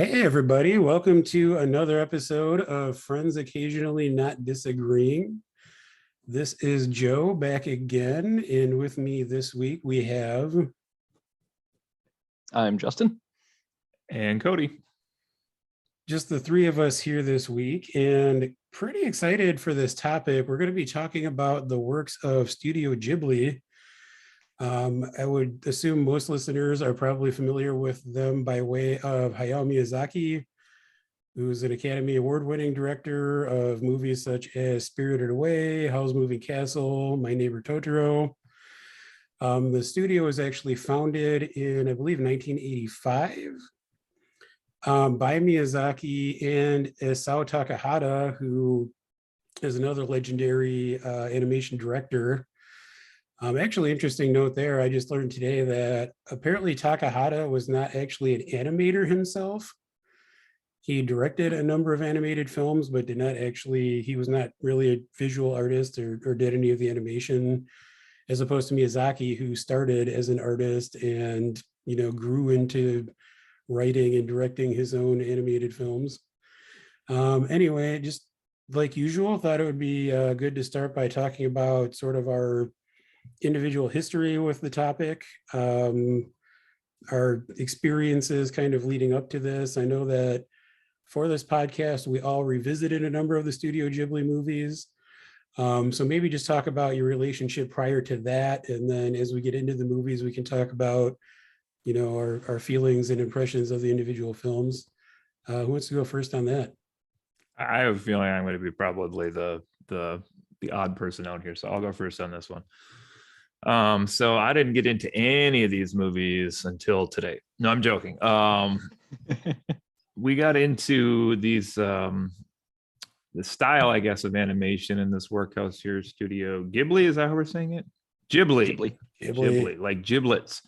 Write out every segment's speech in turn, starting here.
Hey, everybody. Welcome to another episode of Friends Occasionally Not Disagreeing. This is Joe back again. And with me this week, we have I'm Justin. And Cody. just the three of us here this week and pretty excited for this topic. We're going to be talking about the works of Studio Ghibli. I would assume most listeners are probably familiar with them by way of Hayao Miyazaki, who's an Academy Award-winning director of movies such as Spirited Away, Howl's Moving Castle, My Neighbor Totoro. The studio was actually founded in, I believe, 1985 by Miyazaki and Isao Takahata, who is another legendary animation director. Actually, interesting note there, I just learned today that apparently Takahata was not actually an animator himself. He directed a number of animated films, but he was not really a visual artist or did any of the animation, as opposed to Miyazaki, who started as an artist and, grew into writing and directing his own animated films. Anyway, just like usual, thought it would be good to start by talking about sort of our individual history with the topic, our experiences kind of leading up to this. I know that for this podcast, we all revisited a number of the Studio Ghibli movies. So maybe just talk about your relationship prior to that. And then as we get into the movies, we can talk about, our feelings and impressions of the individual films. Who wants to go first on that? I have a feeling I'm going to be probably the odd person out here, so I'll go first on this one. So I didn't get into any of these movies until today. No, I'm joking. We got into these the style, I guess, of animation in this workhouse here, Studio Ghibli. Is that how we're saying it? Ghibli, like giblets.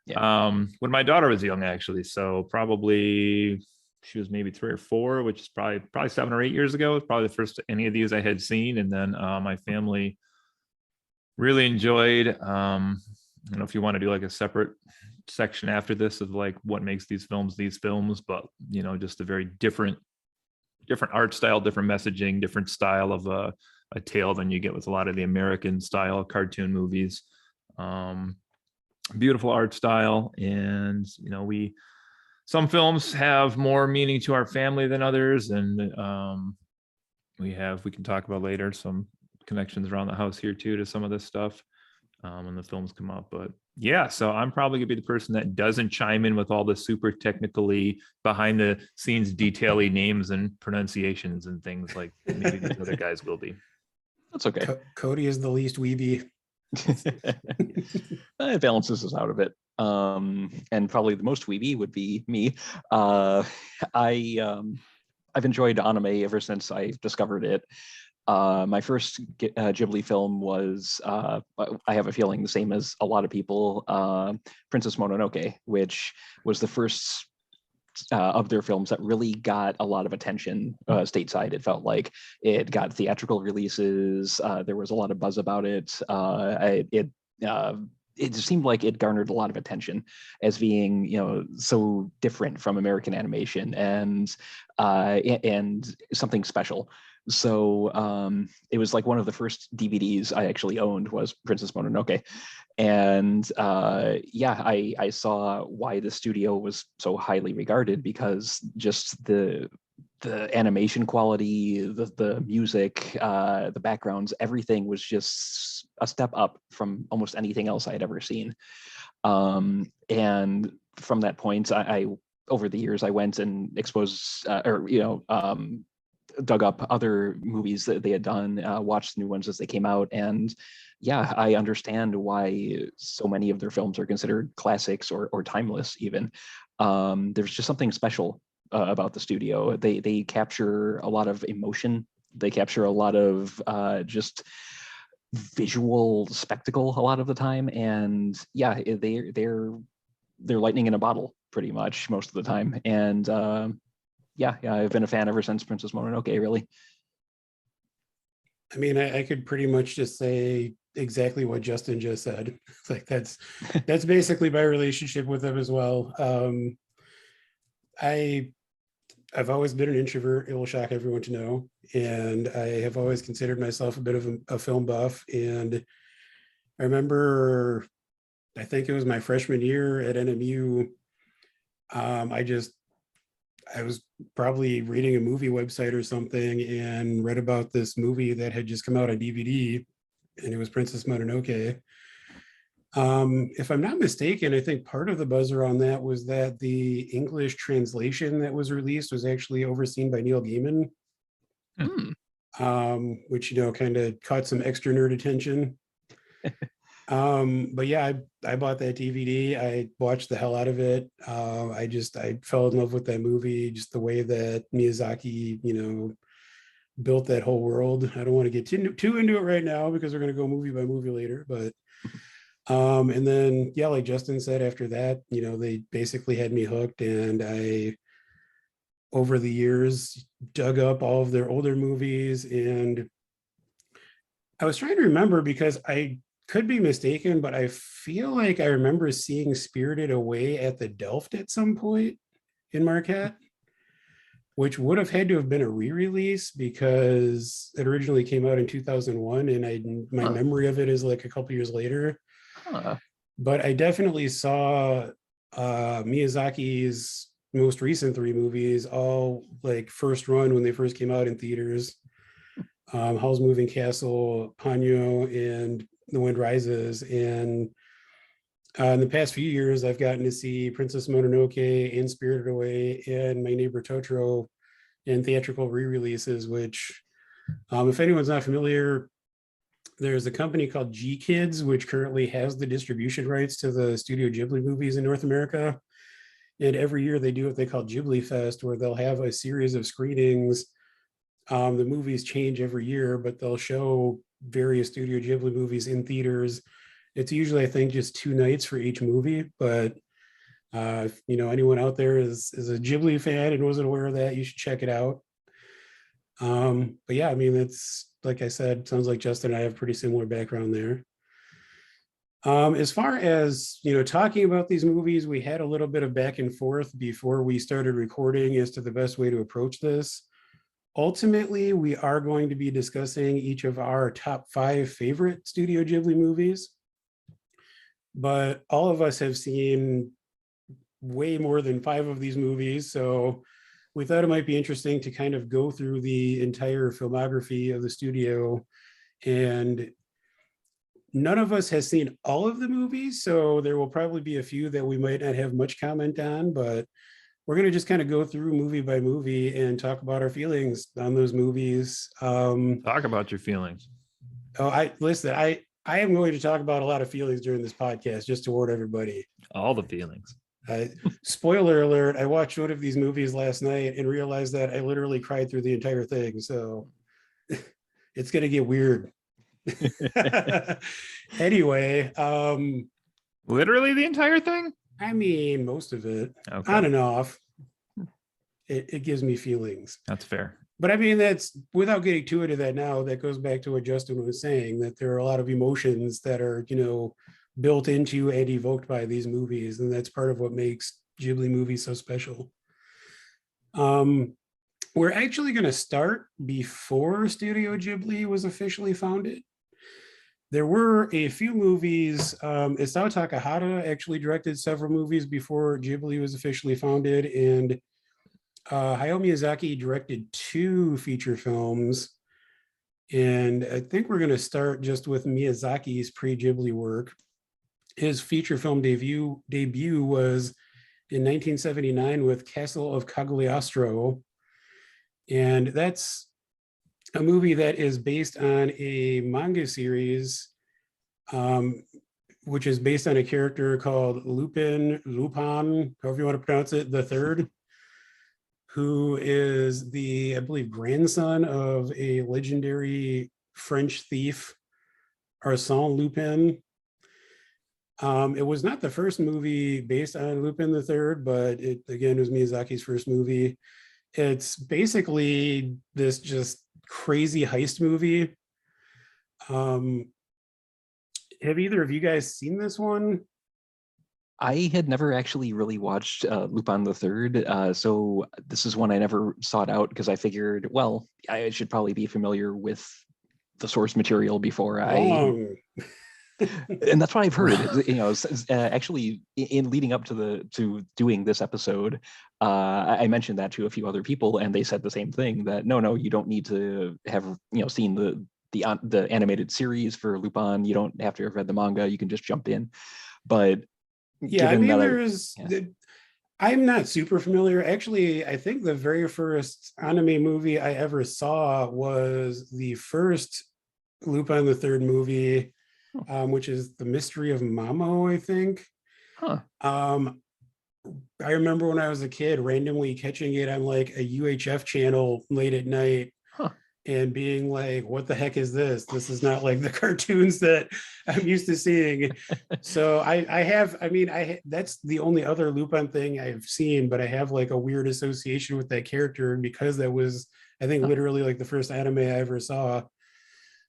Yeah. When my daughter was young, actually, so probably she was maybe 3 or 4, which is probably 7 or 8 years ago. It's probably the first any of these I had seen, and then my family really enjoyed. I don't know if you want to do like a separate section after this of like what makes these films, but just a very different art style, different messaging, different style of a tale than you get with a lot of the American style cartoon movies. Beautiful art style, and some films have more meaning to our family than others, and we can talk about later some connections around the house here too to some of this stuff when the films come up. But yeah, so I'm probably gonna be the person that doesn't chime in with all the super technically behind the scenes detail-y names and pronunciations and things like maybe these other guys will be. That's okay. Cody is the least weeby. It balances us out a bit. And probably the most weeby would be me. I've enjoyed anime ever since I discovered it. My first Ghibli film was, I have a feeling the same as a lot of people, Princess Mononoke, which was the first of their films that really got a lot of attention stateside. It felt like it got theatrical releases. There was a lot of buzz about it. It just seemed like it garnered a lot of attention as being, so different from American animation and something special. So it was like one of the first DVDs I actually owned was Princess Mononoke. And I saw why the studio was so highly regarded, because just the animation quality, the music, the backgrounds, everything was just a step up from almost anything else I had ever seen. And from that point, I over the years I went and exposed dug up other movies that they had done, watched new ones as they came out, and I understand why so many of their films are considered classics or timeless even. There's just something special about the studio. They capture a lot of emotion. They capture a lot of just visual spectacle a lot of the time, and they're lightning in a bottle pretty much most of the time. And I've been a fan ever since Princess Mononoke, really. I mean, I could pretty much just say exactly what Justin just said. Like that's basically my relationship with them as well. I I've always been an introvert. It will shock everyone to know. And I have always considered myself a bit of a film buff. And I remember, I think it was my freshman year at NMU. I was probably reading a movie website or something and read about this movie that had just come out on DVD, and it was Princess Mononoke. If I'm not mistaken, I think part of the buzz around that was that the English translation that was released was actually overseen by Neil Gaiman, which, you know, kind of caught some extra nerd attention. But yeah, I bought that DVD. I watched the hell out of it. I fell in love with that movie, just the way that Miyazaki, you know, built that whole world. I don't want to get too into it right now because we're going to go movie by movie later, but and then yeah, like Justin said, after that, you know, they basically had me hooked, and I over the years dug up all of their older movies. And I was trying to remember, because I could be mistaken, but I feel like I remember seeing Spirited Away at the Delft at some point in Marquette, which would have had to have been a re-release because it originally came out in 2001, and my memory of it is like a couple years later. But I definitely saw Miyazaki's most recent three movies all like first run when they first came out in theaters. Howl's Moving Castle, Ponyo, and The Wind Rises. And in the past few years, I've gotten to see Princess Mononoke and Spirited Away and My Neighbor Totoro in theatrical re-releases, which, if anyone's not familiar, there's a company called G Kids, which currently has the distribution rights to the Studio Ghibli movies in North America. And every year they do what they call Ghibli Fest, where they'll have a series of screenings. The movies change every year, but they'll show various Studio Ghibli movies in theaters. It's usually, I think, just 2 nights for each movie. But if you know anyone out there is a Ghibli fan and wasn't aware of that, you should check it out. But yeah, I mean, it's like I said, sounds like Justin and I have pretty similar background there. As far as, you know, talking about these movies, we had a little bit of back and forth before we started recording as to the best way to approach this. Ultimately, we are going to be discussing each of our top 5 favorite Studio Ghibli movies, but all of us have seen way more than 5 of these movies, so we thought it might be interesting to kind of go through the entire filmography of the studio. And none of us has seen all of the movies, so there will probably be a few that we might not have much comment on, but we're going to just kind of go through movie by movie and talk about our feelings on those movies. Talk about your feelings. Oh, I am going to talk about a lot of feelings during this podcast, just to warn everybody. All the feelings. Spoiler alert, I watched one of these movies last night and realized that I literally cried through the entire thing. So it's going to get weird. Anyway. Literally the entire thing? I mean, most of it. Okay. On and off. It gives me feelings. That's fair. But I mean, that's without getting too into that now, that goes back to what Justin was saying, that there are a lot of emotions that are, you know, built into and evoked by these movies. And that's part of what makes Ghibli movies so special. We're actually going to start before Studio Ghibli was officially founded. There were a few movies. Isao Takahata actually directed several movies before Ghibli was officially founded, and Hayao Miyazaki directed 2 feature films. And I think we're going to start just with Miyazaki's pre-Ghibli work. His feature film debut was in 1979 with Castle of Cagliostro. And that's a movie that is based on a manga series, which is based on a character called Lupin, however you want to pronounce it, the third, who is the, I believe, grandson of a legendary French thief, Arsène Lupin. It was not the first movie based on Lupin the Third, but it again was Miyazaki's first movie. It's basically this just crazy heist movie. Have either of you guys seen this one? I had never actually really watched Lupin the Third, so this is one I never sought out because I figured, well, I should probably be familiar with the source material before Wrong. and that's what I've heard. You know, actually, in leading up to doing this episode, I mentioned that to a few other people, and they said the same thing. That no, you don't need to have seen the animated series for Lupin. You don't have to have read the manga. You can just jump in. But Yeah, I given mean, that I'm not super familiar. Actually, I think the very first anime movie I ever saw was the first Lupin the Third movie, which is The Mystery of Mamo, I think. Huh. I remember when I was a kid randomly catching it on like a UHF channel late at night and being like, what the heck is this? This is not like the cartoons that I'm used to seeing. So that's the only other Lupin thing I've seen, but I have like a weird association with that character because that was, I think, literally like the first anime I ever saw.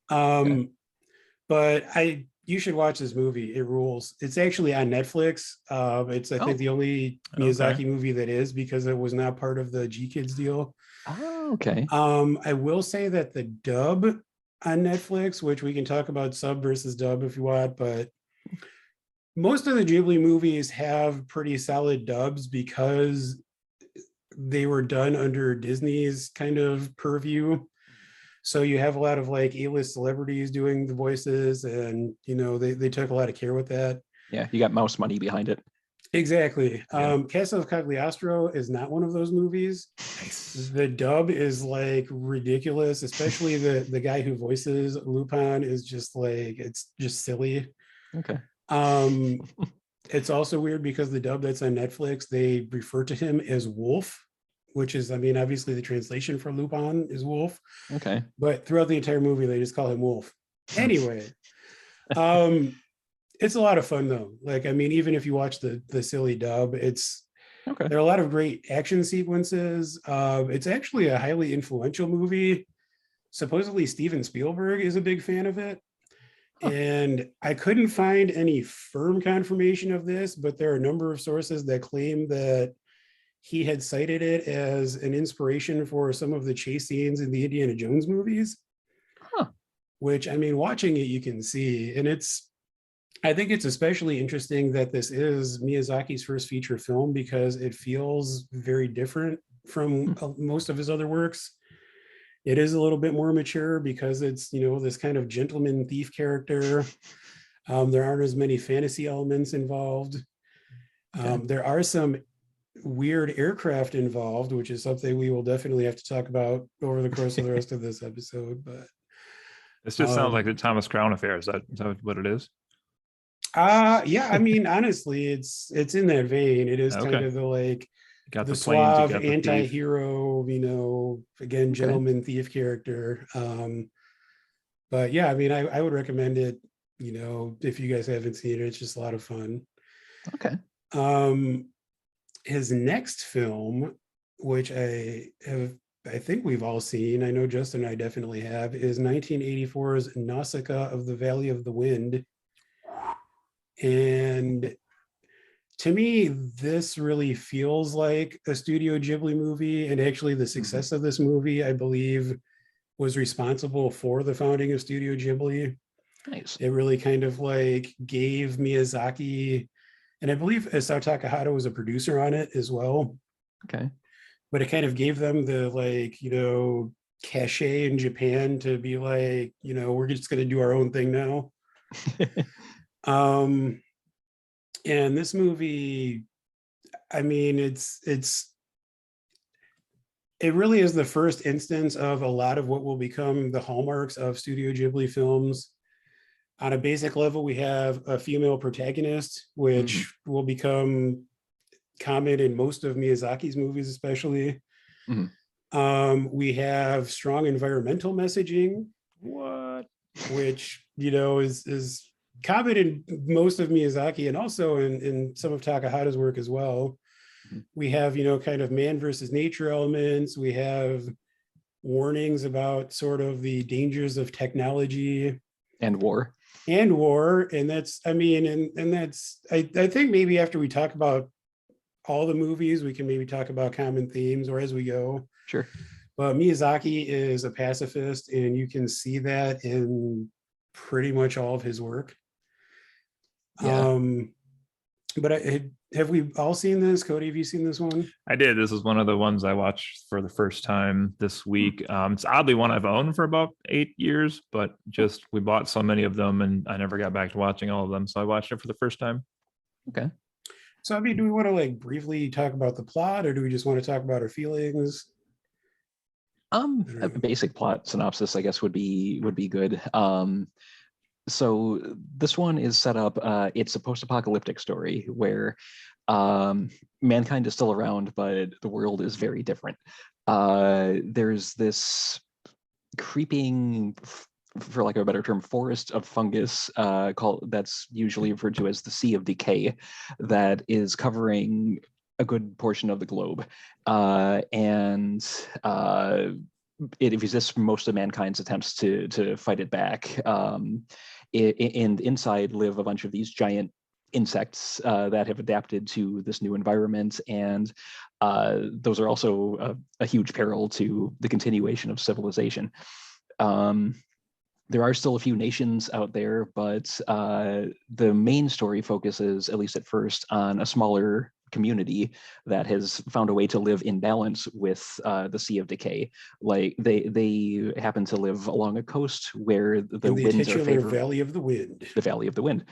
But you should watch this movie. It rules. It's actually on Netflix. It's I think the only Miyazaki movie that is, because it was not part of the G Kids deal. Oh, okay. I will say that the dub on Netflix, which we can talk about sub versus dub if you want, but most of the Ghibli movies have pretty solid dubs because they were done under Disney's kind of purview. So you have a lot of like A-list celebrities doing the voices, and they took a lot of care with that. Yeah, you got mouse money behind it. Exactly. Castle of Cagliostro is not one of those movies. The dub is like ridiculous, especially the guy who voices Lupin is just like, it's just silly. Okay. It's also weird because the dub that's on Netflix, they refer to him as Wolf, which is, I mean, obviously the translation for Lupin is Wolf. Okay. But throughout the entire movie, they just call him Wolf. Anyway, it's a lot of fun though. Like, I mean, even if you watch the silly dub, there are a lot of great action sequences. It's actually a highly influential movie. Supposedly Steven Spielberg is a big fan of it. And I couldn't find any firm confirmation of this, but there are a number of sources that claim that he had cited it as an inspiration for some of the chase scenes in the Indiana Jones movies. Which, I mean, watching it, you can see. And I think it's especially interesting that this is Miyazaki's first feature film because it feels very different from most of his other works. It is a little bit more mature because it's, this kind of gentleman thief character. There aren't as many fantasy elements involved. There are some weird aircraft involved, which is something we will definitely have to talk about over the course of the rest of this episode. But this just sounds like the Thomas Crown Affair. Is that what it is? Yeah, I mean, honestly, it's in that vein. It is kind of the like got the planes, suave anti-hero, again, gentleman thief character. But yeah, I mean, I would recommend it, if you guys haven't seen it. It's just a lot of fun. Okay. His next film, which I think we've all seen, I know Justin and I definitely have, is 1984's Nausicaa of the Valley of the Wind. And to me, this really feels like a Studio Ghibli movie. And actually the success of this movie, I believe, was responsible for the founding of Studio Ghibli. Nice. It really kind of like gave Miyazaki, and I believe Isao Takahata was a producer on it as well. Okay. But it kind of gave them the like, cachet in Japan to be like, we're just going to do our own thing now. And this movie, I mean, it really is the first instance of a lot of what will become the hallmarks of Studio Ghibli films. On a basic level, we have a female protagonist, which will become common in most of Miyazaki's movies, especially. We have strong environmental messaging, which is common in most of Miyazaki and also in some of Takahata's work as well. We have, kind of man versus nature elements. We have warnings about sort of the dangers of technology and war. and war. And that's, I mean, and that's, I think maybe after we talk about all the movies, we can maybe talk about common themes or as we go. Sure. But Miyazaki is a pacifist, and you can see that in pretty much all of his work. Yeah. But have we all seen this? Cody, have you seen this one? I did. This is one of the ones I watched for the first time this week. It's oddly one I've owned for about 8 years, but just we bought so many of them and I never got back to watching all of them. So I watched it for the first time. Okay. So, I mean, do we want to like briefly talk about the plot, or do we just want to talk about our feelings? A basic plot synopsis, I guess, would be good. So this one is set up, it's a post-apocalyptic story where mankind is still around, but the world is very different. There's this creeping, for lack of a better term, forest of fungus that's usually referred to as the Sea of Decay, that is covering a good portion of the globe. It resists most of mankind's attempts to fight it back. And inside live a bunch of these giant insects that have adapted to this new environment, and those are also a huge peril to the continuation of civilization. There are still a few nations out there, but the main story focuses, at least at first, on a smaller community that has found a way to live in balance with the Sea of Decay. Like they happen to live along a coast where the winds are favorable. Valley of the Wind. The Valley of the Wind,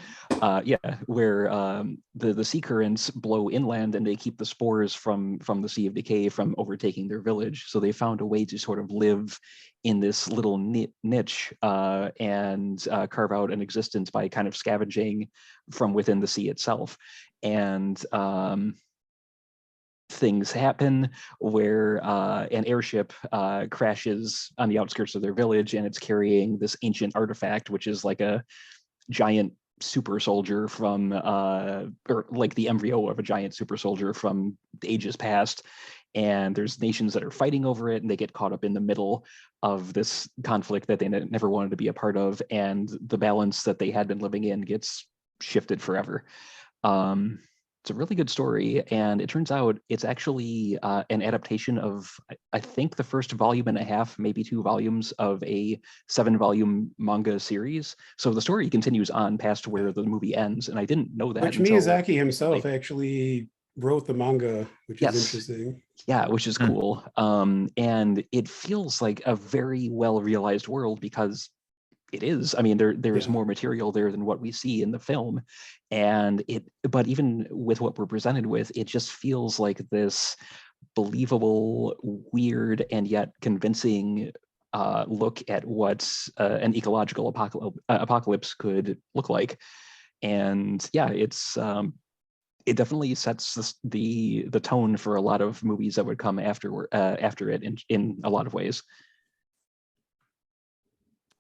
where the sea currents blow inland and they keep the spores from the Sea of Decay from overtaking their village. So they found a way to sort of live in this little niche and carve out an existence by kind of scavenging from within the sea itself. And things happen where an airship crashes on the outskirts of their village, and it's carrying this ancient artifact, which is like a giant super soldier from, or like the embryo of a giant super soldier from the ages past. And there's nations that are fighting over it, and they get caught up in the middle of this conflict that they never wanted to be a part of. And the balance that they had been living in gets shifted forever. It's a really good story, and it turns out it's actually an adaptation of, I think, the first volume and a half, maybe 2 volumes of a 7-volume manga series. So the story continues on past where the movie ends, and I didn't know that. Which Miyazaki himself actually wrote the manga, which is interesting. Yeah, which is cool. And it feels like a very well-realized world, because it is. I mean, there is more material there than what we see in the film, but even with what we're presented with, it just feels like this believable, weird, and yet convincing look at what an ecological apocalypse could look like. And yeah, it definitely sets the tone for a lot of movies that would come after it in a lot of ways.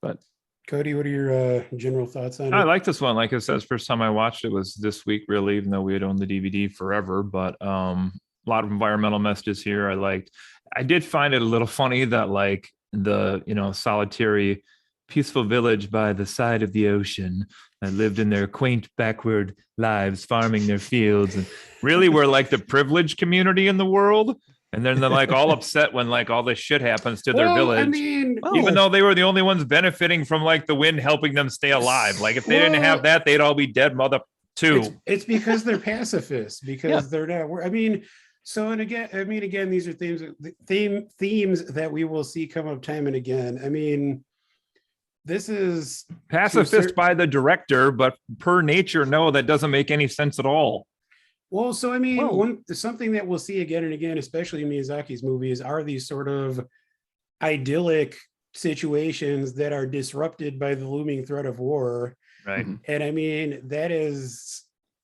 But Cody, what are your general thoughts on it? I like this one. Like I said, first time I watched it was this week, really, even though we had owned the DVD forever. But a lot of environmental messages here I liked. I did find it a little funny that like the, solitary, peaceful village by the side of the ocean that lived in their quaint backward lives, farming their fields, and really were like the privileged community in the world. And then they're like all upset when like all this shit happens to their village. I mean, even though they were the only ones benefiting from like the wind helping them stay alive. Like if they didn't have that, they'd all be dead mother too. It's because they're pacifists, because they're not. I mean, so and again, these are themes that we will see come up time and again. I mean, this is pacifist by the director, but per nature, no, that doesn't make any sense at all. Well, so I mean, something that we'll see again and again, especially in Miyazaki's movies, are these sort of idyllic situations that are disrupted by the looming threat of war. Right. And I mean, that is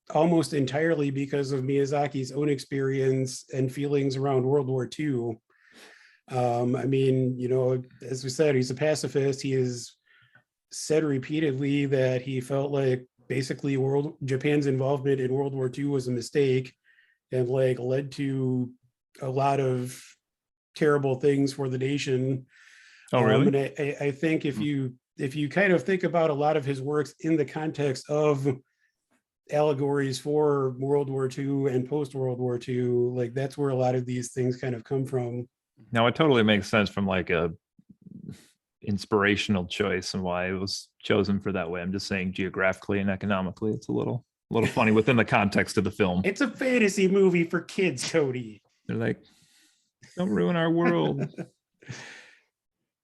almost entirely because of Miyazaki's own experience and feelings around World War II. I mean, as we said, he's a pacifist. He has said repeatedly that he felt like basically Japan's involvement in World War II was a mistake and like led to a lot of terrible things for the nation. Oh, really? And I think if you if you kind of think about a lot of his works in the context of allegories for World War II and post World War II, like that's where a lot of these things kind of come from. Now it totally makes sense from like a inspirational choice and why it was chosen for that way. I'm just saying geographically and economically, it's a little funny within the context of the film. It's a fantasy movie for kids, Cody. They're like, don't ruin our world.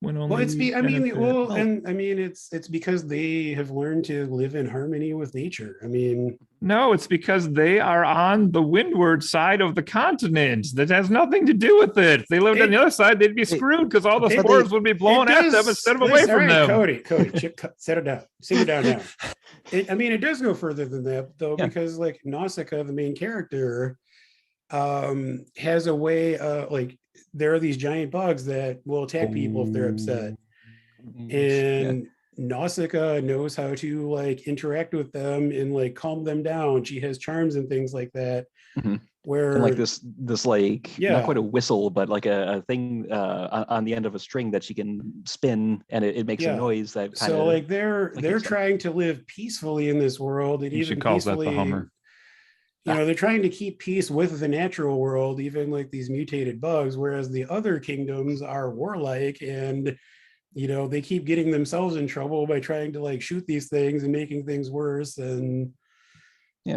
When only it's because they have learned to live in harmony with nature. I mean, no, it's because they are on the windward side of the continent. That has nothing to do with it. If they lived on the other side, they'd be screwed because all the spores would be blowing at them instead of away from them. Cody, settle down. Simmer down now. It does go further than that, though, because like Nausicaa, the main character, has a way like there are these giant bugs that will attack people if they're upset, and Nausicaa knows how to like interact with them and like calm them down. She has charms and things like that. Where and like this like not quite a whistle, but like a thing on the end of a string that she can spin, and it makes a noise that kind of, so like they're trying to live peacefully in this world, and even peacefully, that the Hummer. They're trying to keep peace with the natural world, even like these mutated bugs, whereas the other kingdoms are warlike and, they keep getting themselves in trouble by trying to like shoot these things and making things worse. And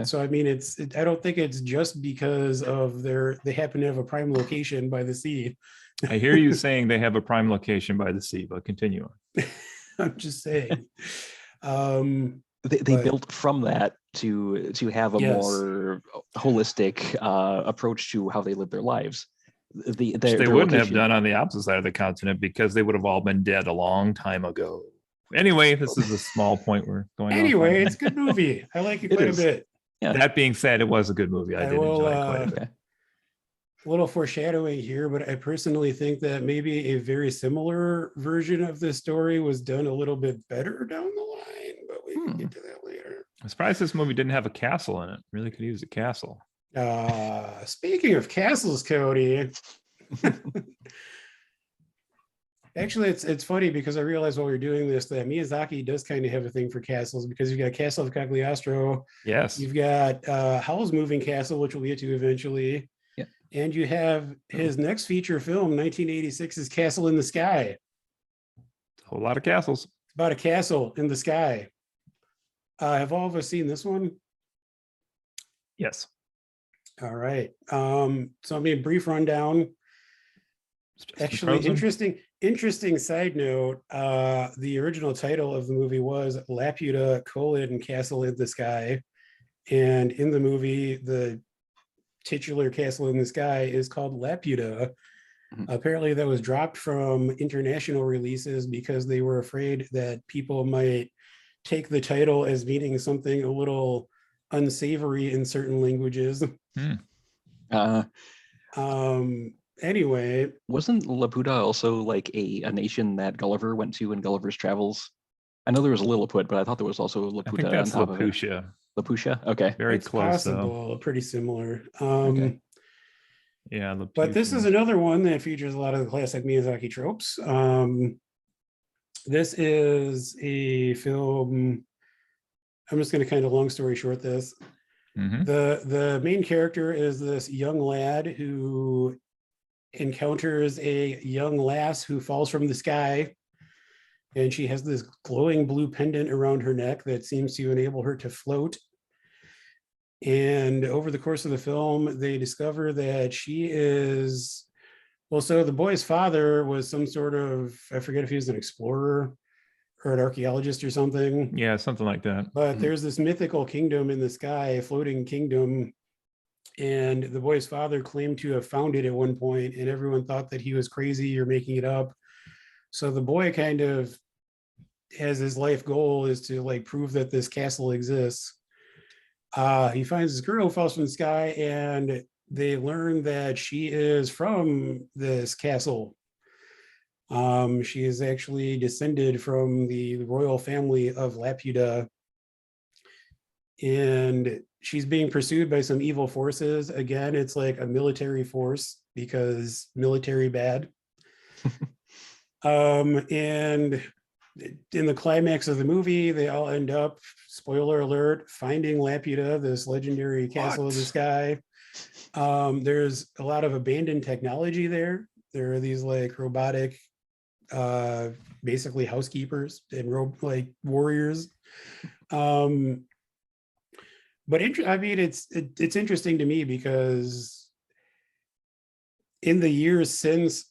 so, I don't think it's just because of they happen to have a prime location by the sea. I hear you saying they have a prime location by the sea, but continue on. I'm just saying. They built from that to have a more holistic approach to how they live their lives. They wouldn't have done on the opposite side of the continent because they would have all been dead a long time ago. Anyway, this is a small point we're going on. Anyway, it's a good movie. I like it quite a bit. Yeah. That being said, it was a good movie. I did enjoy it quite a bit. A little foreshadowing here, but I personally think that maybe a very similar version of this story was done a little bit better down the line, but we can get to that later. I'm surprised this movie didn't have a castle in it. Really could use a castle. Speaking of castles, Cody. Actually, it's funny because I realized while we were doing this that Miyazaki does kind of have a thing for castles, because you've got Castle of Cagliostro. Yes. You've got Howl's Moving Castle, which we'll get to eventually. Yeah. And you have his next feature film, 1986's Castle in the Sky. A whole lot of castles. It's about a castle in the sky. Have all of us seen this one? Yes. All right. So brief rundown. Actually, interesting side note. The original title of the movie was Laputa: Castle in the Sky. And in the movie, the titular castle in the sky is called Laputa. Apparently that was dropped from international releases because they were afraid that people might take the title as meaning something a little unsavory in certain languages. Anyway, wasn't Laputa also like a nation that Gulliver went to in Gulliver's Travels? I know there was Lilliput, but I thought there was also Laputa. I think that's on top Laputa. Of it. Laputa, okay, very close. Possible, pretty similar. Okay. Yeah, Laputa. But this is another one that features a lot of the classic Miyazaki tropes. This is a film. I'm just going to kind of long story short this. The main character is this young lad who encounters a young lass who falls from the sky, and she has this glowing blue pendant around her neck that seems to enable her to float. And over the course of the film, they discover that she is, so the boy's father was some sort of, I forget if he was an explorer or an archaeologist or something. Yeah, something like that. But there's this mythical kingdom in the sky, a floating kingdom. And the boy's father claimed to have found it at one point, and everyone thought that he was crazy or making it up. So the boy kind of has his life goal is to like prove that this castle exists. He finds this girl who falls from the sky, and they learn that she is from this castle. She is actually descended from the royal family of Laputa, and she's being pursued by some evil forces. Again, it's like a military force because military bad. And in the climax of the movie, they all end up, spoiler alert, finding Laputa, this legendary castle of the sky. There's a lot of abandoned technology there. There are these like robotic, basically housekeepers and like warriors. But I mean, it's interesting to me because in the years since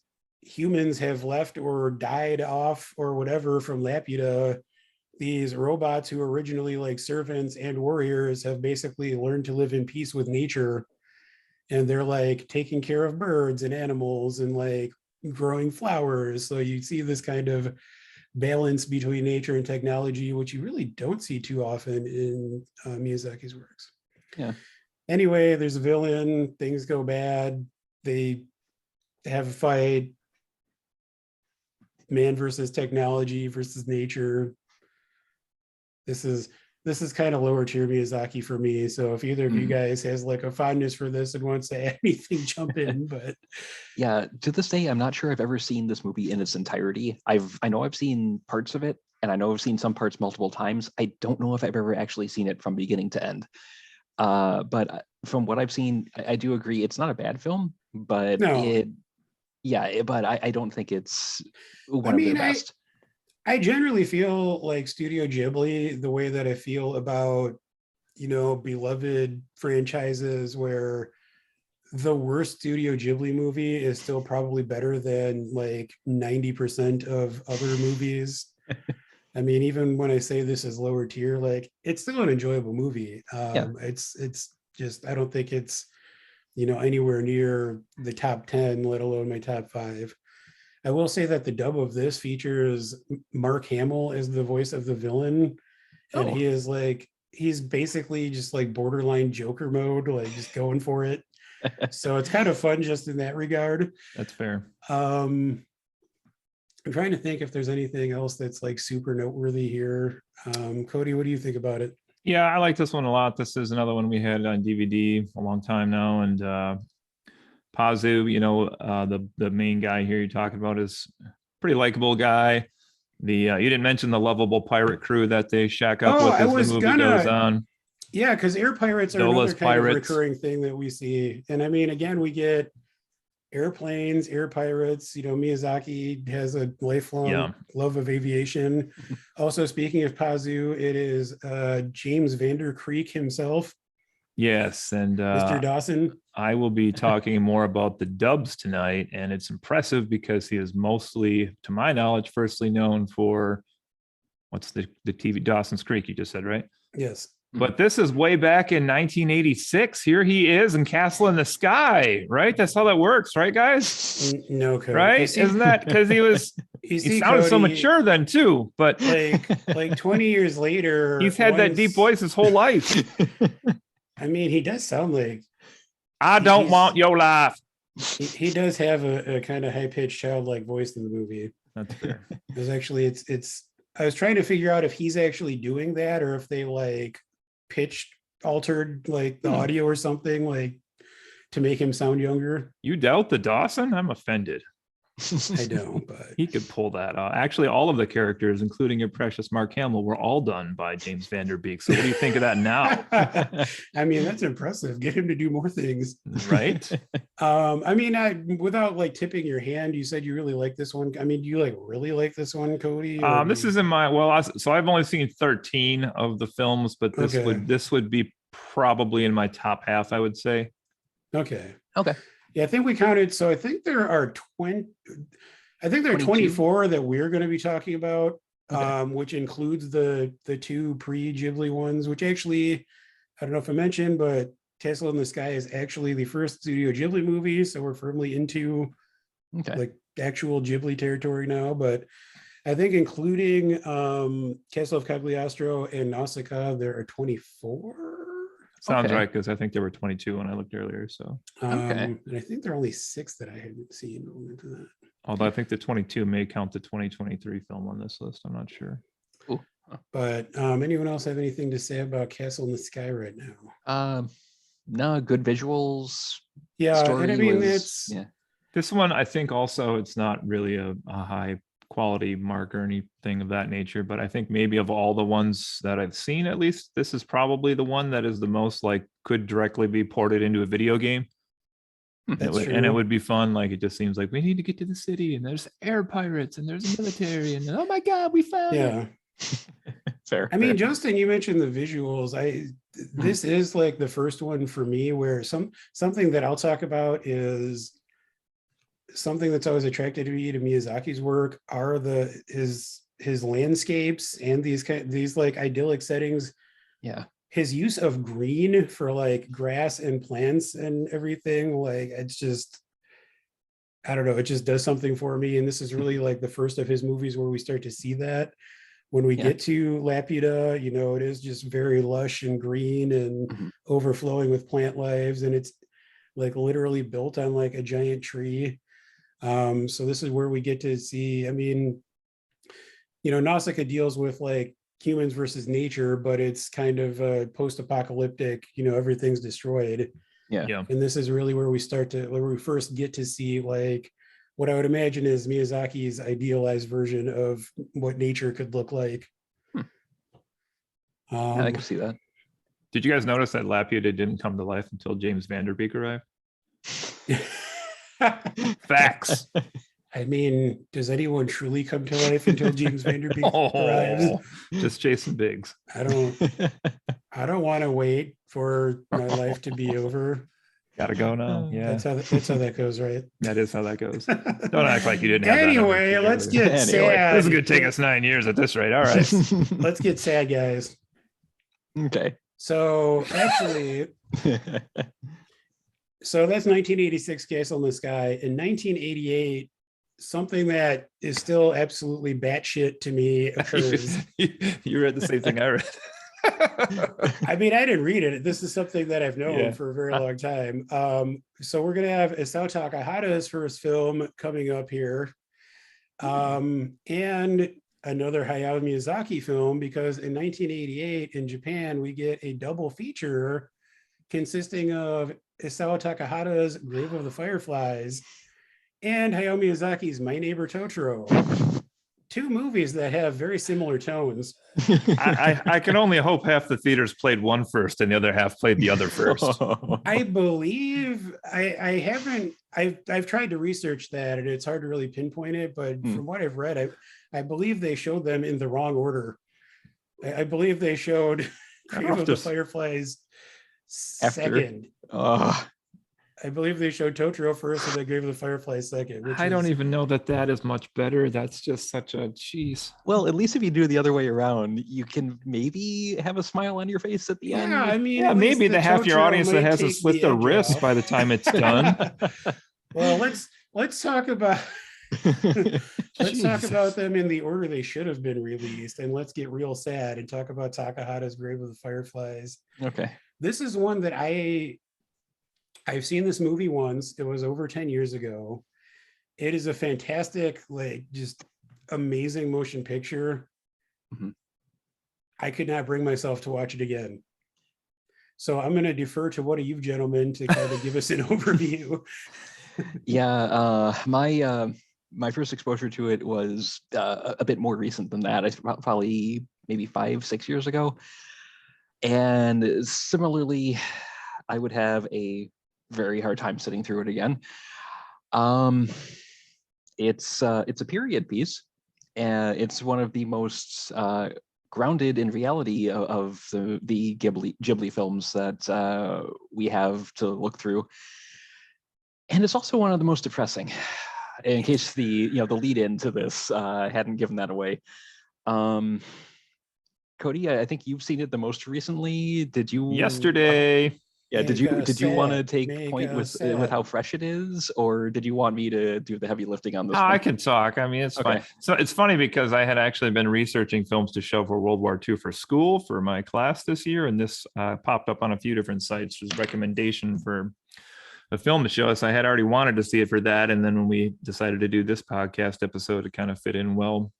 humans have left or died off or whatever from Laputa, these robots who originally like servants and warriors have basically learned to live in peace with nature. And they're like taking care of birds and animals and like growing flowers. So you see this kind of balance between nature and technology, which you really don't see too often in Miyazaki's works. Yeah. Anyway, there's a villain, things go bad. They have a fight. Man versus technology versus nature. This is kind of lower tier Miyazaki for me. So if either of you guys has like a fondness for this and wants to add anything, jump in. But yeah, to this day, I'm not sure I've ever seen this movie in its entirety. I know I've seen parts of it, and I know I've seen some parts multiple times. I don't know if I've ever actually seen it from beginning to end. But from what I've seen, I do agree it's not a bad film, but no. But I don't think it's one of their best. I generally feel like Studio Ghibli, the way that I feel about, beloved franchises where the worst Studio Ghibli movie is still probably better than like 90% of other movies. I mean, even when I say this is lower tier, like it's still an enjoyable movie. It's just, I don't think it's, anywhere near the top 10, let alone my top 5. I will say that the dub of this features Mark Hamill as the voice of the villain. And he's basically just like borderline Joker mode, like just going for it. So it's kind of fun just in that regard. That's fair. I'm trying to think if there's anything else that's like super noteworthy here. Cody, what do you think about it? Yeah, I like this one a lot. This is another one we had on DVD a long time now. And Pazu, the main guy here you're talking about is pretty likable guy. You didn't mention the lovable pirate crew that they shack up with as the movie goes on. Yeah, because air pirates are another kind of recurring thing that we see. And I mean, again, we get airplanes, air pirates. Miyazaki has a lifelong love of aviation. Also, speaking of Pazu, it is James Vander Creek himself. Yes, and Mr. Dawson. I will be talking more about the dubs tonight, and it's impressive because he is mostly, to my knowledge, firstly known for what's the TV Dawson's Creek you just said, right? Yes. But this is way back in 1986. Here he is in Castle in the Sky, right? That's how that works, right, guys? No, Cody. Right? Isn't that because he sounded so mature then too? But like 20 years later, he's had that deep voice his whole life. I mean, he does sound like I don't want your life. He does have a kind of high-pitched childlike voice in the movie. That's fair. There's actually it's I was trying to figure out if he's actually doing that or if they like pitched altered like the audio or something like to make him sound younger. You doubt the Dawson? I'm offended. I don't, but he could pull that off. Actually, all of the characters, including your precious Mark Hamill, were all done by James Van Der Beek. So what do you think of that now? I mean, that's impressive. Get him to do more things. Right? I mean, without like tipping your hand, you said you really like this one. I mean, do you like really like this one, Cody? This is in my so I've only seen 13 of the films, but this would be probably in my top half, I would say. Okay. Yeah, I think we counted. So I think there are 20. I think there are 24 that we're going to be talking about, which includes the 2 pre-Ghibli ones. Which actually, I don't know if I mentioned, but Castle in the Sky is actually the first Studio Ghibli movie, so we're firmly into like actual Ghibli territory now. But I think including Castle of Cagliostro and Nausicaa, there are 24. Sounds right, because I think there were 22 when I looked earlier. So and I think there are only 6 that I hadn't seen going into that. Although I think the 22 may count the 2023 film on this list. I'm not sure. Ooh. But anyone else have anything to say about Castle in the Sky right now? No, good visuals. Yeah, and I mean this one. I think also it's not really a high quality mark or anything of that nature, but I think maybe of all the ones that I've seen, at least this is probably the one that is the most like could directly be ported into a video game. That's true. And it would be fun. Like, it just seems like we need to get to the city and there's air pirates and there's a military and oh my God, we found it. Fair. I mean, Justin, you mentioned the visuals. This is like the first one for me where something that I'll talk about is something that's always attracted me to Miyazaki's work are his landscapes and these like idyllic settings. Yeah. His use of green for like grass and plants and everything, like it's just, I don't know, it just does something for me. And this is really like the first of his movies where we start to see that. When we get to Laputa, you know, it is just very lush and green and overflowing with plant lives. And it's like literally built on like a giant tree. So this is where we get to see, I mean, you know, Nausicaa deals with like humans versus nature, but it's kind of post-apocalyptic, you know, everything's destroyed. Yeah. And this is really where we first get to see like what I would imagine is Miyazaki's idealized version of what nature could look like. I can see that. Did you guys notice that Laputa didn't come to life until James Van Der Beek arrived? Facts. I mean, does anyone truly come to life until James Van Der Beek arrives? Just Jason Biggs. I don't want to wait for my life to be over. Gotta go now. Yeah, that's how that goes, right? That is how that goes. Don't act like you didn't have anyway, that let's get sad. This is gonna take us 9 years at this rate. All right. Let's get sad, guys. Okay. So actually, so that's 1986 Castle in the Sky. In 1988, something that is still absolutely batshit to me occurs. You read the same thing I read. I mean, I didn't read it. This is something that I've known for a very long time. So we're gonna have Isao Takahata's first film coming up here, and another Hayao Miyazaki film, because in 1988 in Japan we get a double feature consisting of Isao Takahata's Grave of the Fireflies and Hayao Miyazaki's My Neighbor Totoro. Two movies that have very similar tones. I can only hope half the theaters played one first and the other half played the other first. I believe I've tried to research that and it's hard to really pinpoint it, but from what I've read, I believe they showed them in the wrong order. I believe they showed Grave of the Fireflies second. I believe they showed Totoro first and then Grave of the Fireflies second. I don't even know that is much better. That's just such a cheese. Well, at least if you do it the other way around, you can maybe have a smile on your face at the end. Yeah, I mean, maybe the half your audience that has to slit their wrists by the time it's done. Well, let's talk about let's talk about them in the order they should have been released, and let's get real sad and talk about Takahata's Grave of the Fireflies. Okay. This is one that I've seen this movie once. It was over 10 years ago. It is a fantastic, like, just amazing motion picture. I could not bring myself to watch it again. So I'm going to defer to one of you gentlemen to kind of give us an overview. My first exposure to it was a bit more recent than that. I probably maybe 5-6 years ago. And similarly, I would have a very hard time sitting through it again. It's a period piece, and it's one of the most grounded in reality of the Ghibli films that we have to look through. And it's also one of the most depressing, in case the lead into this hadn't given that away. Cody, I think you've seen it the most recently. Did you? Yesterday. Yeah. Did you want to take point with how fresh it is, or did you want me to do the heavy lifting on this? I can talk. I mean, it's fine. So it's funny because I had actually been researching films to show for World War II for school for my class this year, and this popped up on a few different sites as recommendation for a film to show us. I had already wanted to see it for that, and then when we decided to do this podcast episode, it kind of fit in well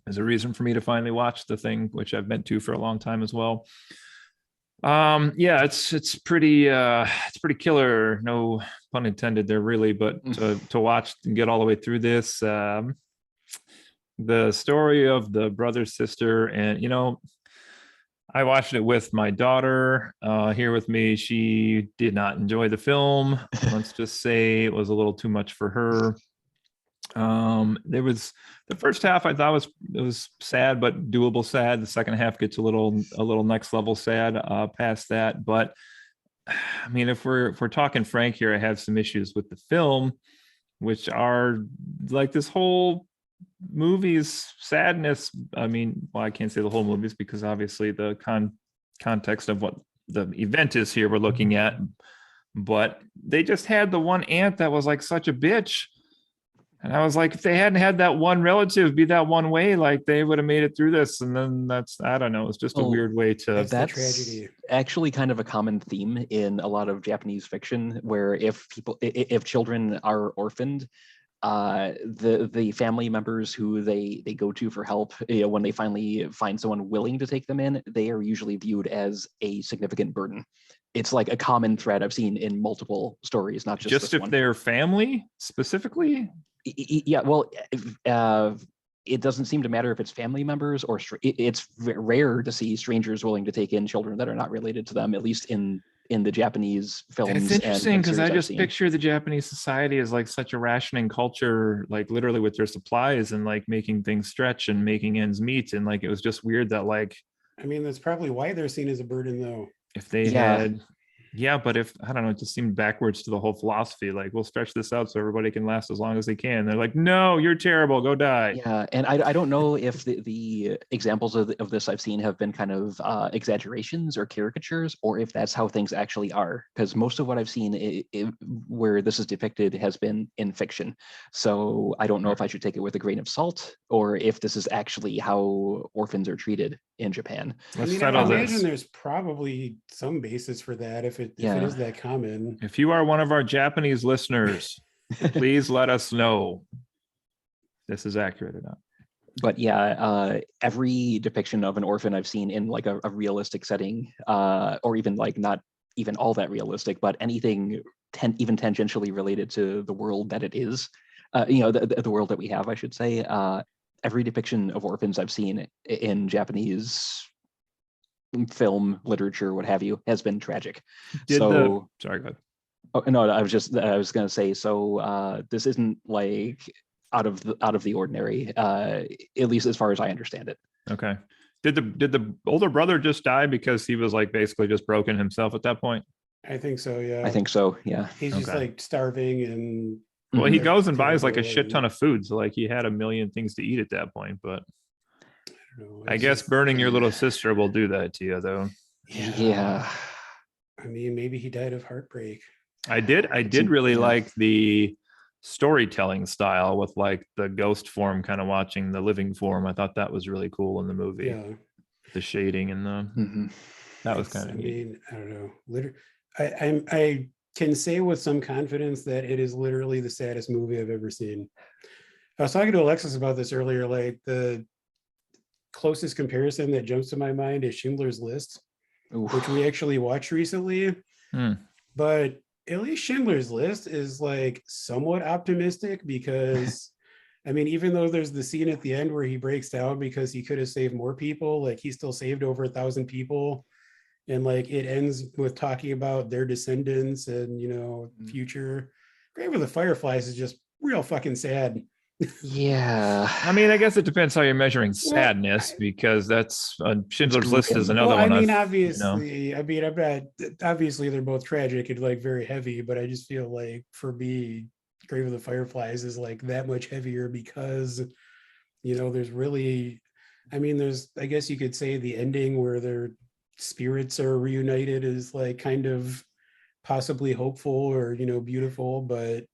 as a reason for me to finally watch the thing, which I've meant to for a long time as well. It's pretty killer, no pun intended there really, but to watch and get all the way through this, the story of the brother sister, and I watched it with my daughter here with me. She did not enjoy the film. Let's just say it was a little too much for her. There was the first half I thought was sad but doable sad. The second half gets a little next level sad past that. But I mean, if we're talking frank here, I have some issues with the film, which are like this whole movie's sadness. I mean, well, I can't say the whole movie's because obviously the context of what the event is here we're looking at, but they just had the one aunt that was like such a bitch. And I was like, if they hadn't had that one relative be that one way, like they would have made it through this. And then I don't know, it's just a weird way to. That's the tragedy. Actually kind of a common theme in a lot of Japanese fiction, where if children are orphaned, the family members who they go to for help, when they finally find someone willing to take them in, they are usually viewed as a significant burden. It's like a common thread I've seen in multiple stories, not just if one. They're family specifically. Yeah, well, it doesn't seem to matter if it's family members or it's rare to see strangers willing to take in children that are not related to them, at least in the Japanese films. It's interesting because I just picture the Japanese society as like such a rationing culture, like literally with their supplies and like making things stretch and making ends meet. And like, it was just weird that like, I mean, that's probably why they're seen as a burden though. If they had, but if, I don't know, it just seemed backwards to the whole philosophy. Like, we'll stretch this out so everybody can last as long as they can. They're like, no, you're terrible. Go die. Yeah. And I don't know if the examples of this I've seen have been kind of exaggerations or caricatures, or if that's how things actually are. Because most of what I've seen where this is depicted has been in fiction. So I don't know if I should take it with a grain of salt, or if this is actually how orphans are treated in Japan. I imagine there's probably some basis for that if it is that common. If you are one of our Japanese listeners, please let us know if this is accurate or not. But every depiction of an orphan I've seen in like a realistic setting, or even like not even all that realistic, but anything even tangentially related to the world that it is, the world that we have, I should say. Every depiction of orphans I've seen in Japanese film, literature, what have you, has been tragic. Sorry, go ahead. Oh, no, I was going to say, so this isn't like out of the ordinary, at least as far as I understand it. Okay. Did the older brother just die because he was like basically just broken himself at that point? I think so. Yeah. I think so. Yeah. He's just like starving and. Well, he goes and buys like a shit ton of food. So like he had a million things to eat at that point, but I guess burning your little sister will do that to you though. Yeah. I mean, maybe he died of heartbreak. I did really like the storytelling style with like the ghost form kind of watching the living form. I thought that was really cool in the movie. Yeah. The shading and that was kind of neat. I mean, I don't know. I can say with some confidence that it is literally the saddest movie I've ever seen. I was talking to Alexis about this earlier. Like the closest comparison that jumps to my mind is Schindler's List, which we actually watched recently. But at least Schindler's List is like somewhat optimistic because, I mean, even though there's the scene at the end where he breaks down because he could have saved more people, like he still saved over 1,000 people. And like it ends with talking about their descendants and, future. Grave of the Fireflies is just real fucking sad. Yeah. I mean, I guess it depends how you're measuring sadness, because that's Schindler's List is another one. I mean, obviously, obviously they're both tragic and like very heavy, but I just feel like for me, Grave of the Fireflies is like that much heavier because, there's really, I mean, I guess you could say the ending where their spirits are reunited is like kind of possibly hopeful or beautiful, but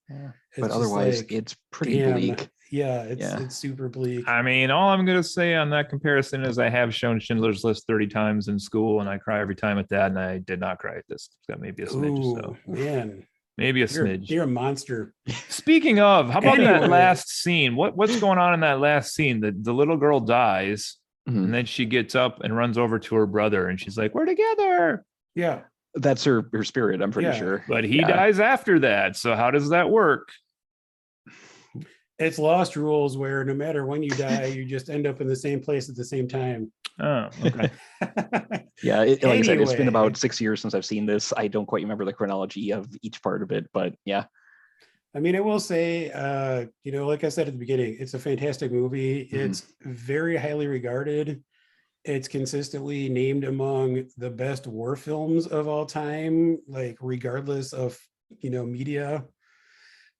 otherwise it's pretty bleak. Yeah, it's super bleak. I mean, all I'm gonna say on that comparison is I have shown Schindler's List 30 times in school and I cry every time at that, and I did not cry at this. It's got maybe a smidge. So man, maybe a smidge. You're a monster. Speaking of, how about that last scene? What's going on in that last scene? The little girl dies. And then she gets up and runs over to her brother and she's like, we're together. Yeah. That's her spirit, I'm pretty sure. But he dies after that. So how does that work? It's Lost rules where no matter when you die, you just end up in the same place at the same time. Oh, okay. Yeah, like I said, it's been Anyway. about 6 years since I've seen this. I don't quite remember the chronology of each part of it, but yeah. I mean, I will say, like I said at the beginning, it's a fantastic movie. Mhm. It's very highly regarded. It's consistently named among the best war films of all time, like regardless of, media.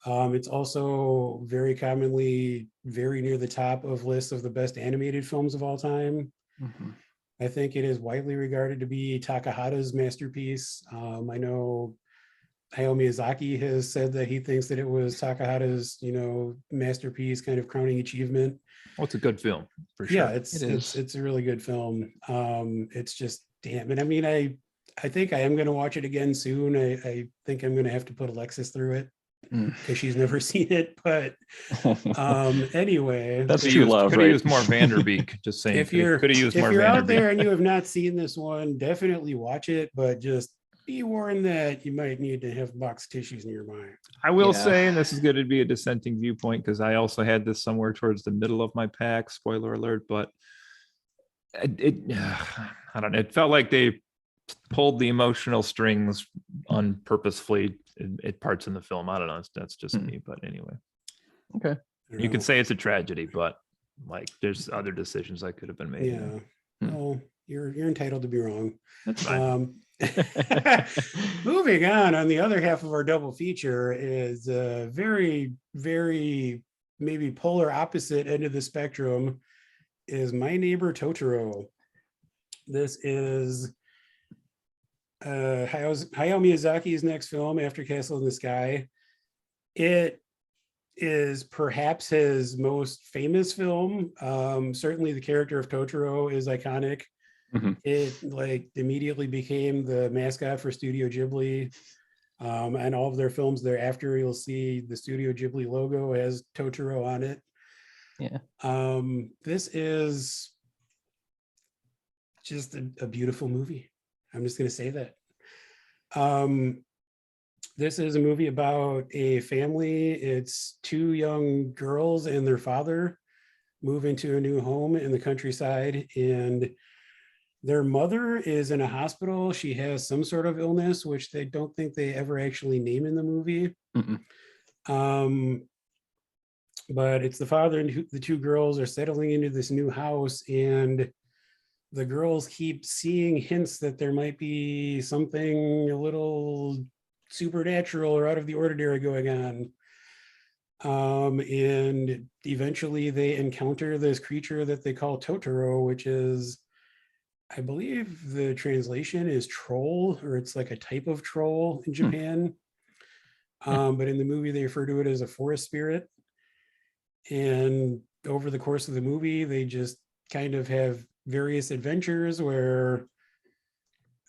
It's also very commonly very near the top of lists of the best animated films of all time. Mhm. I think it is widely regarded to be Takahata's masterpiece. I know Hayao Miyazaki has said that he thinks that it was Takahata's, masterpiece, kind of crowning achievement. Well, it's a good film for Yeah, sure. it's a really good film. It's just damn it. I mean, I think I am going to watch it again soon. I think I'm going to have to put Alexis through it because she's never seen it. But anyway, That's true love, could have right? used more Vanderbeek. Just saying, if you're could have used if more you're out Vanderbeek. there and you have not seen this one, definitely watch it. But just be warned that you might need to have box tissues nearby. I will Yeah. say, and this is going to be a dissenting viewpoint because I also had this somewhere towards the middle of my pack. Spoiler alert, but I don't know. It felt like they pulled the emotional strings unpurposefully at parts in the film. I don't know. That's just me, but anyway. Okay. You could say it's a tragedy, but like there's other decisions that could have been made. Yeah. Well, you're entitled to be wrong. That's fine. Moving on the other half of our double feature is a very, very maybe polar opposite end of the spectrum is My Neighbor Totoro. This is Hayao Miyazaki's next film after Castle in the Sky. It is perhaps his most famous film. Certainly the character of Totoro is iconic. It like immediately became the mascot for Studio Ghibli. And all of their films thereafter, you'll see the Studio Ghibli logo has Totoro on it. Yeah. This is just a beautiful movie. I'm just going to say that. This is a movie about a family. It's two young girls and their father move into a new home in the countryside, and their mother is in a hospital. She has some sort of illness, which they don't think they ever actually name in the movie. But it's the father and the two girls are settling into this new house, and the girls keep seeing hints that there might be something a little supernatural or out of the ordinary going on. And eventually they encounter this creature that they call Totoro, which is, I believe the translation is troll, or it's like a type of troll in Japan. But in the movie, they refer to it as a forest spirit. And over the course of the movie, they just kind of have various adventures where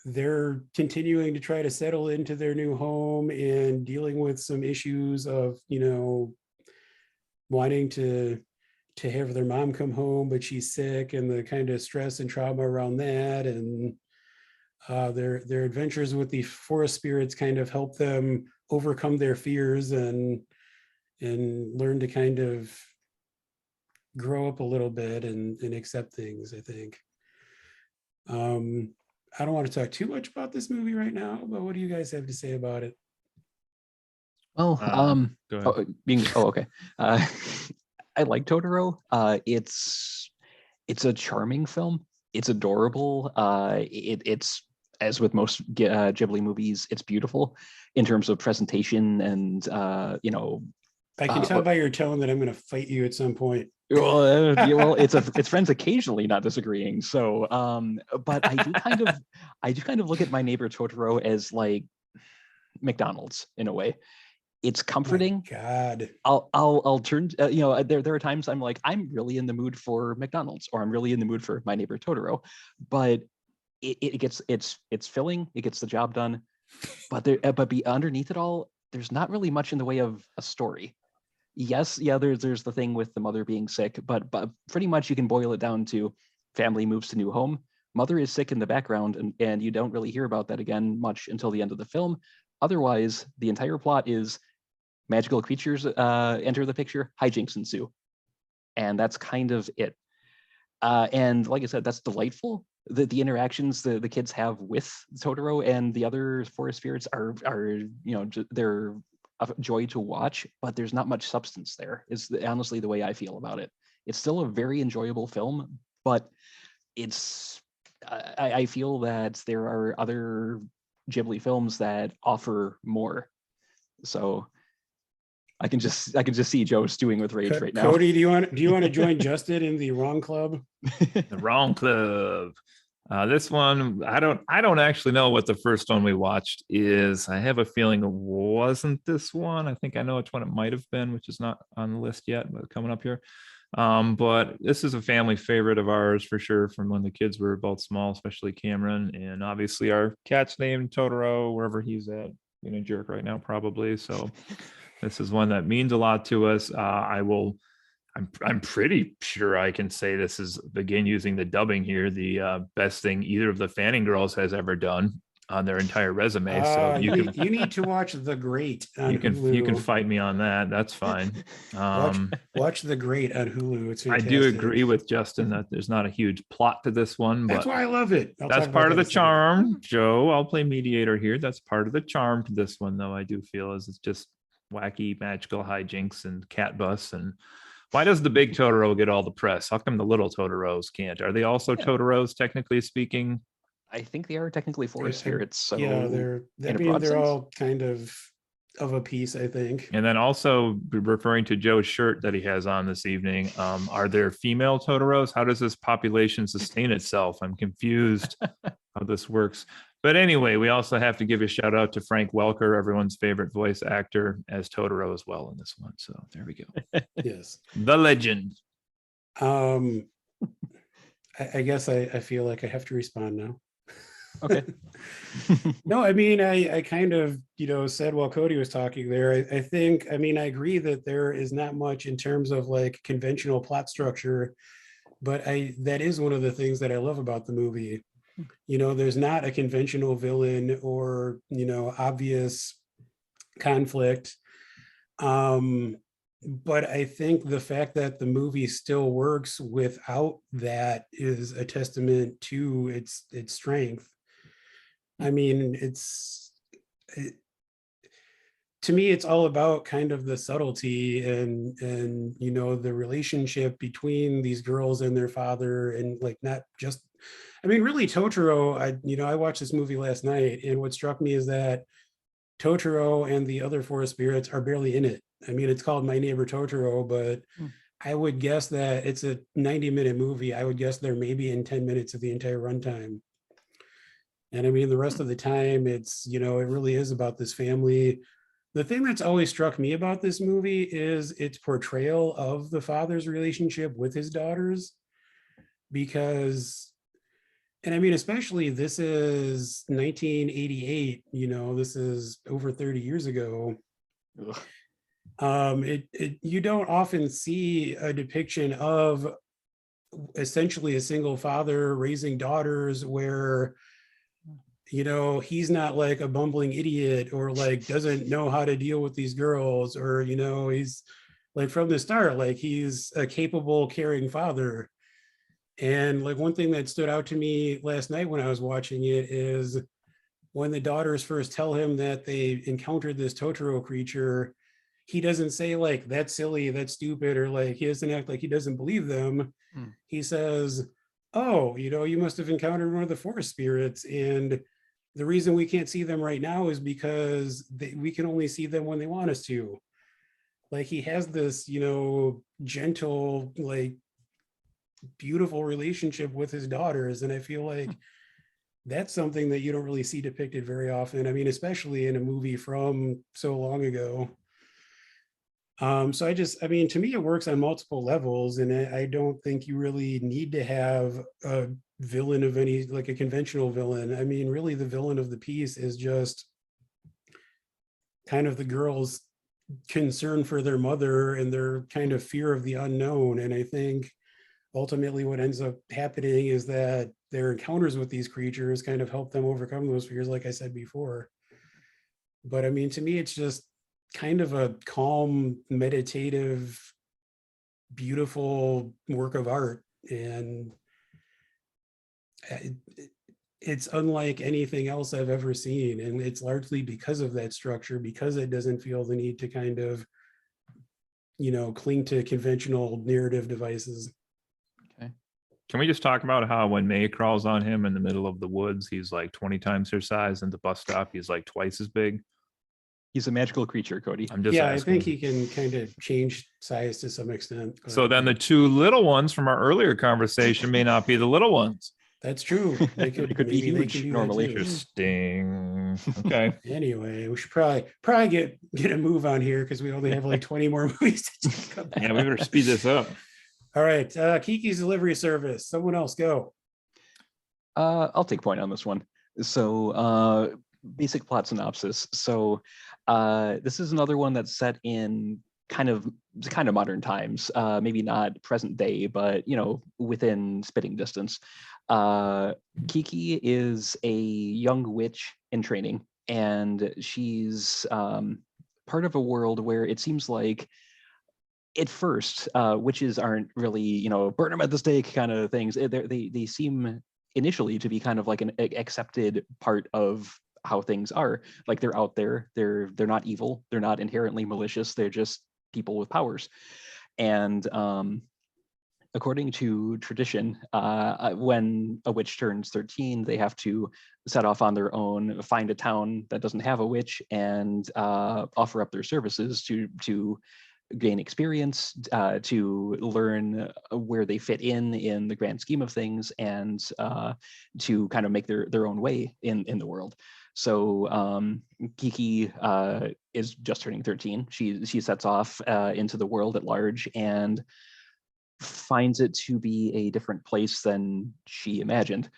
they're continuing to try to settle into their new home and dealing with some issues of, wanting to have their mom come home, but she's sick, and the kind of stress and trauma around that. And their adventures with the forest spirits kind of help them overcome their fears and learn to kind of grow up a little bit and accept things, I think. I don't want to talk too much about this movie right now, but what do you guys have to say about it? Well, Go ahead. okay. I like Totoro. It's a charming film. It's adorable. It's, as with most Ghibli movies, it's beautiful in terms of presentation and I can tell by your tone that I'm going to fight you at some point. Well, it's friends occasionally not disagreeing. So, but I do kind of look at My Neighbor Totoro as like McDonald's in a way. It's comforting. My God, I'll turn. There are times I'm like, I'm really in the mood for McDonald's, or I'm really in the mood for My Neighbor Totoro, but it's filling. It gets the job done. But underneath it all, there's not really much in the way of a story. Yes, yeah, there's the thing with the mother being sick, but pretty much you can boil it down to family moves to new home. Mother is sick in the background, and you don't really hear about that again much until the end of the film. Otherwise, the entire plot is magical creatures enter the picture, hijinks ensue. And that's kind of it. And like I said, that's delightful. The interactions the kids have with Totoro and the other forest spirits are they're a joy to watch, but there's not much substance there, is honestly the way I feel about it. It's still a very enjoyable film, but it's I feel that there are other Ghibli films that offer more. So I can just see Joe stewing with rage right now. Cody, do you want to join Justin in the wrong club? The wrong club. This one, I don't actually know what the first one we watched is. I have a feeling it wasn't this one. I think I know which one it might have been, which is not on the list yet, but coming up here. But this is a family favorite of ours for sure, from when the kids were both small, especially Cameron, and obviously our cat's named Totoro, wherever he's at, being a jerk right now probably. So this is one that means a lot to us. I'm pretty sure I can say this is, again, using the dubbing here, the best thing either of the Fanning girls has ever done on their entire resume. So you need to watch The Great on Hulu. You can fight me on that. That's fine. Watch The Great on Hulu. It's fantastic. I do agree with Justin that there's not a huge plot to this one, but that's why I love it. That's part of the charm. Joe, I'll play mediator here. That's part of the charm to this one, though. I do feel is it's just wacky, magical hijinks and cat bus. And why does the big Totoro get all the press? How come the little Totoros can't? Are they also Totoros, technically speaking? I think they are technically forest spirits. So yeah, they're all kind of a piece, I think. And then also referring to Joe's shirt that he has on this evening, are there female Totoros? How does this population sustain itself? I'm confused how this works. But anyway, we also have to give a shout out to Frank Welker, everyone's favorite voice actor, as Totoro as well in this one. So there we go. Yes. The legend. I guess I feel like I have to respond now. Okay. No, I mean, I kind of, said while Cody was talking there, I think, I agree that there is not much in terms of like conventional plot structure, but that is one of the things that I love about the movie. There's not a conventional villain or, obvious conflict. But I think the fact that the movie still works without that is a testament to its strength. To me, it's all about kind of the subtlety and the relationship between these girls and their father, and like not just, really Totoro. I watched this movie last night, and what struck me is that Totoro and the other forest spirits are barely in it. It's called My Neighbor Totoro, but I would guess that it's a 90-minute movie. I would guess they're maybe in 10 minutes of the entire runtime. And the rest of the time, it's, it really is about this family. The thing that's always struck me about this movie is its portrayal of the father's relationship with his daughters. Because, and especially this is 1988, this is over 30 years ago. You don't often see a depiction of essentially a single father raising daughters where he's not like a bumbling idiot or like doesn't know how to deal with these girls, or he's like from the start, like he's a capable, caring father. And like one thing that stood out to me last night when I was watching it is when the daughters first tell him that they encountered this Totoro creature, he doesn't say like, that's silly, that's stupid, or like he doesn't act like he doesn't believe them. He says, oh, you must have encountered one of the forest spirits, and the reason we can't see them right now is because we can only see them when they want us to. Like he has this, gentle, like beautiful relationship with his daughters. And I feel like that's something that you don't really see depicted very often. Especially in a movie from so long ago. So I just, to me, it works on multiple levels, and I don't think you really need to have a villain of any, like a conventional villain. Really the villain of the piece is just kind of the girls' concern for their mother and their kind of fear of the unknown. And I think ultimately what ends up happening is that their encounters with these creatures kind of help them overcome those fears, like I said before. But to me, it's just, kind of a calm, meditative, beautiful work of art. And it's unlike anything else I've ever seen. And it's largely because of that structure, because it doesn't feel the need to kind of, cling to conventional narrative devices. Okay. Can we just talk about how when May crawls on him in the middle of the woods, he's like 20 times her size, and the bus stop, he's like twice as big? He's a magical creature, Cody. I'm just Yeah, asking. I think he can kind of change size to some extent. So then the two little ones from our earlier conversation may not be the little ones. That's true. They could be maybe they huge can do normally. that too. Interesting. Okay. Anyway, we should probably get a move on here because we only have like 20 more movies to talk about. Yeah, we better speed this up. All right, Kiki's Delivery Service. Someone else go. I'll take point on this one. So basic plot synopsis. So this is another one that's set in kind of modern times, maybe not present day, but within spitting distance. Kiki is a young witch in training, and she's part of a world where it seems like at first witches aren't really burn them at the stake kind of things. They seem initially to be kind of like an accepted part of how things are. Like they're out there, they're not evil, they're not inherently malicious, they're just people with powers. And according to tradition, when a witch turns 13, they have to set off on their own, find a town that doesn't have a witch, and offer up their services to gain experience, to learn where they fit in the grand scheme of things, and to kind of make their own way in the world. So Kiki is just turning 13. She sets off into the world at large and finds it to be a different place than she imagined.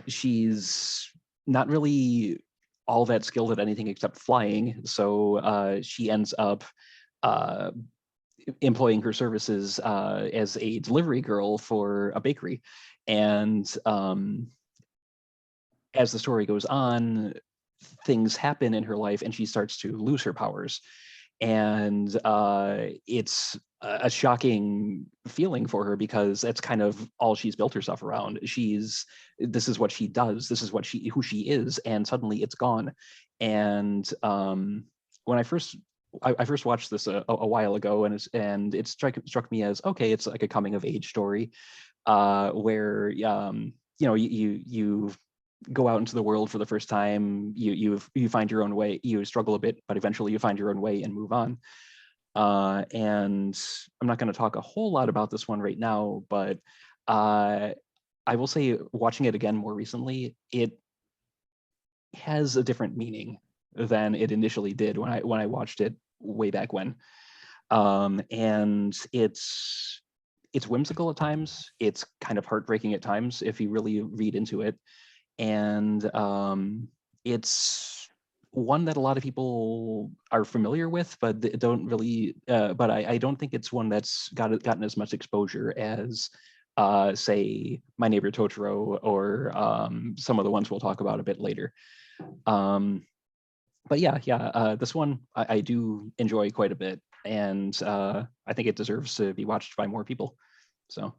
She's not really all that skilled at anything except flying, so she ends up employing her services as a delivery girl for a bakery. And as the story goes on, things happen in her life and she starts to lose her powers. And it's a shocking feeling for her because that's kind of all she's built herself around. This is what she does, this is who she is, and suddenly it's gone. And when I first watched this a while ago, and it struck me as, okay, it's like a coming of age story where you go out into the world for the first time, you find your own way, you struggle a bit, but eventually you find your own way and move on. And I'm not going to talk a whole lot about this one right now, but I will say, watching it again more recently, it has a different meaning than it initially did when I watched it way back when. And it's whimsical at times, it's kind of heartbreaking at times if you really read into it. And it's one that a lot of people are familiar with, but don't really. But I don't think it's one that's gotten as much exposure as, say, My Neighbor Totoro or some of the ones we'll talk about a bit later. But yeah, this one I do enjoy quite a bit, and I think it deserves to be watched by more people. So.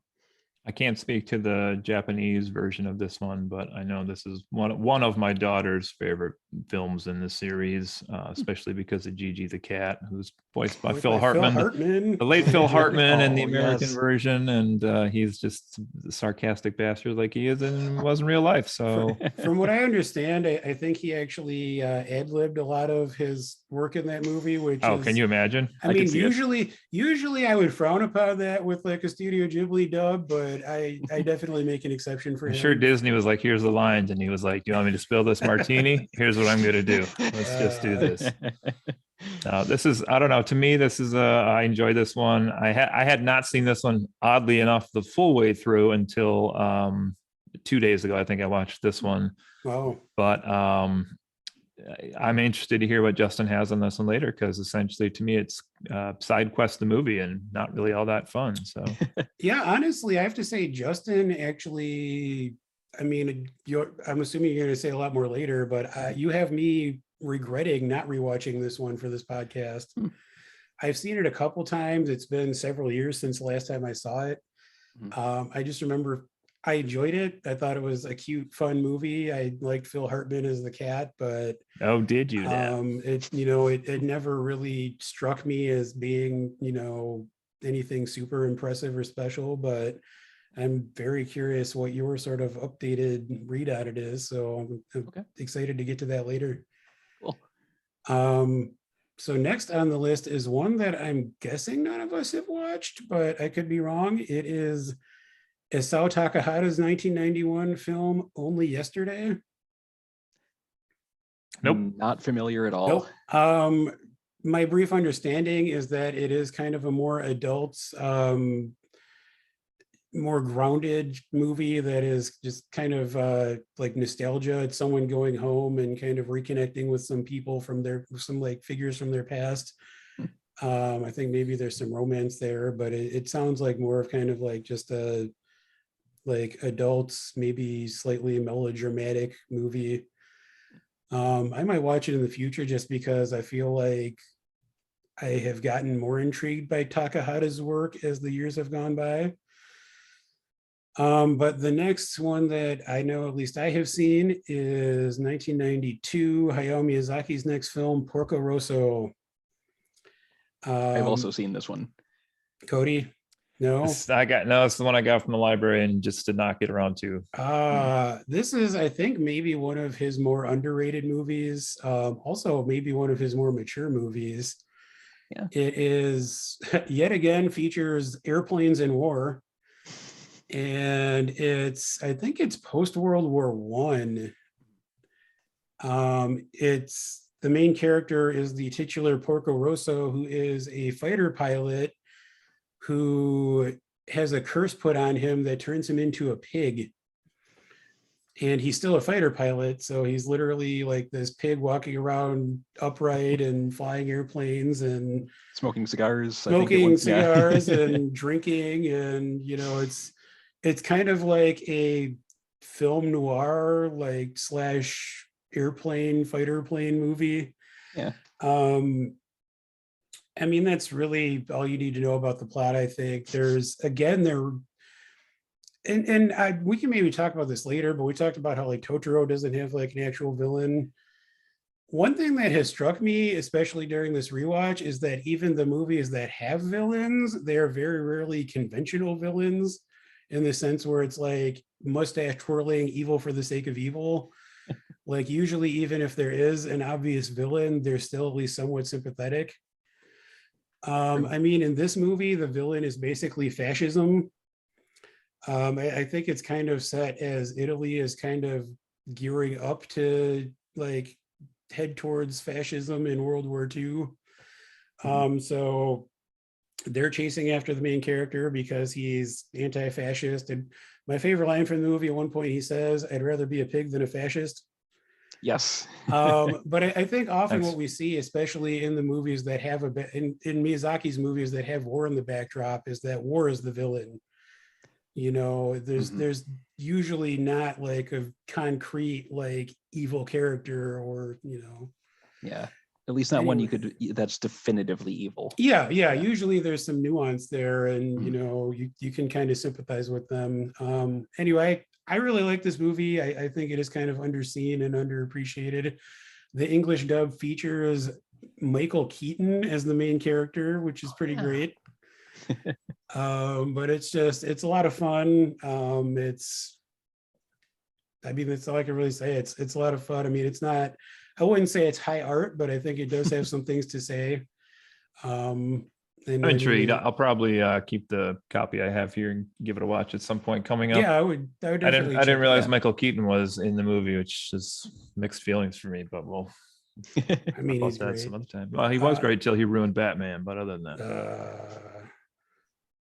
I can't speak to the Japanese version of this one, but I know this is one of my daughter's favorite films in the series, especially because of Gigi the cat, who's voiced by Phil Hartman, the late Phil Hartman in the American version, and he's just a sarcastic bastard like he is and was in real life. So, from what I understand, I think he actually ad-libbed a lot of his work in that movie. Which can you imagine? I mean, usually I would frown upon that with like a Studio Ghibli dub, but I definitely make an exception for him. I'm sure Disney was like, here's the lines, and he was like, you want me to spill this martini? Here's what I'm gonna do. Let's just do this. This is, I don't know, to me this is I enjoy this one. I had not seen this one, oddly enough, the full way through until 2 days ago. I think I watched this one. Wow. But I'm interested to hear what Justin has on this one later, because essentially to me it's side quest the movie and not really all that fun. So yeah, honestly, I have to say Justin actually, I mean, I'm assuming you're going to say a lot more later, but you have me regretting not rewatching this one for this podcast. I've seen it a couple times. It's been several years since the last time I saw it. I just remember I enjoyed it. I thought it was a cute, fun movie. I liked Phil Hartman as the cat, but oh, did you now? it never really struck me as being, anything super impressive or special, but I'm very curious what your sort of updated read on it is. So I'm excited to get to that later. Cool. So next on the list is one that I'm guessing none of us have watched, but I could be wrong. It is Isao Takahata's 1991 film, Only Yesterday. Nope. Not familiar at all. Nope. My brief understanding is that it is kind of a more adult, more grounded movie that is just kind of like nostalgia. It's someone going home and kind of reconnecting with some people some like figures from their past. I think maybe there's some romance there, but it sounds like more of kind of like just a like adults, maybe slightly melodramatic movie. I might watch it in the future just because I feel like I have gotten more intrigued by Takahata's work as the years have gone by. But the next one that I know, at least I have seen, is 1992, Hayao Miyazaki's next film, Porco Rosso. I've also seen this one. Cody? No? It's the one I got from the library and just did not get around to. This is, I think, maybe one of his more underrated movies. Also, maybe one of his more mature movies. Yeah. It is, yet again, features airplanes and war. And I think it's post-World War One. It's the main character is the titular Porco Rosso, who is a fighter pilot who has a curse put on him that turns him into a pig. And he's still a fighter pilot, so he's literally like this pig walking around upright and flying airplanes and smoking cigars, and drinking, and it's kind of like a film noir, like slash fighter plane movie. Yeah. I mean, that's really all you need to know about the plot. I think we can maybe talk about this later, but we talked about how like Totoro doesn't have like an actual villain. One thing that has struck me, especially during this rewatch, is that even the movies that have villains, they're very rarely conventional villains, in the sense where it's like mustache twirling evil for the sake of evil. Like usually, even if there is an obvious villain, they're still at least somewhat sympathetic. I mean, in this movie, the villain is basically fascism. I think it's kind of set as Italy is kind of gearing up to like head towards fascism in World War II. So they're chasing after the main character because he's anti-fascist. And my favorite line from the movie, at one point he says, "I'd rather be a pig than a fascist." Yes. But I think often what we see, especially in the movies that have in Miyazaki's movies that have war in the backdrop, is that war is the villain. There's usually not like a concrete like evil character or Yeah. At least not one that's definitively evil. Yeah. Usually there's some nuance there, and you can kind of sympathize with them. Anyway, I really like this movie. I think it is kind of underseen and underappreciated. The English dub features Michael Keaton as the main character, which is pretty great. But it's a lot of fun. That's all I can really say. It's a lot of fun. I mean, I wouldn't say it's high art, but I think it does have some things to say. I'm intrigued. I'll probably keep the copy I have here and give it a watch at some point coming up. Yeah, I would definitely. I didn't realize Michael Keaton was in the movie, which is mixed feelings for me, but we'll I mean, he's great some other time. Well, he was great till he ruined Batman, but other than that.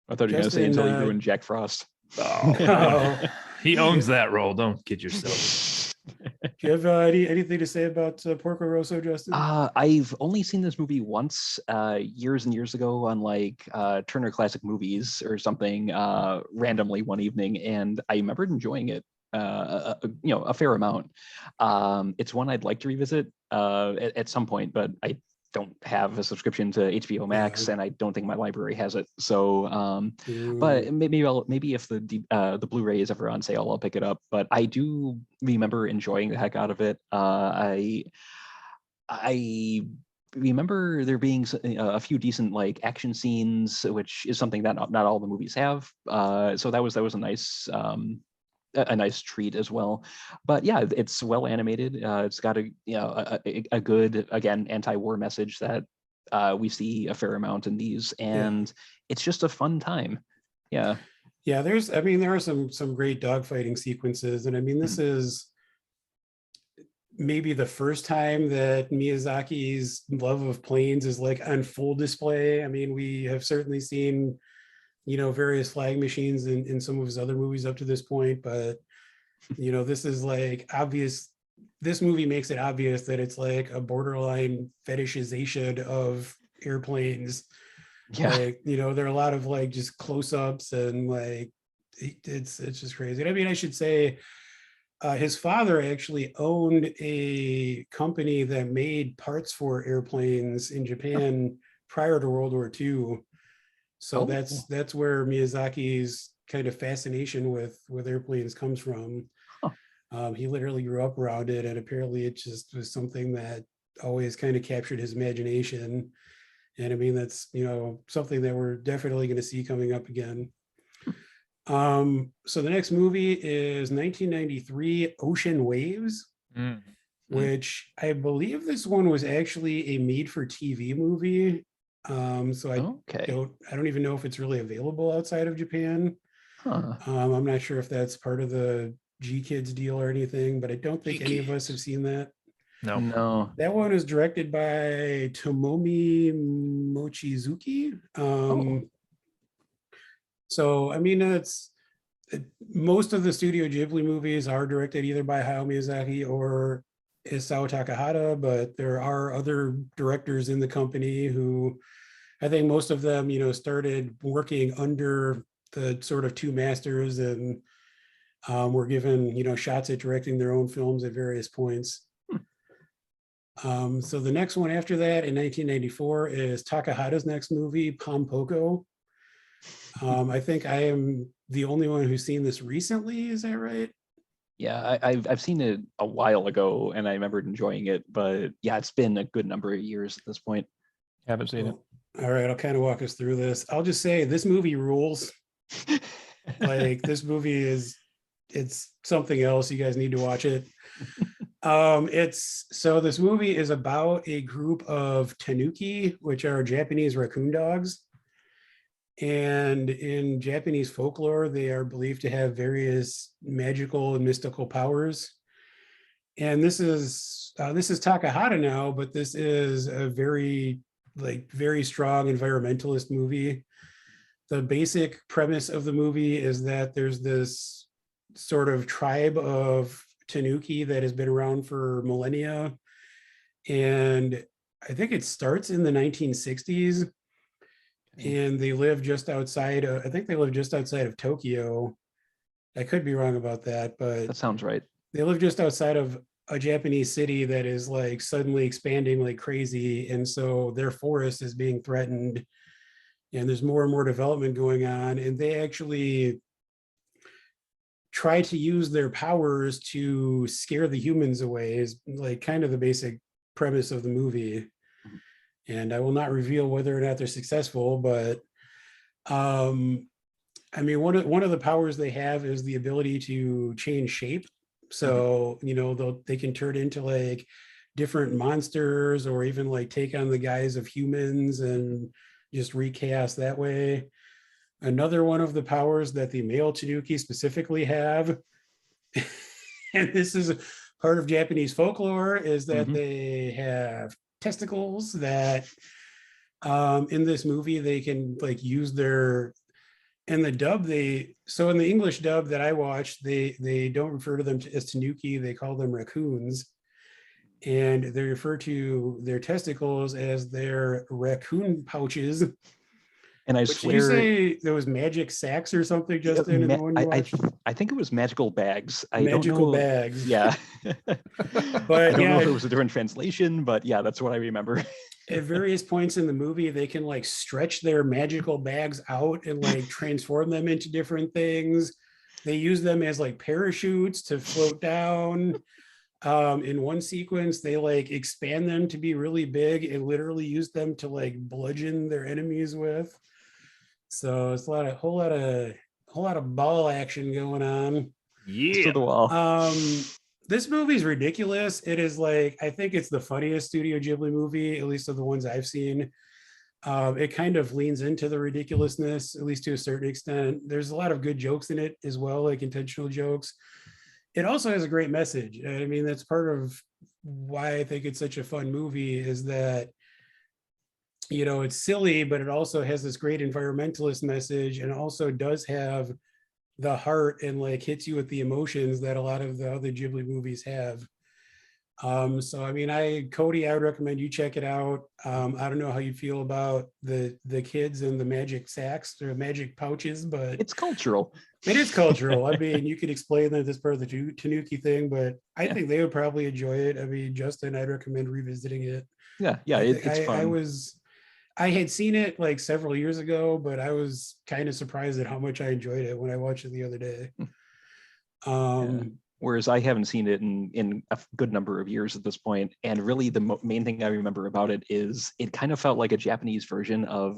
I thought you were going to say until he ruined Jack Frost. Oh, he owns that role. Don't kid yourself. Do you have anything to say about Porco Rosso, Justin? I've only seen this movie once, years and years ago on like Turner Classic Movies or something, randomly one evening, and I remembered enjoying it a fair amount. It's one I'd like to revisit at some point, but I don't have a subscription to HBO Max, and I don't think my library has it. So, but maybe if the Blu-ray is ever on sale, I'll pick it up. But I do remember enjoying the heck out of it. I remember there being a few decent like action scenes, which is something that not all the movies have. So that was a nice a nice treat as well. But yeah, it's well animated. It's got a good, again, anti-war message that we see a fair amount in these, and it's just a fun time. Yeah. Yeah, there are some great dogfighting sequences, and I mean, this is maybe the first time that Miyazaki's love of planes is like on full display. I mean, we have certainly seen, various flying machines in some of his other movies up to this point, but this is like obvious. This movie makes it obvious that it's like a borderline fetishization of airplanes. Yeah. Like, there are a lot of like just close-ups, and like it's just crazy. And I mean, I should say his father actually owned a company that made parts for airplanes in Japan prior to World War II. So that's where Miyazaki's kind of fascination with airplanes comes from. He literally grew up around it, and apparently it just was something that always kind of captured his imagination. And I mean, that's, something that we're definitely going to see coming up again. So the next movie is 1993 Ocean Waves, which I believe this one was actually a made for TV movie. So I don't even know if it's really available outside of Japan. I'm not sure if that's part of the G Kids deal or anything, but I don't think any of us have seen that. No. That one is directed by Tomomi Mochizuki. So, I mean, most of the Studio Ghibli movies are directed either by Hayao Miyazaki or Isao Takahata, but there are other directors in the company who, I think most of them, started working under the sort of two masters, and were given, shots at directing their own films at various points. So the next one after that in 1994 is Takahata's next movie, Pompoko. I think I am the only one who's seen this recently. Is that right? Yeah, I've seen it a while ago, and I remembered enjoying it. But yeah, it's been a good number of years at this point. Haven't seen it. All right, I'll kind of walk us through this. I'll just say this movie rules. Like, this movie it's something else. You guys need to watch it. This movie is about a group of tanuki, which are Japanese raccoon dogs. And in Japanese folklore, they are believed to have various magical and mystical powers. And this is Takahata now, but this is a very strong environmentalist movie. The basic premise of the movie is that there's this sort of tribe of tanuki that has been around for millennia. And I think it starts in the 1960s. And they live just outside of Tokyo. I could be wrong about that, but that sounds right. They live just outside of a Japanese city that is like suddenly expanding like crazy. And so their forest is being threatened, and there's more and more development going on. And they actually try to use their powers to scare the humans away, is like kind of the basic premise of the movie. And I will not reveal whether or not they're successful, but I mean, one of the powers they have is the ability to change shape. So, they can turn into like different monsters, or even like take on the guise of humans and just wreak chaos that way. Another one of the powers that the male tanuki specifically have, and this is part of Japanese folklore, is that they have testicles that in this movie they can like use their, in the dub in the English dub that I watched, they don't refer to them as tanuki, they call them raccoons, and they refer to their testicles as their raccoon pouches. And I But did you swear, say there was magic sacks or something, Justin, in the one you watched? I think it was magical bags. I don't Magical know. bags. Yeah. But I don't know yeah, if it was a different translation, but yeah, that's what I remember. at various points in the movie, they can like stretch their magical bags out and like transform them into different things. They use them as like parachutes to float down. In one sequence, they like expand them to be really big and literally use them to like bludgeon their enemies with. So it's a whole lot of ball action going on. Yeah. To the wall. This movie's ridiculous. It is like, I think it's the funniest Studio Ghibli movie, at least of the ones I've seen. It kind of leans into the ridiculousness, at least to a certain extent. There's a lot of good jokes in it as well, like intentional jokes. It also has a great message. I mean, that's part of why I think it's such a fun movie, is that, you know, it's silly, but it also has this great environmentalist message, and also does have the heart and like hits you with the emotions that a lot of the other Ghibli movies have. So I mean, Cody, I would recommend you check it out. I don't know how you feel about the kids and the magic sacks or magic pouches, but It's cultural. it is cultural. I mean, you could explain that as part of the Tanuki thing, but I Yeah. think they would probably enjoy it. I mean, Justin, I'd recommend revisiting it. Yeah, it's fun. I had seen it like several years ago, but I was kind of surprised at how much I enjoyed it when I watched it the other day. Yeah. Whereas I haven't seen it in a good number of years at this point. And really the main thing I remember about it is it kind of felt like a Japanese version of,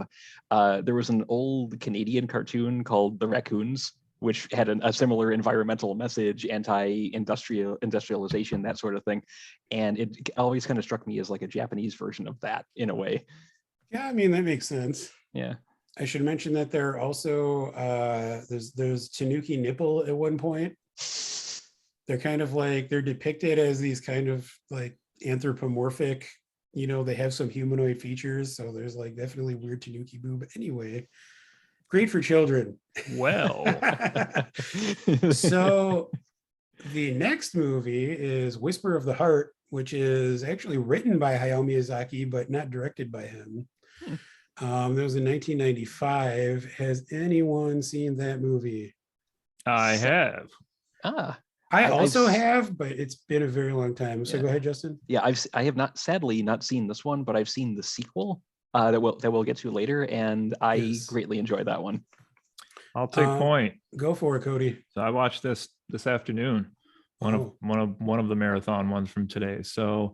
there was an old Canadian cartoon called The Raccoons, which had a similar environmental message, industrialization, that sort of thing. And it always kind of struck me as like a Japanese version of that in a way. Yeah, I mean, that makes sense. Yeah. I should mention that there are also, there's Tanuki nipple at one point. They're kind of like, they're depicted as these kind of like anthropomorphic, you know, they have some humanoid features. So there's like definitely weird Tanuki boob. Anyway, great for children. Well, So the next movie is Whisper of the Heart, which is actually written by Hayao Miyazaki, but not directed by him. That was in 1995. Has anyone seen that movie? I have. I also have, but it's been a very long time. So Yeah. go ahead, Justin. Yeah, I have sadly not seen this one, but I've seen the sequel that we'll get to later, and I greatly enjoyed that one. I'll take point. Go for it, Cody. So I watched this afternoon. One of the marathon ones from today. So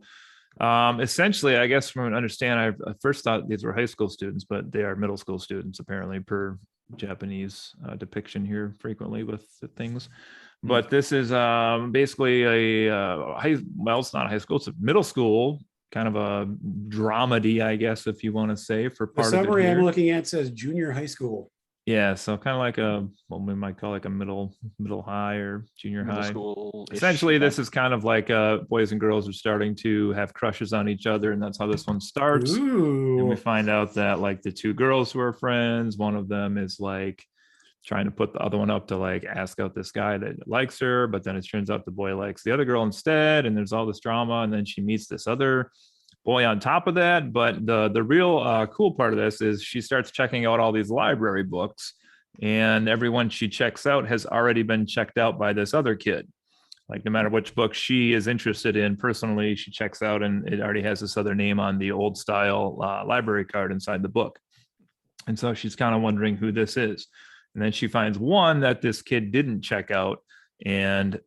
essentially, I guess from an understand, I first thought these were high school students, but they are middle school students apparently, per Japanese depiction here frequently with the things. But this is basically it's not high school, it's a middle school, kind of a dramedy, I guess, if you want to say, for part the of it. The summary I'm looking at says junior high school. Yeah, so kind of like we might call like a middle high or junior Middle high. school-ish, Essentially, yeah. this is kind of like boys and girls are starting to have crushes on each other, and that's how this one starts. Ooh. And we find out that like the two girls who are friends, one of them is like trying to put the other one up to like ask out this guy that likes her, but then it turns out the boy likes the other girl instead, and there's all this drama, and then she meets this other boy on top of that. But the real cool part of this is she starts checking out all these library books, and everyone she checks out has already been checked out by this other kid. Like no matter which book she is interested in personally, she checks out, and it already has this other name on the old style library card inside the book. And so she's kind of wondering who this is. And then she finds one that this kid didn't check out, and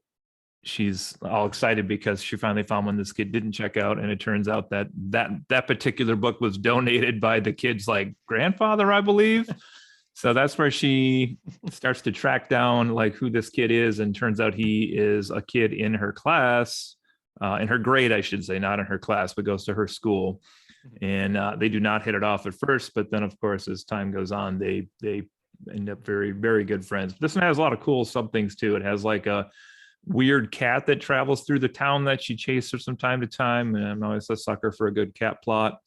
she's all excited because she finally found one this kid didn't check out. And it turns out that particular book was donated by the kid's like grandfather, I believe. So that's where she starts to track down like who this kid is, and turns out he is a kid in her class, in her grade, I should say, not in her class, but goes to her school. And they do not hit it off at first, but then of course, as time goes on, they end up very, very good friends. This one has a lot of cool sub things too. It has like a weird cat that travels through the town that she chases from time to time. And I'm always a sucker for a good cat plot.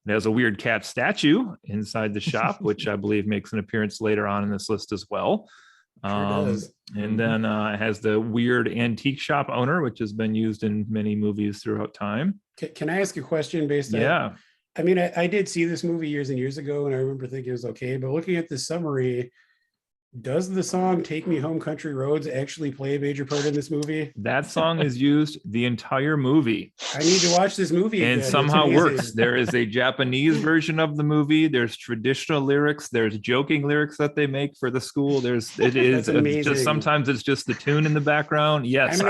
It has a weird cat statue inside the shop, which I believe makes an appearance later on in this list as well. Sure does. And then it has the weird antique shop owner, which has been used in many movies throughout time. Can I ask a question based on? Yeah. I mean, I did see this movie years and years ago, and I remember thinking it was okay. But looking at the summary, does the song "Take Me Home, Country Roads" actually play a major part in this movie? That song is used the entire movie. I need to watch this movie And again. It's somehow amazing. works. There is a Japanese version of the movie. There's traditional lyrics. There's joking lyrics that they make for the school. It is That's amazing. just sometimes it's just the tune in the background. Yes,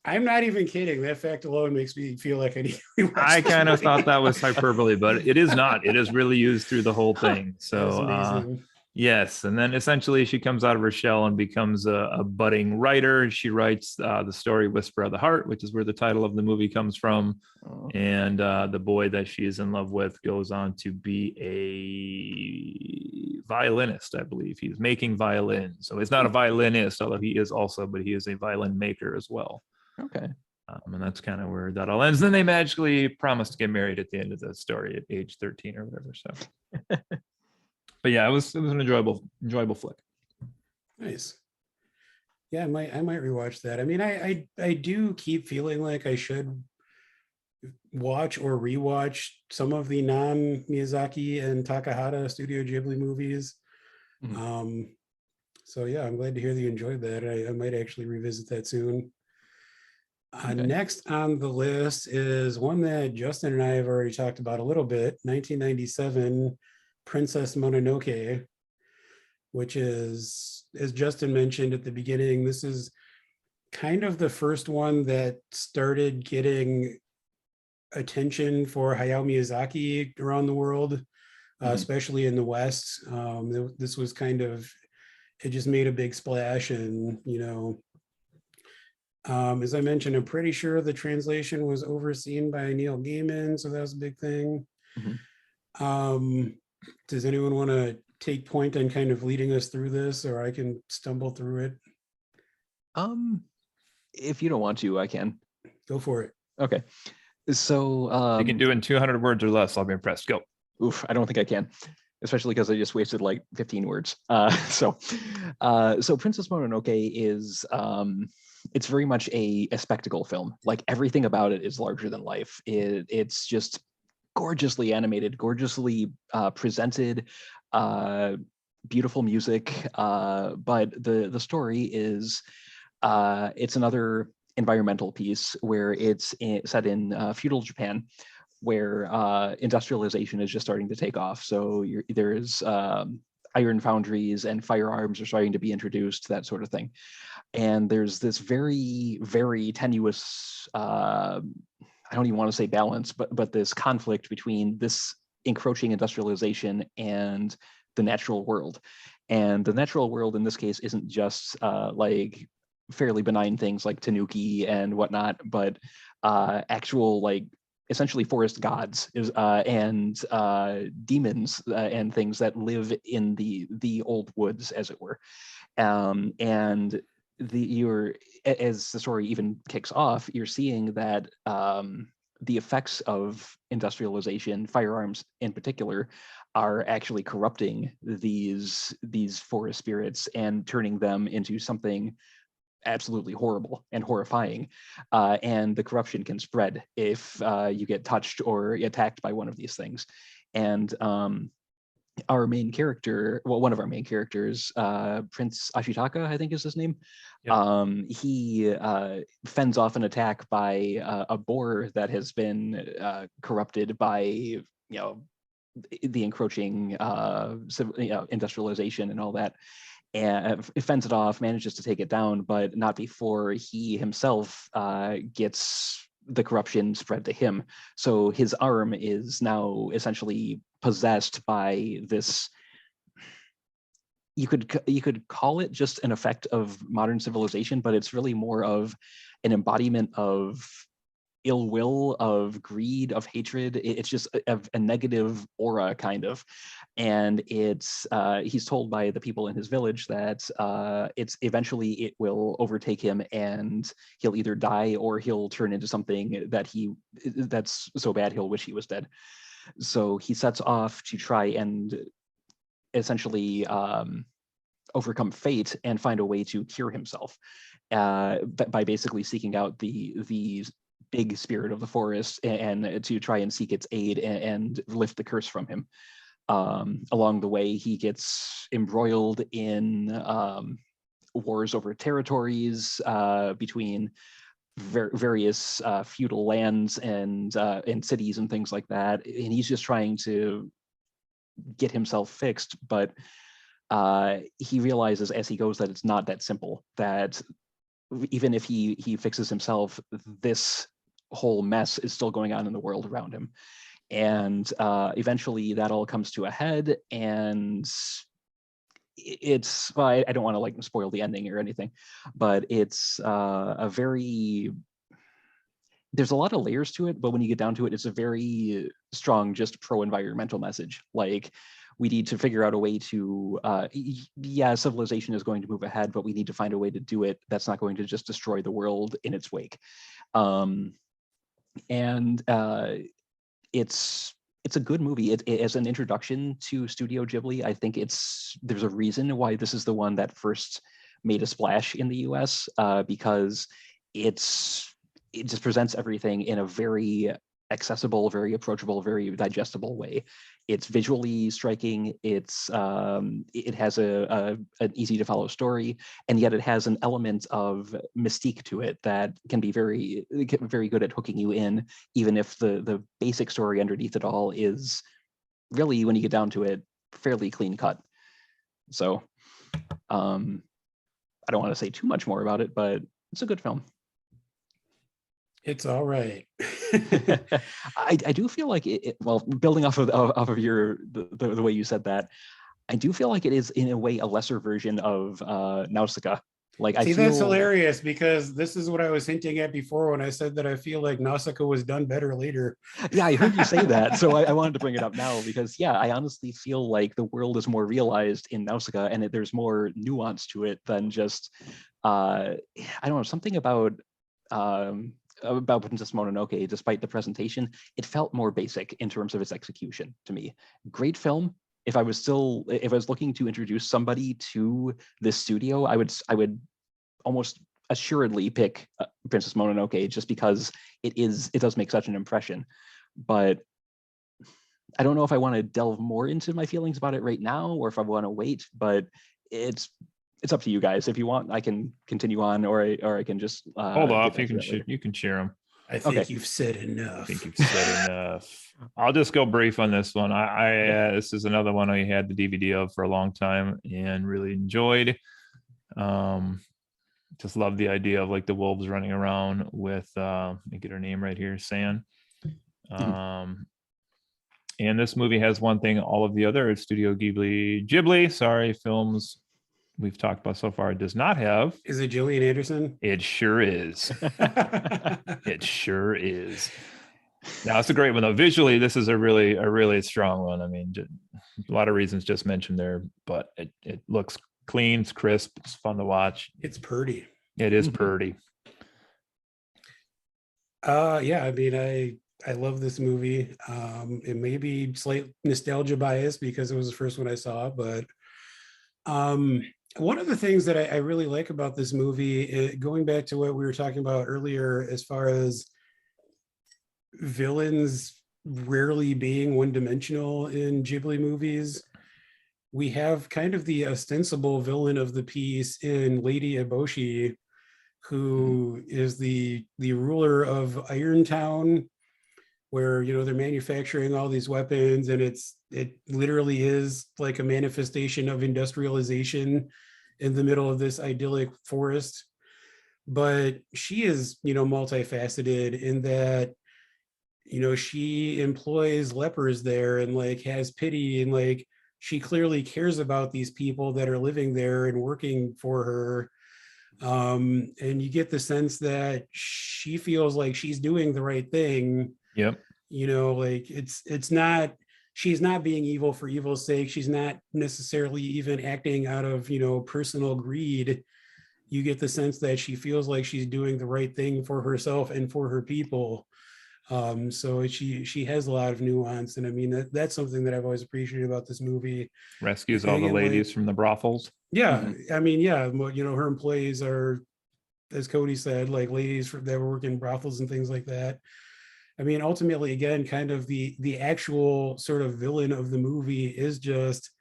I'm not even kidding. That fact alone makes me feel like I need to rewatch I this kind of movie. thought that was hyperbole, but it is not. It is really used through the whole thing. That's So amazing. yes, and then essentially she comes out of her shell and becomes a budding writer. She writes the story "Whisper of the Heart," which is where the title of the movie comes from. Oh. And the boy that she is in love with goes on to be a violinist, I believe. He's making violins, so he's not a violinist, although he is also, but he is a violin maker as well. Okay. And that's kind of where that all ends. Then they magically promise to get married at the end of the story at age 13 or whatever. So. But yeah, it was an enjoyable flick. Nice. Yeah, I might rewatch that. I mean, I do keep feeling like I should watch or rewatch some of the non-Miyazaki and Takahata Studio Ghibli movies. Mhm. So yeah, I'm glad to hear that you enjoyed that. I might actually revisit that soon. Okay. Next on the list is one that Justin and I have already talked about a little bit, 1997 Princess Mononoke, which is, as Justin mentioned at the beginning, this is kind of the first one that started getting attention for Hayao Miyazaki around the world, especially in the West. This was kind of, it just made a big splash. And, you know, as I mentioned, I'm pretty sure the translation was overseen by Neil Gaiman, so that was a big thing. Does anyone want to take point on kind of leading us through this, or I can stumble through it? If you don't want to, I can. Go for it. Okay. So you can do it in 200 words or less. I'll be impressed. Go. Oof, I don't think I can, especially because I just wasted like 15 words. So Princess Mononoke is it's very much a spectacle film. Like everything about it is larger than life. It's just gorgeously animated, gorgeously presented, beautiful music. But the story is it's another environmental piece where it's set in feudal Japan, where industrialization is just starting to take off. So there's iron foundries and firearms are starting to be introduced, that sort of thing. And there's this very, very tenuous, I don't even want to say balance, but this conflict between this encroaching industrialization and the natural world. And the natural world in this case isn't just like fairly benign things like tanuki and whatnot, but actual like essentially forest gods and demons and things that live in the old woods, as it were. And as the story even kicks off, you're seeing that the effects of industrialization, firearms in particular, are actually corrupting these forest spirits and turning them into something absolutely horrible and horrifying. And the corruption can spread if you get touched or attacked by one of these things. And our main character, well, one of our main characters, Prince Ashitaka, I think is his name. Yep. He fends off an attack by a boar that has been corrupted by, the encroaching industrialization and all that. And it fends it off, manages to take it down, but not before he himself gets the corruption spread to him. So his arm is now essentially possessed by this. You could call it just an effect of modern civilization, but it's really more of an embodiment of ill will, of greed, of hatred. It's just a negative aura, kind of. And it's he's told by the people in his village that it's eventually it will overtake him and he'll either die or he'll turn into something that's so bad he'll wish he was dead. So he sets off to try and essentially overcome fate and find a way to cure himself by basically seeking out the big spirit of the forest and to try and seek its aid and lift the curse from him. Along the way, he gets embroiled in wars over territories between various feudal lands and cities and things like that. And he's just trying to get himself fixed, but he realizes as he goes that it's not that simple, that even if he fixes himself, this whole mess is still going on in the world around him. And eventually that all comes to a head, and it's, well, I don't want to like spoil the ending or anything, but it's there's a lot of layers to it, but when you get down to it, it's a very strong, just pro-environmental message. Like, we need to figure out a way to, yeah, civilization is going to move ahead, but we need to find a way to do it that's not going to just destroy the world in its wake. It's a good movie. As an introduction to Studio Ghibli, I think there's a reason why this is the one that first made a splash in the US, because it just presents everything in a very accessible, very approachable, very digestible way. It's visually striking. It has an easy to follow story, and yet it has an element of mystique to it that can be very good at hooking you in, even if the basic story underneath it all is really, when you get down to it, fairly clean cut. So I don't want to say too much more about it, but it's a good film. It's all right. I do feel like well, building off of your the way you said that, I do feel like it is in a way a lesser version of Nausicaa. Like, I feel that's hilarious, because this is what I was hinting at before when I said that I feel like Nausicaa was done better later. Yeah, I heard you say that, so I wanted to bring it up now, because yeah, I honestly feel like the world is more realized in Nausicaa, and there's more nuance to it than just I don't know, something about Princess Mononoke. Despite the presentation, it felt more basic in terms of its execution to me. Great film. If I was looking to introduce somebody to this studio, I would almost assuredly pick Princess Mononoke, just because it does make such an impression. But I don't know if I want to delve more into my feelings about it right now, or if I want to wait. But it's up to you guys. If you want, I can continue on, or I can just hold off. You can share them. I think you've said enough. I think you've said enough. I'll just go brief on this one. This is another one I had the DVD of for a long time and really enjoyed. Just love the idea of like the wolves running around with let me get her name right here, San. And this movie has one thing all of the other Studio Ghibli films we've talked about so far does not have. Is it Gillian Anderson? It sure is. It sure is. Now, it's a great one though. Visually, this is a really strong one. I mean, a lot of reasons just mentioned there, but it looks clean, it's crisp, it's fun to watch. It's pretty. It is pretty. Yeah, I mean, I love this movie. It may be slight nostalgia bias because it was the first one I saw, but one of the things that I really like about this movie, going back to what we were talking about earlier, as far as villains rarely being one-dimensional in Ghibli movies, we have kind of the ostensible villain of the piece in Lady Eboshi, who is the ruler of Iron Town, where, you know, they're manufacturing all these weapons, and it literally is like a manifestation of industrialization in the middle of this idyllic forest. But she is, you know, multifaceted in that, you know, she employs lepers there and like has pity, and like she clearly cares about these people that are living there and working for her. And you get the sense that she feels like she's doing the right thing. Yep. You know, like it's not, she's not being evil for evil's sake. She's not necessarily even acting out of, you know, personal greed. You get the sense that she feels like she's doing the right thing for herself and for her people. So she has a lot of nuance, and I mean that's something that I've always appreciated about this movie. Rescues all the ladies from the brothels. Yeah, I mean, yeah, you know, her employees are as Cody said, like ladies that were working in brothels and things like that. I mean, ultimately, again, kind of the actual sort of villain of the movie is just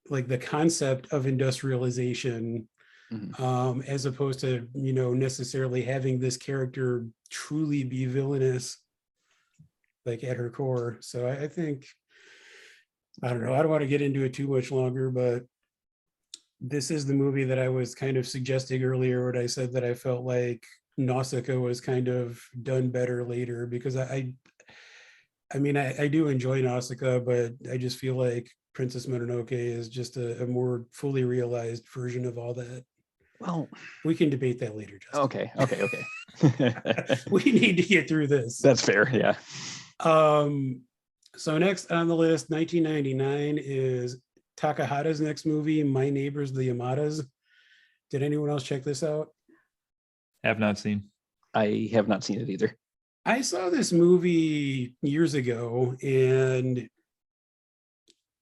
like the concept of industrialization, as opposed to, you know, necessarily having this character truly be villainous, like at her core. So I think, I don't know, I don't want to get into it too much longer, but this is the movie that I was kind of suggesting earlier when I said that I felt like Nausicaa was kind of done better later, because I mean, I do enjoy Nausicaa, but I just feel like Princess Mononoke is just a more fully realized version of all that. Well, we can debate that later, Justin. Okay. We need to get through this. That's fair, yeah. So next on the list, 1999, is Takahata's next movie, My Neighbors the Yamadas. Did anyone else check this out? Have not seen. I have not seen it either. I saw this movie years ago, and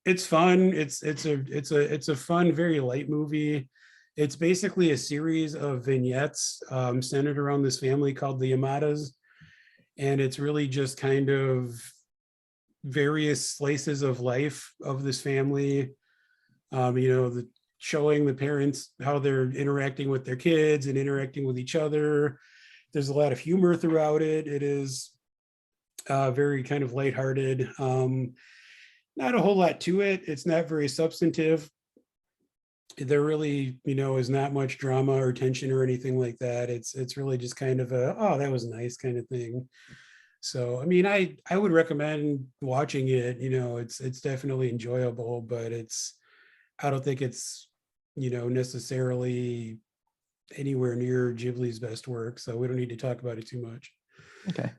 it's fun. It's a fun, very light movie. It's basically a series of vignettes centered around this family called the Yamadas, and it's really just kind of various slices of life of this family. You know, showing the parents how they're interacting with their kids and interacting with each other. There's a lot of humor throughout it. It is very kind of lighthearted. Not a whole lot to it. It's not very substantive. There really, you know, is not much drama or tension or anything like that. It's really just kind of a, oh, that was nice kind of thing. So, I mean, I would recommend watching it. You know, it's definitely enjoyable, but I don't think it's, you know, necessarily anywhere near Ghibli's best work. So we don't need to talk about it too much. Okay.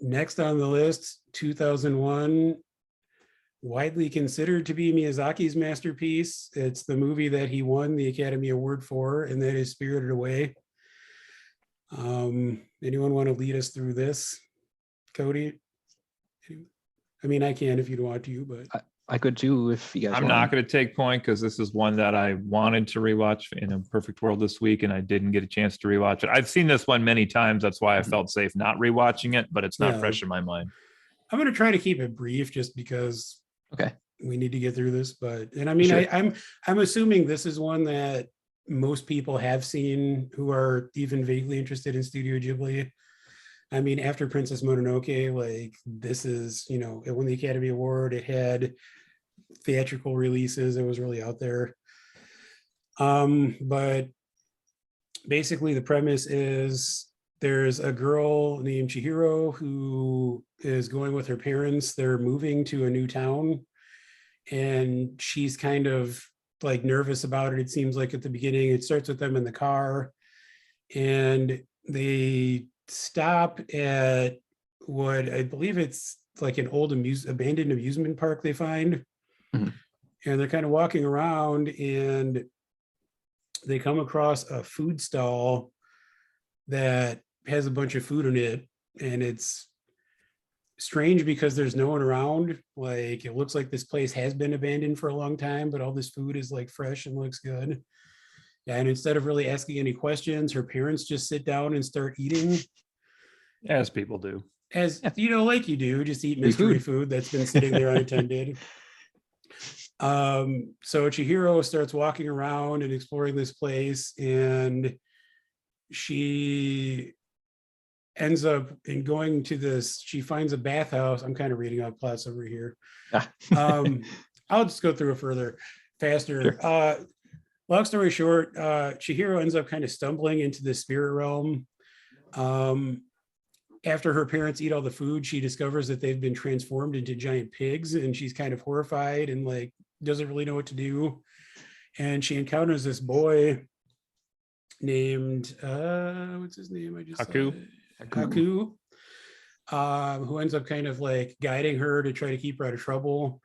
Next on the list, 2001, widely considered to be Miyazaki's masterpiece. It's the movie that he won the Academy Award for, and that is Spirited Away. Anyone want to lead us through this? Cody? I mean, I can if you don't want to, but I could too if you guys I'm want. not going to take point because this is one that I wanted to rewatch in a perfect world this week, and I didn't get a chance to rewatch it. I've seen this one many times. That's why I felt safe not rewatching it, but it's not fresh in my mind. I'm going to try to keep it brief just because we need to get through this. But, and I mean, Sure. I'm assuming this is one that most people have seen who are even vaguely interested in Studio Ghibli. I mean, after Princess Mononoke, like this is, you know, it won the Academy Award. It had theatrical releases. It was really out there. But basically the premise is there's a girl named Chihiro who is going with her parents. They're moving to a new town, and she's kind of like nervous about it. It seems like at the beginning. It starts with them in the car, and they stop at what I believe it's like an old abandoned amusement park they find. And they're kind of walking around, and they come across a food stall that has a bunch of food in it. And it's strange because there's no one around. Like it looks like this place has been abandoned for a long time, but all this food is like fresh and looks good. And instead of really asking any questions, her parents just sit down and start eating. As people do. As you know, like you do, just eat mystery food that's been sitting there unattended. So Chihiro starts walking around and exploring this place, and she ends up in going to this, she finds a bathhouse. I'm kind of reading out plots over here. I'll just go through it further faster. Sure. Long story short, Chihiro ends up kind of stumbling into the spirit realm. After her parents eat all the food, she discovers that they've been transformed into giant pigs, and she's kind of horrified and like doesn't really know what to do. And she encounters this boy named what's his name? I just Haku, who ends up kind of like guiding her to try to keep her out of trouble.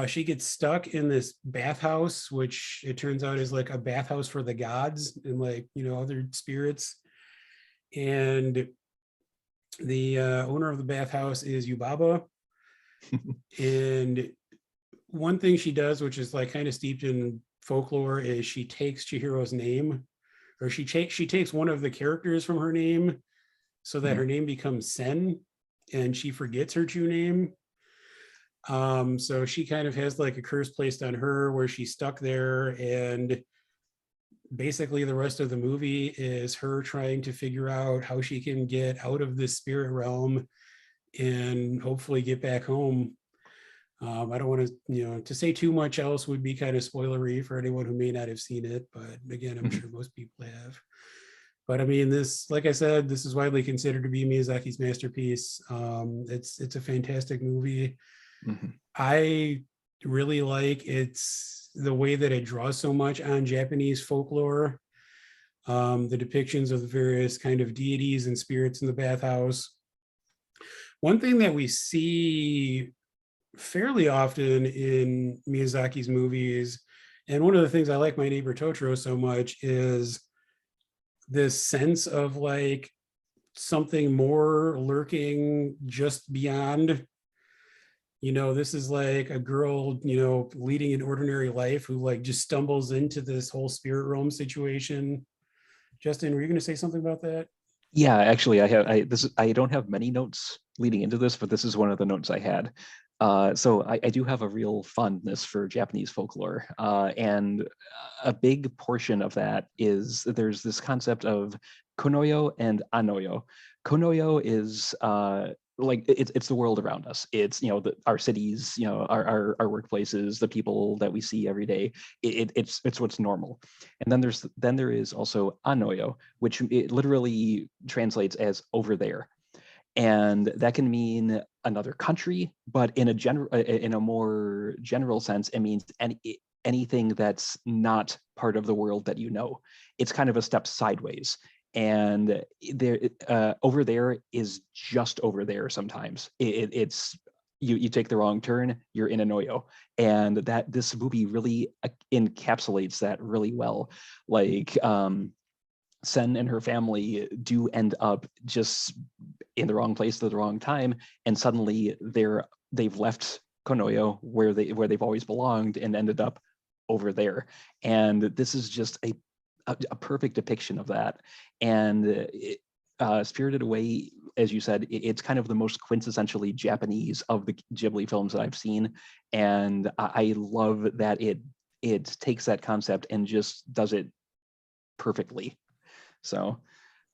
She gets stuck in this bathhouse, which it turns out is like a bathhouse for the gods and like, you know, other spirits. And the owner of the bathhouse is Yubaba. And one thing she does, which is like kind of steeped in folklore, is she takes Chihiro's name. or she takes one of the characters from her name so that Mhm. her name becomes Sen, and she forgets her true name. So she kind of has like a curse placed on her where she's stuck there, and basically the rest of the movie is her trying to figure out how she can get out of this spirit realm and hopefully get back home. I don't want to, to say too much else would be kind of spoilery for anyone who may not have seen it, but again, I'm Mhm. sure most people have. But I mean, this, like I said, this is widely considered to be Miyazaki's masterpiece. It's a fantastic movie. Mhm. I really like it's the way that it draws so much on Japanese folklore, the depictions of the various kind of deities and spirits in the bathhouse. One thing that we see fairly often in Miyazaki's movies, and one of the things I like My Neighbor Totoro so much is this sense of like something more lurking just beyond. This is like a girl, leading an ordinary life who like just stumbles into this whole spirit realm situation. Justin, were you going to say something about that? Yeah, actually, I don't have many notes leading into this, but this is one of the notes I had. So I do have a real fondness for Japanese folklore, and a big portion of that is there's this concept of konoyo and anoyo. Konoyo is like it's the world around us. It's our cities, our workplaces, the people that we see every day. It's what's normal. And then there is also anoyo, which it literally translates as over there, and that can mean another country, but in a more general sense, it means anything that's not part of the world that you know. It's kind of a step sideways, and there over there is just over there. Sometimes it's you take the wrong turn, you're in a noyo, and that this movie really encapsulates that really well. Like Sen and her family do end up just in the wrong place at the wrong time, and suddenly they've left Konoyo where they've always belonged and ended up over there. And this is just a perfect depiction of that. And Spirited Away, as you said, it's kind of the most quintessentially Japanese of the Ghibli films that I've seen, and I love that it takes that concept and just does it perfectly. So,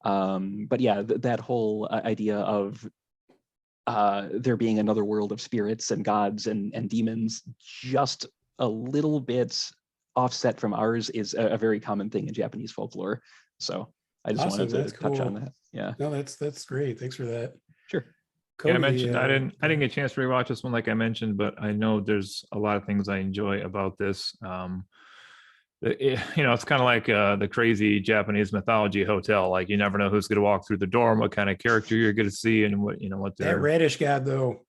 but yeah, that whole idea of there being another world of spirits and gods and demons, just a little bit offset from ours, is a very common thing in Japanese folklore. So I just Awesome, wanted to that's touch on cool. that. Yeah, No, that's great. Thanks for that. sure. Yeah, I Cody, mentioned I didn't get a chance to rewatch this one like I mentioned, but I know there's a lot of things I enjoy about this. It's kind of like the crazy Japanese mythology hotel. Like you never know who's going to walk through the door and what kind of character you're going to see and what that they're. radish god though.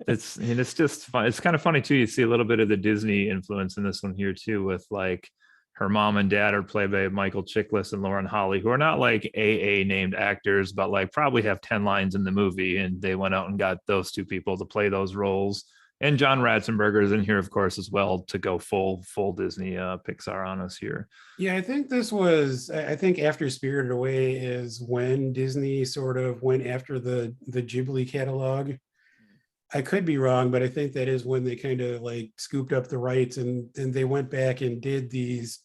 It's just fun. It's kind of funny too. You see a little bit of the Disney influence in this one here too, with like her mom and dad are played by Michael Chiklis and Lauren Holly, who are not like AA named actors, but like probably have 10 lines in the movie, and they went out and got those two people to play those roles. And John Ratzenberger is in here, of course, as well, to go full Disney Pixar on us here. Yeah, I think after Spirited Away is when Disney sort of went after the Ghibli catalog. I could be wrong, but I think that is when they kind of like scooped up the rights and they went back and did these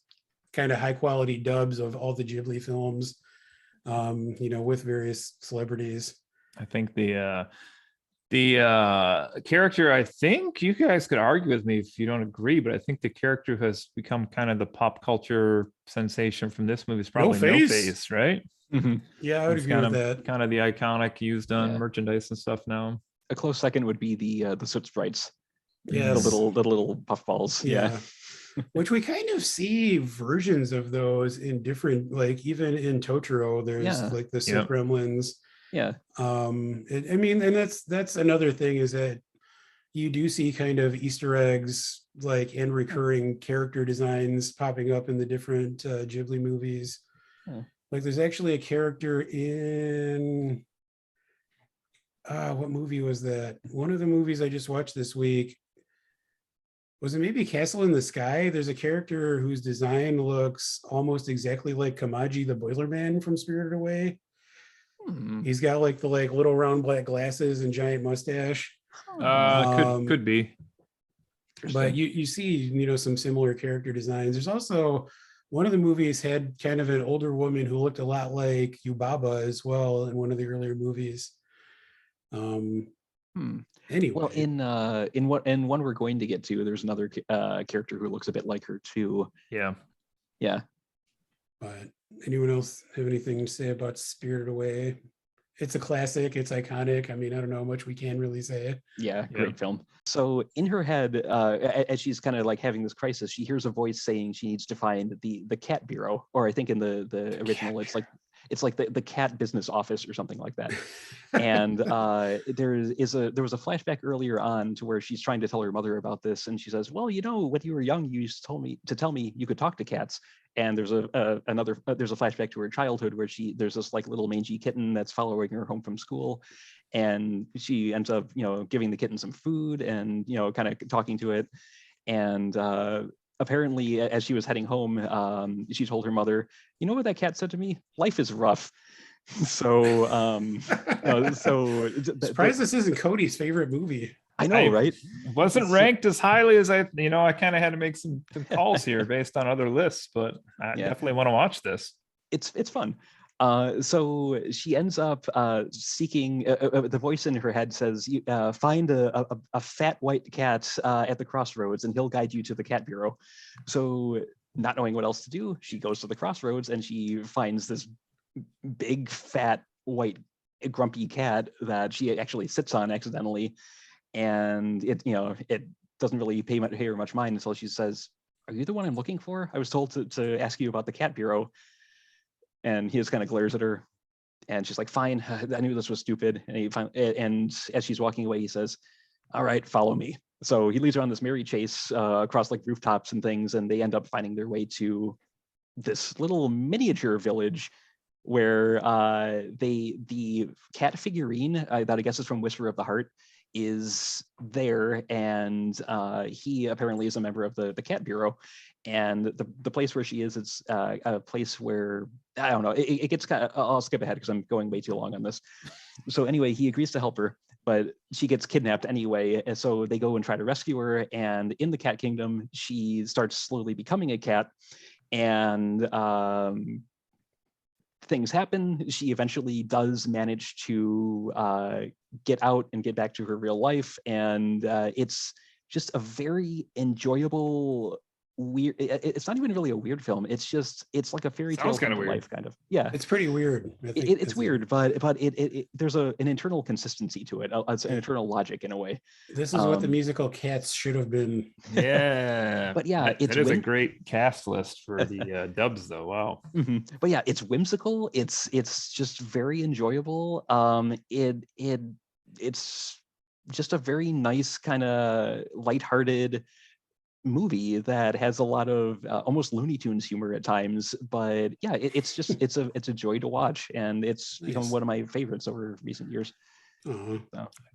kind of high quality dubs of all the Ghibli films, with various celebrities. I think the character, I think you guys could argue with me if you don't agree, but I think the character who has become kind of the pop culture sensation from this movie is probably No Face, right? Mhm. Yeah, I would It's agree with that. kind of the iconic used on Yeah. merchandise and stuff now. A close second would be the Soot Sprites, Yes. the little puffballs. Yeah. Which we kind of see versions of those in different, like even in Totoro, there's like the Soot Gremlins. Yeah. I mean, and that's another thing is that you do see kind of Easter eggs, like, and recurring character designs popping up in the different Ghibli movies. Yeah. Like there's actually a character in what movie was that? One of the movies I just watched this week. Was it maybe Castle in the Sky? There's a character whose design looks almost exactly like Kamaji the Boilerman from Spirited Away. Hmm. He's got like the little round black glasses and giant mustache. Could be. But you see, some similar character designs. There's also one of the movies had kind of an older woman who looked a lot like Yubaba as well in one of the earlier movies. Anyway, well, in one we're going to get to, there's another character who looks a bit like her too. Yeah. But anyone else have anything to say about Spirited Away? It's a classic. It's iconic. I mean, I don't know how much we can really say. Yeah, great film. So in her head, as she's kind of like having this crisis, she hears a voice saying she needs to find the cat bureau, or I think in the original, it's like the cat business office or something like that. And there was a flashback earlier on to where she's trying to tell her mother about this, and she says, "Well, when you were young, you used to tell me you could talk to cats." And there's a flashback to her childhood where there's this like little mangy kitten that's following her home from school, and she ends up giving the kitten some food and kind of talking to it. And apparently, as she was heading home, she told her mother, "You know what that cat said to me? Life is rough." So surprised this isn't Cody's favorite movie. I know, right? Wasn't ranked as highly as I kind of had to make some calls here based on other lists, but I definitely want to watch this. It's fun. So she ends up seeking. The voice in her head says, "Find a fat white cat at the crossroads, and he'll guide you to the cat bureau." So, not knowing what else to do, she goes to the crossroads and she finds this big, fat, white, grumpy cat that she actually sits on accidentally. And it doesn't really pay her much mind until she says, "Are you the one I'm looking for? I was told to ask you about the cat bureau." And he just kind of glares at her, and she's like, "Fine, I knew this was stupid." And as she's walking away, he says, "All right, follow me." So he leads her on this merry chase across like rooftops and things, and they end up finding their way to this little miniature village where the cat figurine that I guess is from Whisper of the Heart is there, and he apparently is a member of the cat bureau. And the place where she is, it's a place where I don't know, it gets kind of, I'll skip ahead because I'm going way too long on this. So anyway, he agrees to help her, but she gets kidnapped anyway, and so they go and try to rescue her. And in the cat kingdom, she starts slowly becoming a cat, and things happen. She eventually does manage to get out and get back to her real life, and it's just a very enjoyable, weird. It's not even really a weird film. It's like a fairy tale kind of life, kind of. Yeah, it's pretty weird. It's weird, but it there's an internal consistency to it. It's an internal logic in a way. This is what the musical Cats should have been. Yeah, but yeah, it is a great cast list for the dubs, though. Wow. Mm-hmm. But yeah, it's whimsical. It's just very enjoyable. It's just a very nice kind of lighthearted movie that has a lot of almost Looney Tunes humor at times, but yeah, it's a joy to watch, and it's become one of my favorites over recent years. So,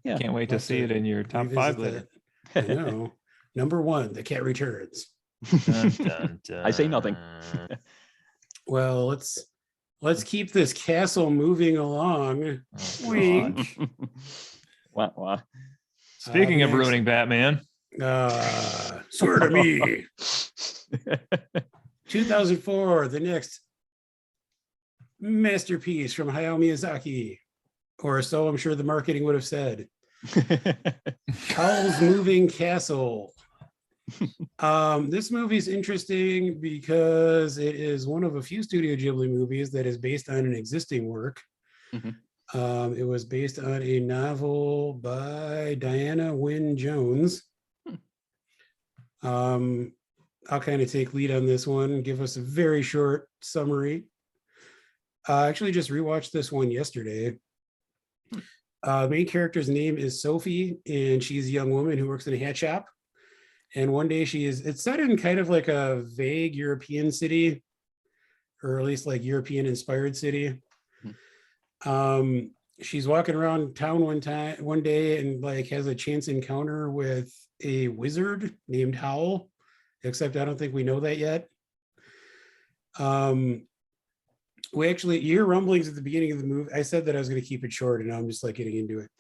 yeah, can't wait to see it in your top 5 later. I know. Number 1, The Cat Returns. Dun, dun, dun. I say nothing. Well, let's keep this castle moving along. Wink. Wah, wah. Speaking of ruining Batman. Swear to me. 2004, the next masterpiece from Hayao Miyazaki, or so I'm sure the marketing would have said. Howl's Moving Castle. This movie is interesting because it is one of a few Studio Ghibli movies that is based on an existing work. Mm-hmm. It was based on a novel by Diana Wynne Jones. I'll kind of take lead on this one, give us a very short summary. I actually just rewatched this one yesterday. The main character's name is Sophie, and she's a young woman who works in a hat shop. And one day it's set in kind of like a vague European city, or at least like European inspired city. And she's walking around town one day and like has a chance encounter with a wizard named Howl, except I don't think we know that yet. We actually, you hear rumblings at the beginning of the movie. I said that I was going to keep it short, and now I'm just like getting into it.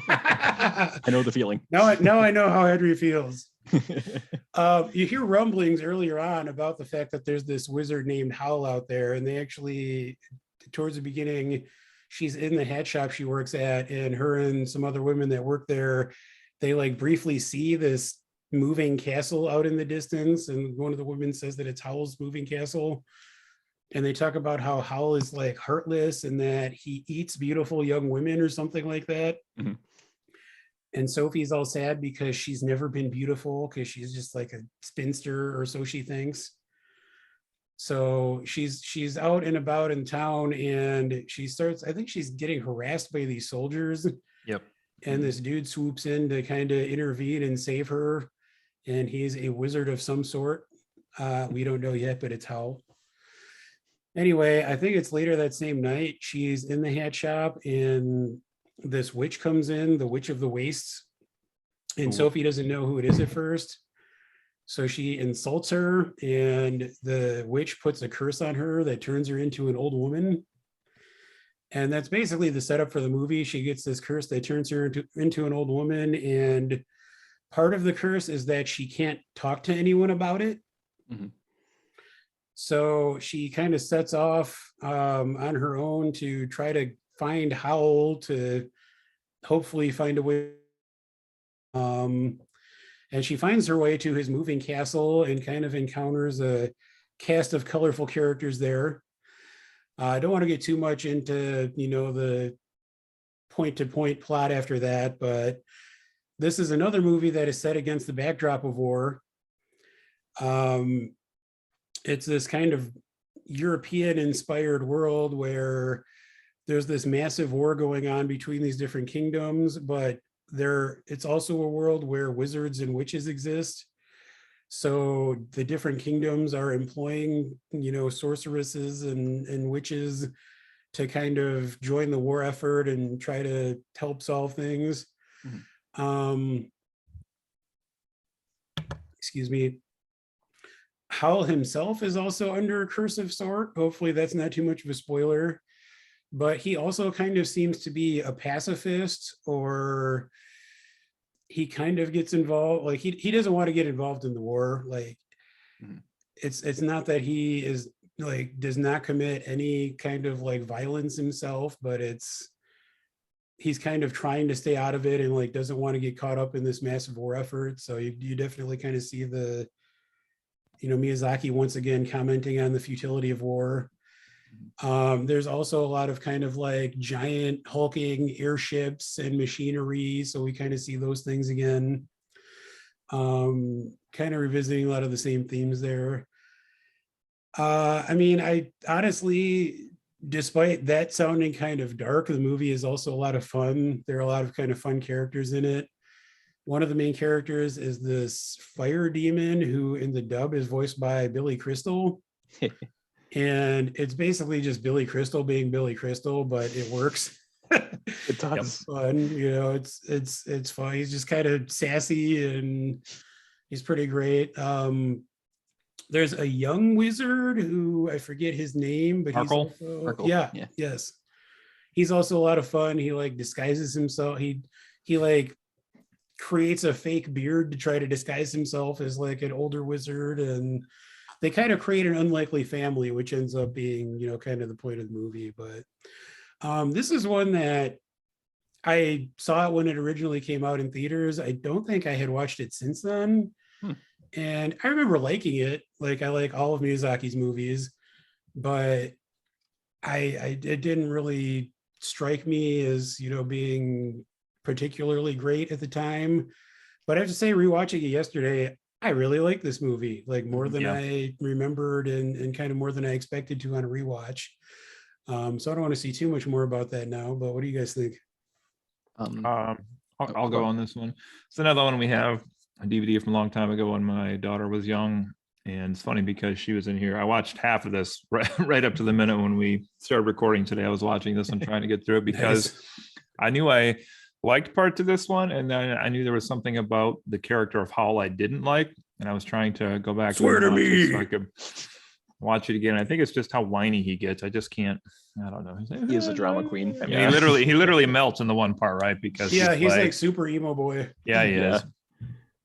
I know the feeling. Now I know how Henry feels. You hear rumblings earlier on about the fact that there's this wizard named Howl out there, and they actually, towards the beginning, she's in the hat shop she works at, and her and some other women that work there, they like briefly see this moving castle out in the distance, and one of the women says that it's Howl's moving castle. And they talk about how Howl is like heartless and that he eats beautiful young women or something like that. Mm-hmm. And Sophie's all sad because she's never been beautiful because she's just like a spinster, or so she thinks. So she's out and about in town, and she starts, I think she's getting harassed by these soldiers. Yep. And this dude swoops in to kind of intervene and save her. And he's a wizard of some sort. We don't know yet, but it's Howl. Anyway, I think it's later that same night, she's in the hat shop and this witch comes in, the Witch of the Wastes. And Sophie doesn't know who it is at first. So she insults her, and the witch puts a curse on her that turns her into an old woman. And that's basically the setup for the movie. She gets this curse that turns her into an old woman. And part of the curse is that she can't talk to anyone about it. Mm-hmm. So she kind of sets off on her own to try to find Howl, to hopefully find a way. And she finds her way to his moving castle and kind of encounters a cast of colorful characters there. I don't want to get too much into, the point-to-point plot after that, but this is another movie that is set against the backdrop of war. It's this kind of European-inspired world where there's this massive war going on between these different kingdoms, but it's also a world where wizards and witches exist. So the different kingdoms are employing, sorceresses and witches to kind of join the war effort and try to help solve things. Mm-hmm. Excuse me. Howl himself is also under a curse of sort. Hopefully that's not too much of a spoiler, but he also kind of seems to be a pacifist, or he kind of gets involved. Like he doesn't want to get involved in the war. Like it's not that he is like, does not commit any kind of like violence himself, but he's kind of trying to stay out of it and like doesn't want to get caught up in this massive war effort. So you definitely kind of see the, Miyazaki once again commenting on the futility of war. There's also a lot of kind of like giant hulking airships and machinery. So we kind of see those things again. Kind of revisiting a lot of the same themes there. I honestly, despite that sounding kind of dark, the movie is also a lot of fun. There are a lot of kind of fun characters in it. One of the main characters is this fire demon who in the dub is voiced by Billy Crystal. And it's basically just Billy Crystal being Billy Crystal, but it works. It does. It's fun, it's fun. He's just kind of sassy and he's pretty great. There's a young wizard who I forget his name, but Markle. he's also, Markle. Yeah, yes. He's also a lot of fun. He like disguises himself. He like creates a fake beard to try to disguise himself as like an older wizard, and they kind of create an unlikely family, which ends up being, kind of the point of the movie. But this is one that I saw it when it originally came out in theaters. I don't think I had watched it since then. And I remember liking it. Like I like all of Miyazaki's movies, but it didn't really strike me as, being particularly great at the time. But I have to say, rewatching it yesterday, I really like this movie, like more than I remembered and kind of more than I expected to on a rewatch. So I don't want to see too much more about that now, but what do you guys think? I'll go on this one. It's another one we have, a DVD from a long time ago when my daughter was young, And it's funny because she was in here. I watched half of this right up to the minute when we started recording today. I was watching this and trying to get through it because I knew I liked parts of this one, and then I knew there was something about the character of Howl I didn't like, and I was trying to go back Swear to and watch it me. so I could watch it again. I think it's just how whiny he gets. I just can't. I don't know. He is a drama queen. I mean, he literally melts in the one part, right? Because he's like super emo boy. Yeah, he is.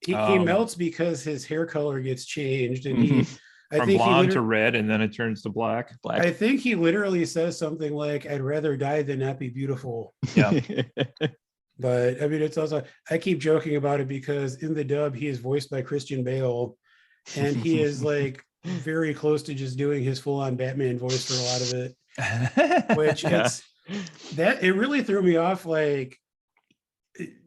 He melts because his hair color gets changed, and from blonde to red, and then it turns to black. I think he literally says something like, "I'd rather die than not be beautiful." Yeah. But I mean, it's also, I keep joking about it because in the dub he is voiced by Christian Bale, and he is like very close to just doing his full-on Batman voice for a lot of it, which it really threw me off, like,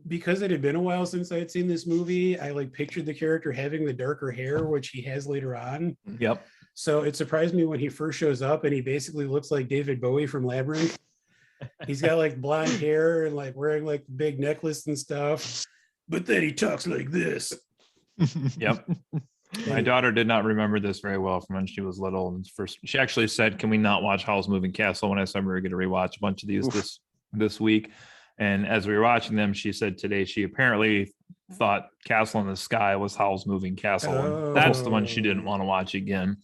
because it had been a while since I had seen this movie. I like pictured the character having the darker hair, which he has later on. Yep. So it surprised me when he first shows up and he basically looks like David Bowie from Labyrinth. He's got like blonde hair and like wearing like the big necklace and stuff, but then he talks like this. Yep. My daughter did not remember this very well from when she was little. And first, she actually said, "Can we not watch Howl's Moving Castle?" When I said we were going to rewatch a bunch of these this week. And as we were watching them, she said today she apparently thought Castle in the Sky was Howl's Moving Castle. And that's the one she didn't want to watch again.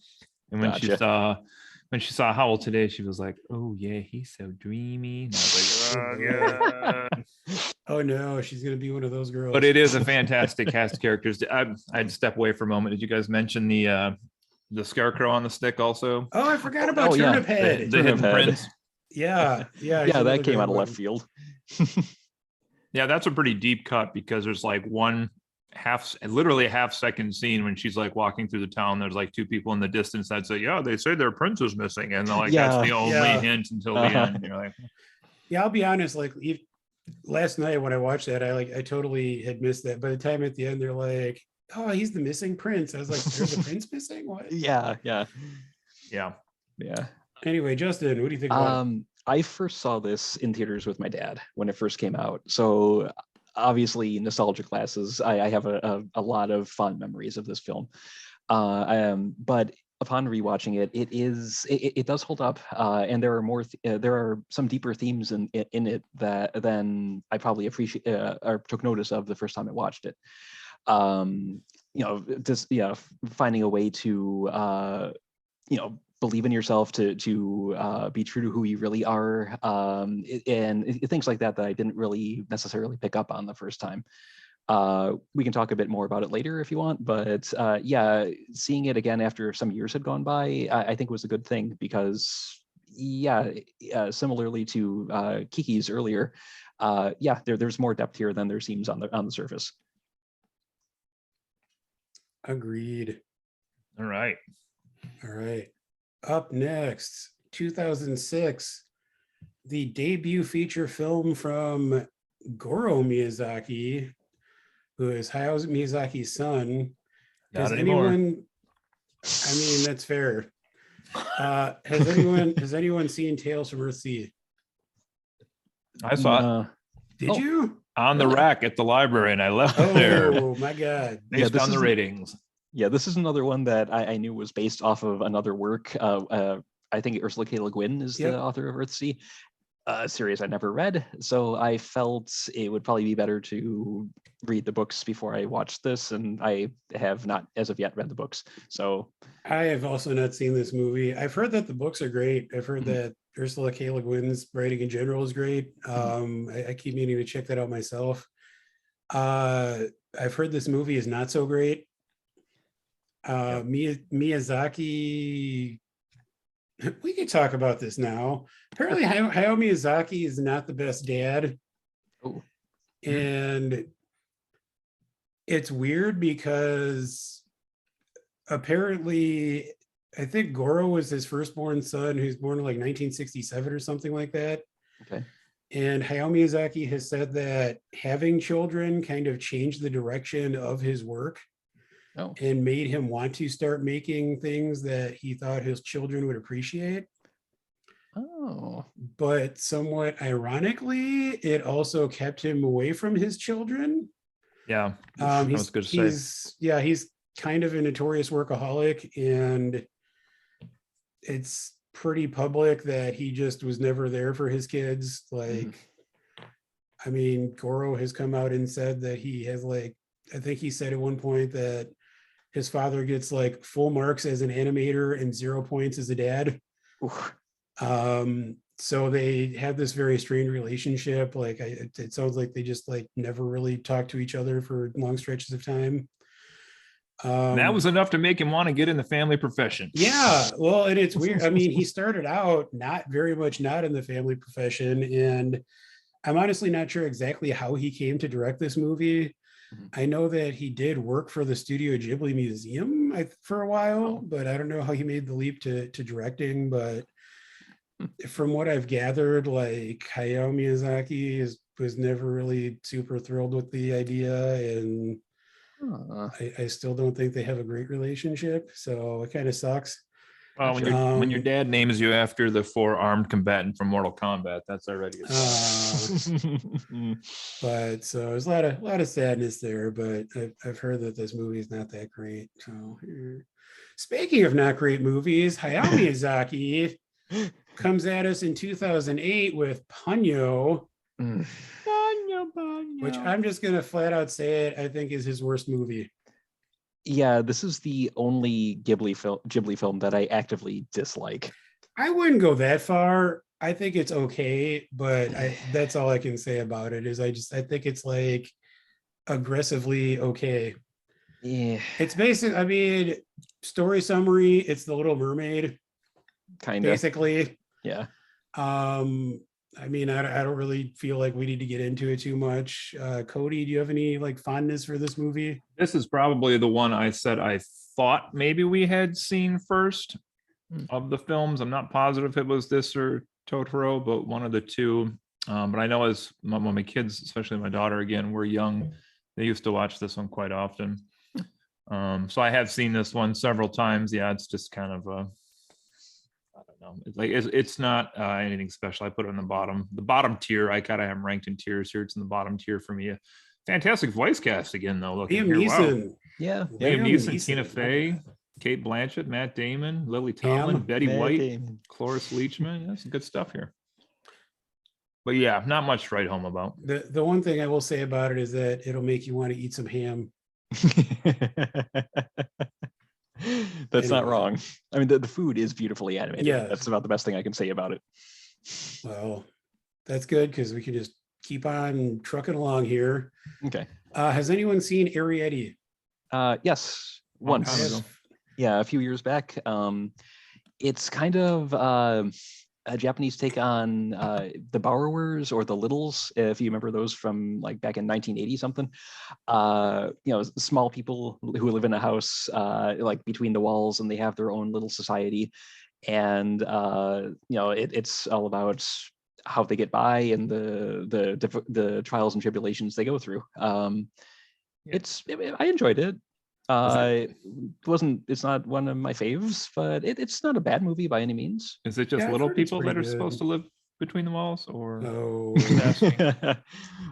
And when she saw Howl today, she was like, "Oh yeah, he's so dreamy." And I was like, "Oh yeah." Oh no, she's gonna be one of those girls. But it is a fantastic cast of characters. I had to step away for a moment. Did you guys mention the scarecrow on the stick also? Oh, I forgot about Turnip Head. The Hidden Prince. Yeah. That came out of left field. Yeah, that's a pretty deep cut because there's like literally a half-second scene when she's like walking through the town. There's like two people in the distance that say, "Yeah, they say their prince is missing," and they're like, "That's the only hint until the end." And you're like, yeah, I'll be honest. Like last night when I watched that, I totally had missed that. By the time at the end, they're like, "Oh, he's the missing prince." I was like, "There's a prince missing? What?" Yeah. Anyway, Justin, what do you think about it? I first saw this in theaters with my dad when it first came out. So obviously nostalgia classes, I have a lot of fond memories of this film. But upon rewatching it, it does hold up, and there are there are some deeper themes in it than I probably appreciate or took notice of the first time I watched it. Just finding a way to believe in yourself, to be true to who you really are, and things like that I didn't really necessarily pick up on the first time. We can talk a bit more about it later if you want, but seeing it again after some years had gone by, I think was a good thing because similarly to Kiki's earlier, there's more depth here than there seems on the surface. Agreed. All right. Up next, 2006, the debut feature film from Goro Miyazaki, who is Hayao Miyazaki's son. Not anymore. I mean, that's fair. Has anyone seen Tales from Earthsea? I saw it. Did you? On the rack at the library, and I left it there. Oh my God. Based on the ratings. Yeah, this is another one that I knew was based off of another work. I think Ursula K. Le Guin is the author of Earthsea, a series I never read. So I felt it would probably be better to read the books before I watched this, and I have not, as of yet, read the books. So I have also not seen this movie. I've heard that the books are great. I've heard that Ursula K. Le Guin's writing in general is great. I keep meaning to check that out myself. I've heard this movie is not so great. Miyazaki, we could talk about this now. Apparently Hayao Miyazaki is not the best dad. And it's weird because apparently I think Goro was his firstborn son, who's born in like 1967 or something like that. Okay. And Hayao Miyazaki has said that having children kind of changed the direction of his work. And made him want to start making things that he thought his children would appreciate. But somewhat ironically, it also kept him away from his children. Yeah, I was good to say. He's kind of a notorious workaholic, and it's pretty public that he just was never there for his kids. Like, I mean, Goro has come out and said that he has, like, I think he said at one point that his father gets like full marks as an animator and 0 points as a dad. So they had this very strained relationship. Like, it sounds like they just like never really talked to each other for long stretches of time. That was enough to make him want to get in the family profession. Yeah, well, and it's weird. I mean, he started out not in the family profession, and I'm honestly not sure exactly how he came to direct this movie. I know that he did work for the Studio Ghibli Museum for a while, but I don't know how he made the leap to directing. But from what I've gathered, like, Hayao Miyazaki was never really super thrilled with the idea, and I still don't think they have a great relationship. So it kind of sucks. Well, when your dad names you after the 4 armed combatant from Mortal Kombat, that's already but so there's a lot of sadness there, but I've heard that this movie is not that great. So speaking of not great movies, Hayao Miyazaki comes at us in 2008 with Ponyo. Which I'm just gonna flat out say it, I think is his worst movie. Yeah, this is the only Ghibli film that I actively dislike. I wouldn't go that far. I think it's okay, but that's all I can say about it. Is I think it's like aggressively okay. Yeah, it's basic. I mean, story summary, it's The Little Mermaid, kind of, basically. Yeah. I mean, I don't really feel like we need to get into it too much. Cody, do you have any like fondness for this movie? This is probably the one I said I thought maybe we had seen first of the films. I'm not positive if it was this or Totoro, but one of the two. But I know as when my kids, especially my daughter again, were young, they used to watch this one quite often. So I have seen this one several times. Yeah, it's just kind of I don't know. It's like it's not anything special. I put it in the bottom tier. I kind of have them ranked in tiers here. It's in the bottom tier for me. Fantastic voice cast again, though. Liam Neeson. Wow. Yeah. Liam Neeson, Tina Fey, Kate Blanchett, Matt Damon, Lily Tomlin, Betty White, Cloris Leachman. That's good stuff here. But yeah, not much to write home about. The one thing I will say about it is that it'll make you want to eat some ham. That's not wrong. I mean, the food is beautifully animated. Yeah, that's about the best thing I can say about it. Well, that's good because we can just keep on trucking along here. Okay. Has anyone seen Arrietty? Yes, once. Yeah, a few years back. It's kind of a Japanese take on the Borrowers or the Littles, if you remember those from like back in 1980 something. Small people who live in a house like between the walls, and they have their own little society. And it's all about how they get by and the trials and tribulations they go through. I enjoyed it. It's not one of my faves, but it's not a bad movie by any means. Is it just little people that are supposed to live between the walls, or no?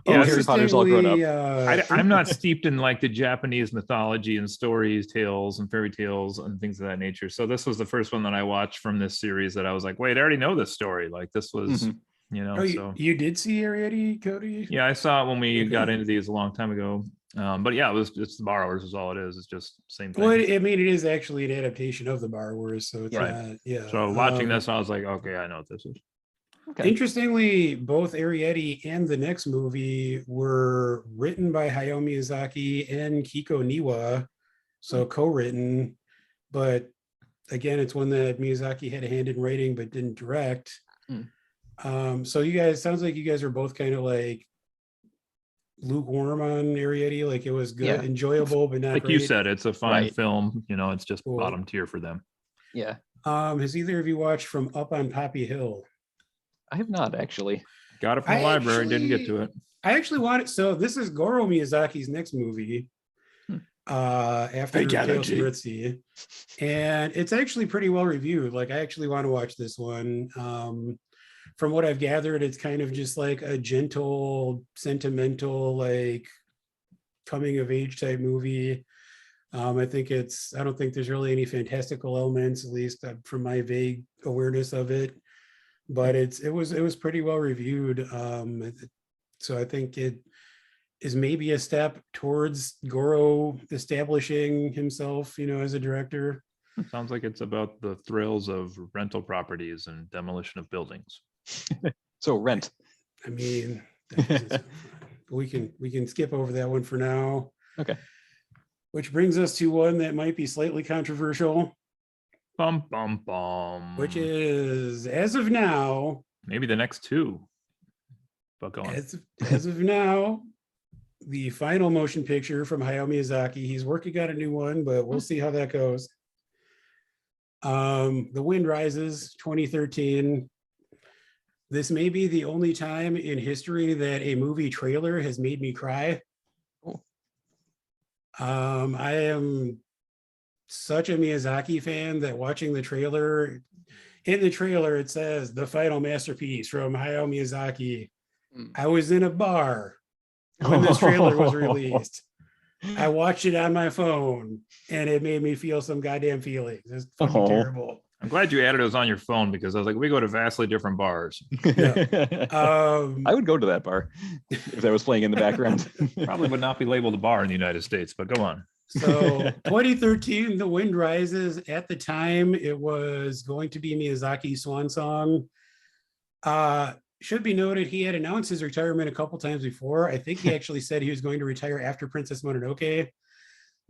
Harry Potter's all grown up. I'm not steeped in like the Japanese mythology and stories, tales and fairy tales and things of that nature. So this was the first one that I watched from this series that I was like, wait, I already know this story. Like this was, so you did see Arrietty, Cody? Yeah, I saw it when we got into these a long time ago. But yeah, it's The Borrowers is all it is. It's just same thing. Well, I mean, it is actually an adaptation of The Borrowers, so it's not. Yeah. So watching this, I was like, okay, I know what this is. Okay. Interestingly, both Arrietty and the next movie were written by Hayao Miyazaki and Kiko Niwa, so co-written. But again, it's one that Miyazaki had a hand in writing but didn't direct. So you guys, sounds like you guys are both kind of like lukewarm on Arrietty. Like it was good, enjoyable, but not like great. You said, it's a fine film. It's just cool. Bottom tier for them. Yeah. Has either of you watched From Up on Poppy Hill? I have not actually. Got it from the library, didn't get to it. I actually want it. So this is Goro Miyazaki's next movie. After Tales from Ritzy. And it's actually pretty well reviewed. Like I actually want to watch this one. From what I've gathered, it's kind of just like a gentle, sentimental, like coming of age type movie. I don't think there's really any fantastical elements, at least from my vague awareness of it, but it was pretty well reviewed. So I think it is maybe a step towards Goro establishing himself, as a director. Sounds like it's about the thrills of rental properties and demolition of buildings. So Rent. I mean, we can skip over that one for now. Okay. Which brings us to one that might be slightly controversial. Bum, bum, bum. Which is, as of now, maybe the next two. But go on. As of now, the final motion picture from Hayao Miyazaki. He's working on a new one, but we'll see how that goes. The Wind Rises, 2013. This may be the only time in history that a movie trailer has made me cry. I am such a Miyazaki fan that watching the trailer, in the trailer, it says the final masterpiece from Hayao Miyazaki. I was in a bar when this trailer was released. I watched it on my phone and it made me feel some goddamn feelings. It's fucking terrible. I'm glad you added those on your phone because I was like, we go to vastly different bars. Yeah. I would go to that bar if that was playing in the background. Probably would not be labeled a bar in the United States, but go on. So 2013, The Wind Rises. At the time, it was going to be Miyazaki's swan song. Should be noted, he had announced his retirement a couple times before. I think he actually said he was going to retire after Princess Mononoke.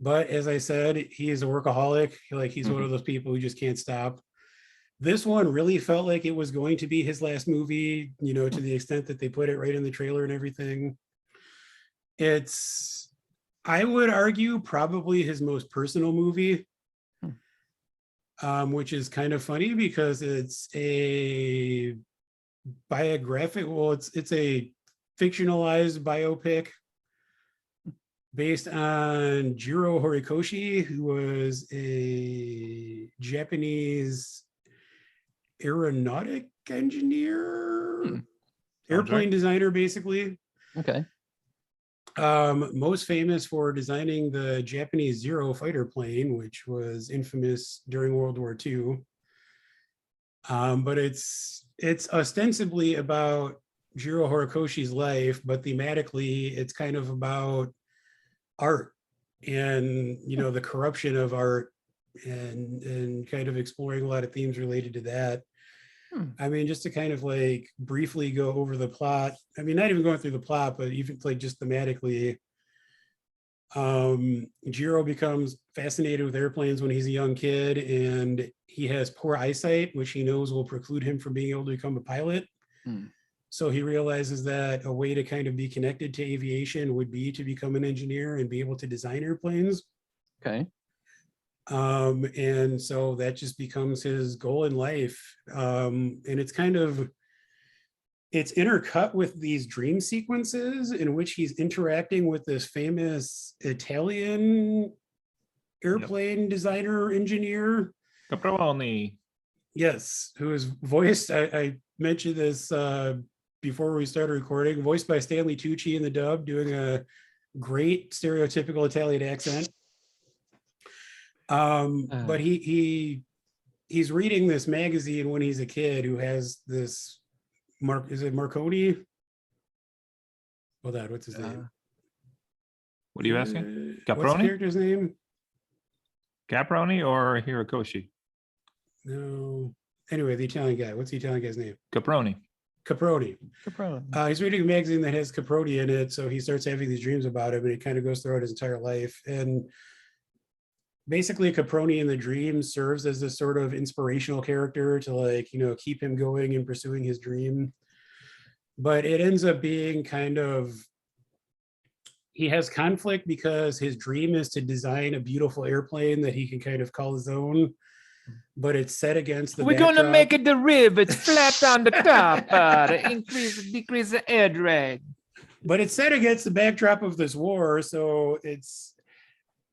But as I said, he is a workaholic. He's one of those people who just can't stop. This one really felt like it was going to be his last movie, to the extent that they put it right in the trailer and everything. It's, I would argue, probably his most personal movie, which is kind of funny because it's a biographic. Well, it's a fictionalized biopic based on Jiro Horikoshi, who was a Japanese aeronautic engineer, airplane designer, basically. Okay. Most famous for designing the Japanese Zero fighter plane, which was infamous during World War II. But it's ostensibly about Jiro Horikoshi's life, but thematically, it's kind of about art and the corruption of art and kind of exploring a lot of themes related to that. I mean, just to kind of briefly go over the plot. I mean, not even going through the plot, but even just thematically, Jiro becomes fascinated with airplanes when he's a young kid, and he has poor eyesight, which he knows will preclude him from being able to become a pilot. So he realizes that a way to kind of be connected to aviation would be to become an engineer and be able to design airplanes. Okay. And so that just becomes his goal in life. And it's intercut with these dream sequences in which he's interacting with this famous Italian airplane designer engineer. Caproni. Yes, who is voiced, I mentioned this before we started recording, voiced by Stanley Tucci in the dub, doing a great stereotypical Italian accent. But he's reading this magazine when he's a kid who has this is it Marconi? Hold on, what's his name? What are you asking? Caproni? What's the character's name? Caproni or Hirokoshi? No. Anyway, the Italian guy. What's the Italian guy's name? Caproni. Caproni. He's reading a magazine that has Caproni in it, so he starts having these dreams about him, and it kind of goes throughout his entire life. And basically, Caproni in the dream serves as this sort of inspirational character to keep him going and pursuing his dream. But it ends up being he has conflict because his dream is to design a beautiful airplane that he can kind of call his own. But it's set against the We're backdrop. gonna make it the rivets flat on the top, to decrease the air drag. But it's set against the backdrop of this war, so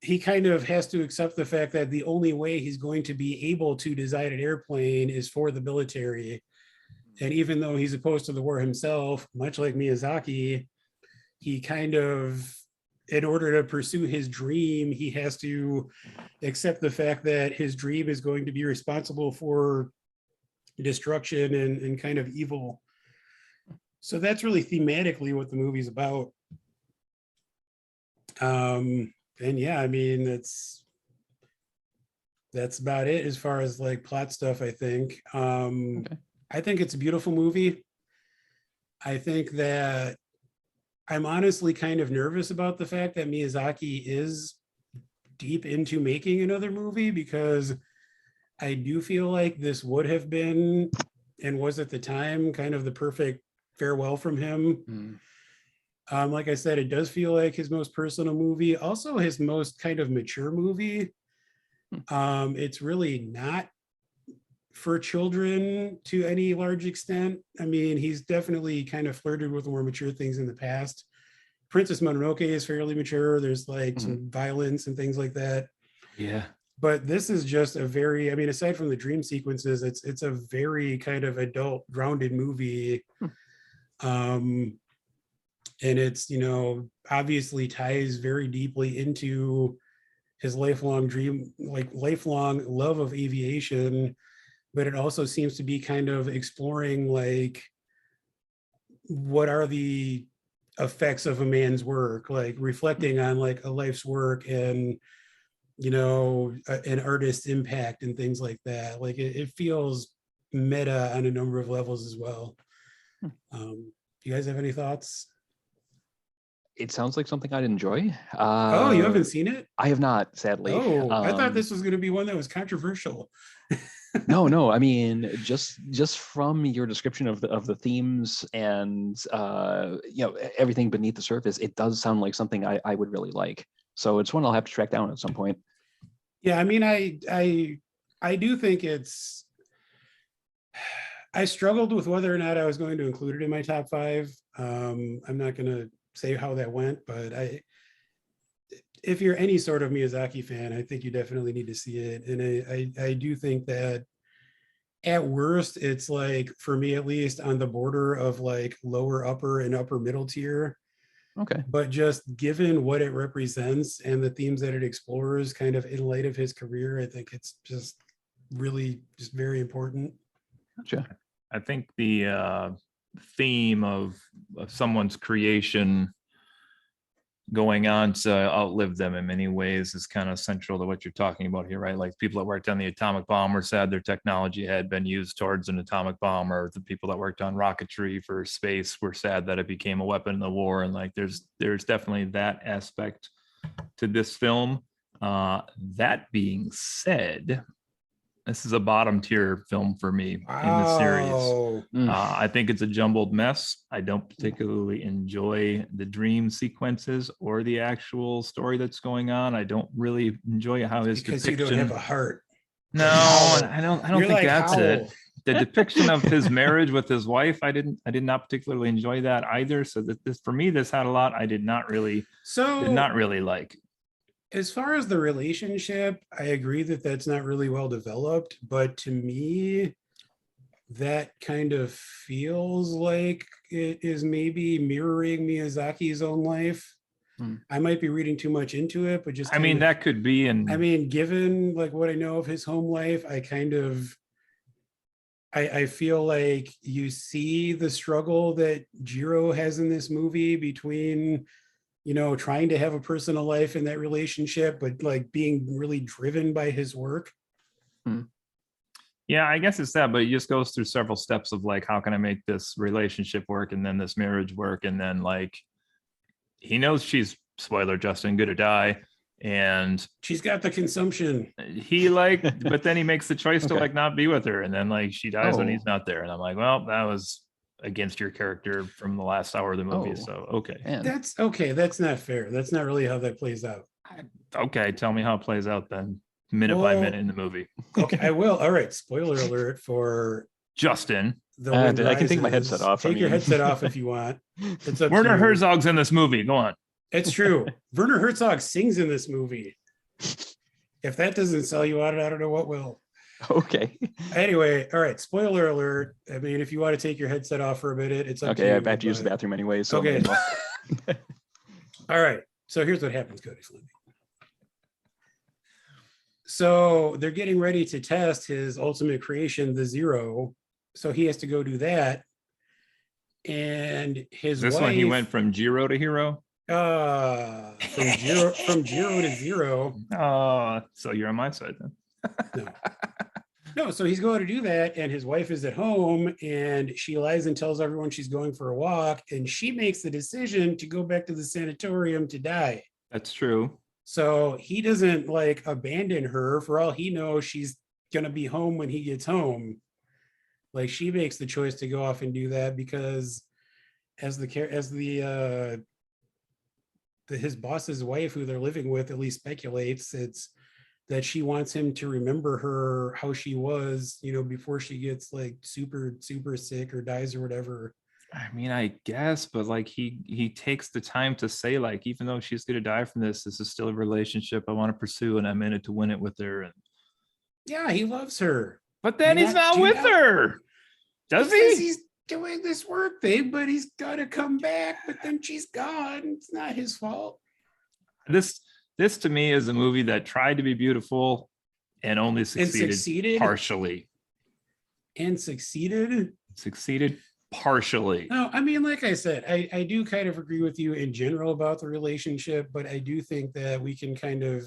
he kind of has to accept the fact that the only way he's going to be able to design an airplane is for the military. And even though he's opposed to the war himself, much like Miyazaki, he kind of in order to pursue his dream, he has to accept the fact that his dream is going to be responsible for destruction and kind of evil. So that's really thematically what the movie's about. And yeah, I mean, that's about it as far as like plot stuff, I think. Okay. I think it's a beautiful movie. I think that I'm honestly kind of nervous about the fact that Miyazaki is deep into making another movie, because I do feel like this would have been, and was at the time, kind of the perfect farewell from him. Like I said, it does feel like his most personal movie, also his most kind of mature movie. It's really not for children to any large extent. I mean, he's definitely kind of flirted with more mature things in the past. Princess Mononoke is fairly mature. There's like some violence and things like that. Yeah. But this is just a very, I mean, aside from the dream sequences, it's a very kind of adult, grounded movie. And it's, you know, obviously ties very deeply into his lifelong dream, like lifelong love of aviation, but it also seems to be kind of exploring like what are the effects of a man's work, like reflecting on like a life's work and, you know, an artist's impact and things like that. Like it feels meta on a number of levels as well. Do you guys have any thoughts? It sounds like something I'd enjoy. Oh, you haven't seen it? I have not, sadly. Oh, I thought this was going to be one that was controversial. No. I mean, just from your description of the themes and you know, everything beneath the surface, it does sound like something I would really like. So it's one I'll have to track down at some point. Yeah, I mean, I do think it's. I struggled with whether or not I was going to include it in my top 5. I'm not going to say how that went, but if you're any sort of Miyazaki fan, I think you definitely need to see it. And I do think that at worst, it's like, for me at least, on the border of like lower upper and upper middle tier. Okay. But just given what it represents and the themes that it explores kind of in light of his career, I think it's just really just very important. Gotcha. I think the theme of someone's creation going on to outlive them in many ways is kind of central to what you're talking about here, right? Like people that worked on the atomic bomb were sad their technology had been used towards an atomic bomb, or the people that worked on rocketry for space were sad that it became a weapon in the war. And like there's definitely that aspect to this film. That being said, this is a bottom tier film for me in the series. I think it's a jumbled mess. I don't particularly enjoy the dream sequences or the actual story that's going on. I don't really enjoy how his because depiction. You don't have a heart. No, I don't think like, that's how? it. The depiction of his marriage with his wife, I did not particularly enjoy that either. So this, for me, this had a lot I did not really like. As far as the relationship, I agree that that's not really well developed, but to me, that kind of feels like it is maybe mirroring Miyazaki's own life. I might be reading too much into it, but just that could be. And I mean, given like what I know of his home life, I feel like you see the struggle that Jiro has in this movie between, you know, trying to have a personal life in that relationship, but like being really driven by his work. Yeah, I guess it's that, but it just goes through several steps of like, how can I make this relationship work and then this marriage work? And then like, he knows she's, spoiler, Justin, gonna die. And she's got the consumption. He like, but then he makes the choice to like not be with her. And then like she dies when he's not there. And I'm like, well, that was against your character from the last hour of the movie. So, okay. That's okay. That's not fair. That's not really how that plays out. Okay. Tell me how it plays out then, minute by minute in the movie. Okay, I will. All right. Spoiler alert for Justin. I can take my headset off. Take your headset off if you want. It's up Werner to you. Herzog's in this movie. Go on. It's true. Werner Herzog sings in this movie. If that doesn't sell you out, I don't know what will. Okay. Anyway, all right. Spoiler alert. I mean, if you want to take your headset off for a minute, it's up to you. Okay, I have to use the bathroom anyway. So okay. All right. So here's what happens, Cody. So they're getting ready to test his ultimate creation, the Zero. So he has to go do that. And his This wife, one, he went from Jiro to hero. From Jiro to Zero. Oh, so you're on my side then. No, so he's going to do that, and his wife is at home, and she lies and tells everyone she's going for a walk, and she makes the decision to go back to the sanatorium to die. That's true. So he doesn't like abandon her. For all he knows, she's gonna be home when he gets home. Like, she makes the choice to go off and do that because his boss's wife, who they're living with, at least speculates, it's that she wants him to remember her how she was, before she gets like super, super sick or dies or whatever. I mean, I guess, but like he takes the time to say, like, even though she's gonna die from this is still a relationship I want to pursue, and I'm in it to win it with her. And yeah, he loves her. but then he's not with her. Does he? He's doing this work thing, but he's gotta come back, but then she's gone. It's not his fault. This to me is a movie that tried to be beautiful and only succeeded partially. And succeeded? Succeeded partially. No, I mean, like I said, I do kind of agree with you in general about the relationship, but I do think that we can kind of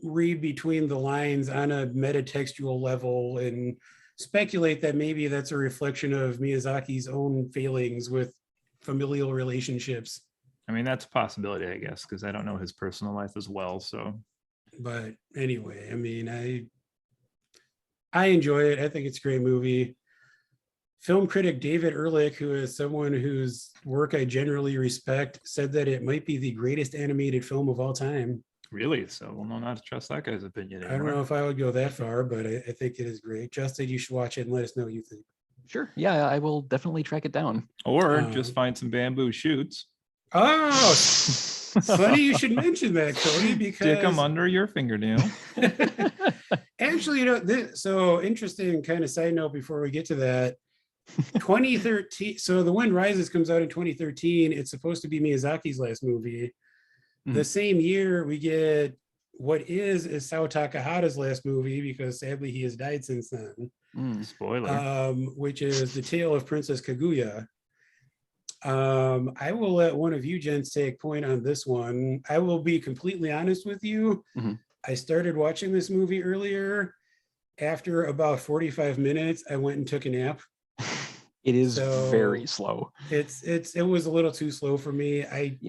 read between the lines on a metatextual level and speculate that maybe that's a reflection of Miyazaki's own failings with familial relationships. I mean, that's a possibility, I guess, because I don't know his personal life as well. So, but anyway, I mean, I enjoy it. I think it's a great movie. Film critic David Ehrlich, who is someone whose work I generally respect, said that it might be the greatest animated film of all time. Really? So we'll know not to trust that guy's opinion anymore. I don't know if I would go that far, but I think it is great. Justin, you should watch it and let us know what you think. Sure. Yeah, I will definitely track it down. Or just find some bamboo shoots. Oh, funny you should mention that, Cody, because stick them under your fingernail. Actually, so interesting kind of side note before we get to that. 2013. So The Wind Rises comes out in 2013. It's supposed to be Miyazaki's last movie. The same year we get what is Isao Takahata's last movie, because sadly he has died since then. Spoiler. Which is The Tale of Princess Kaguya. I will let one of you gents take point on this one. I will be completely honest with you. I started watching this movie earlier. After about 45 minutes, I went and took a nap. It is very slow. It was a little too slow for me. I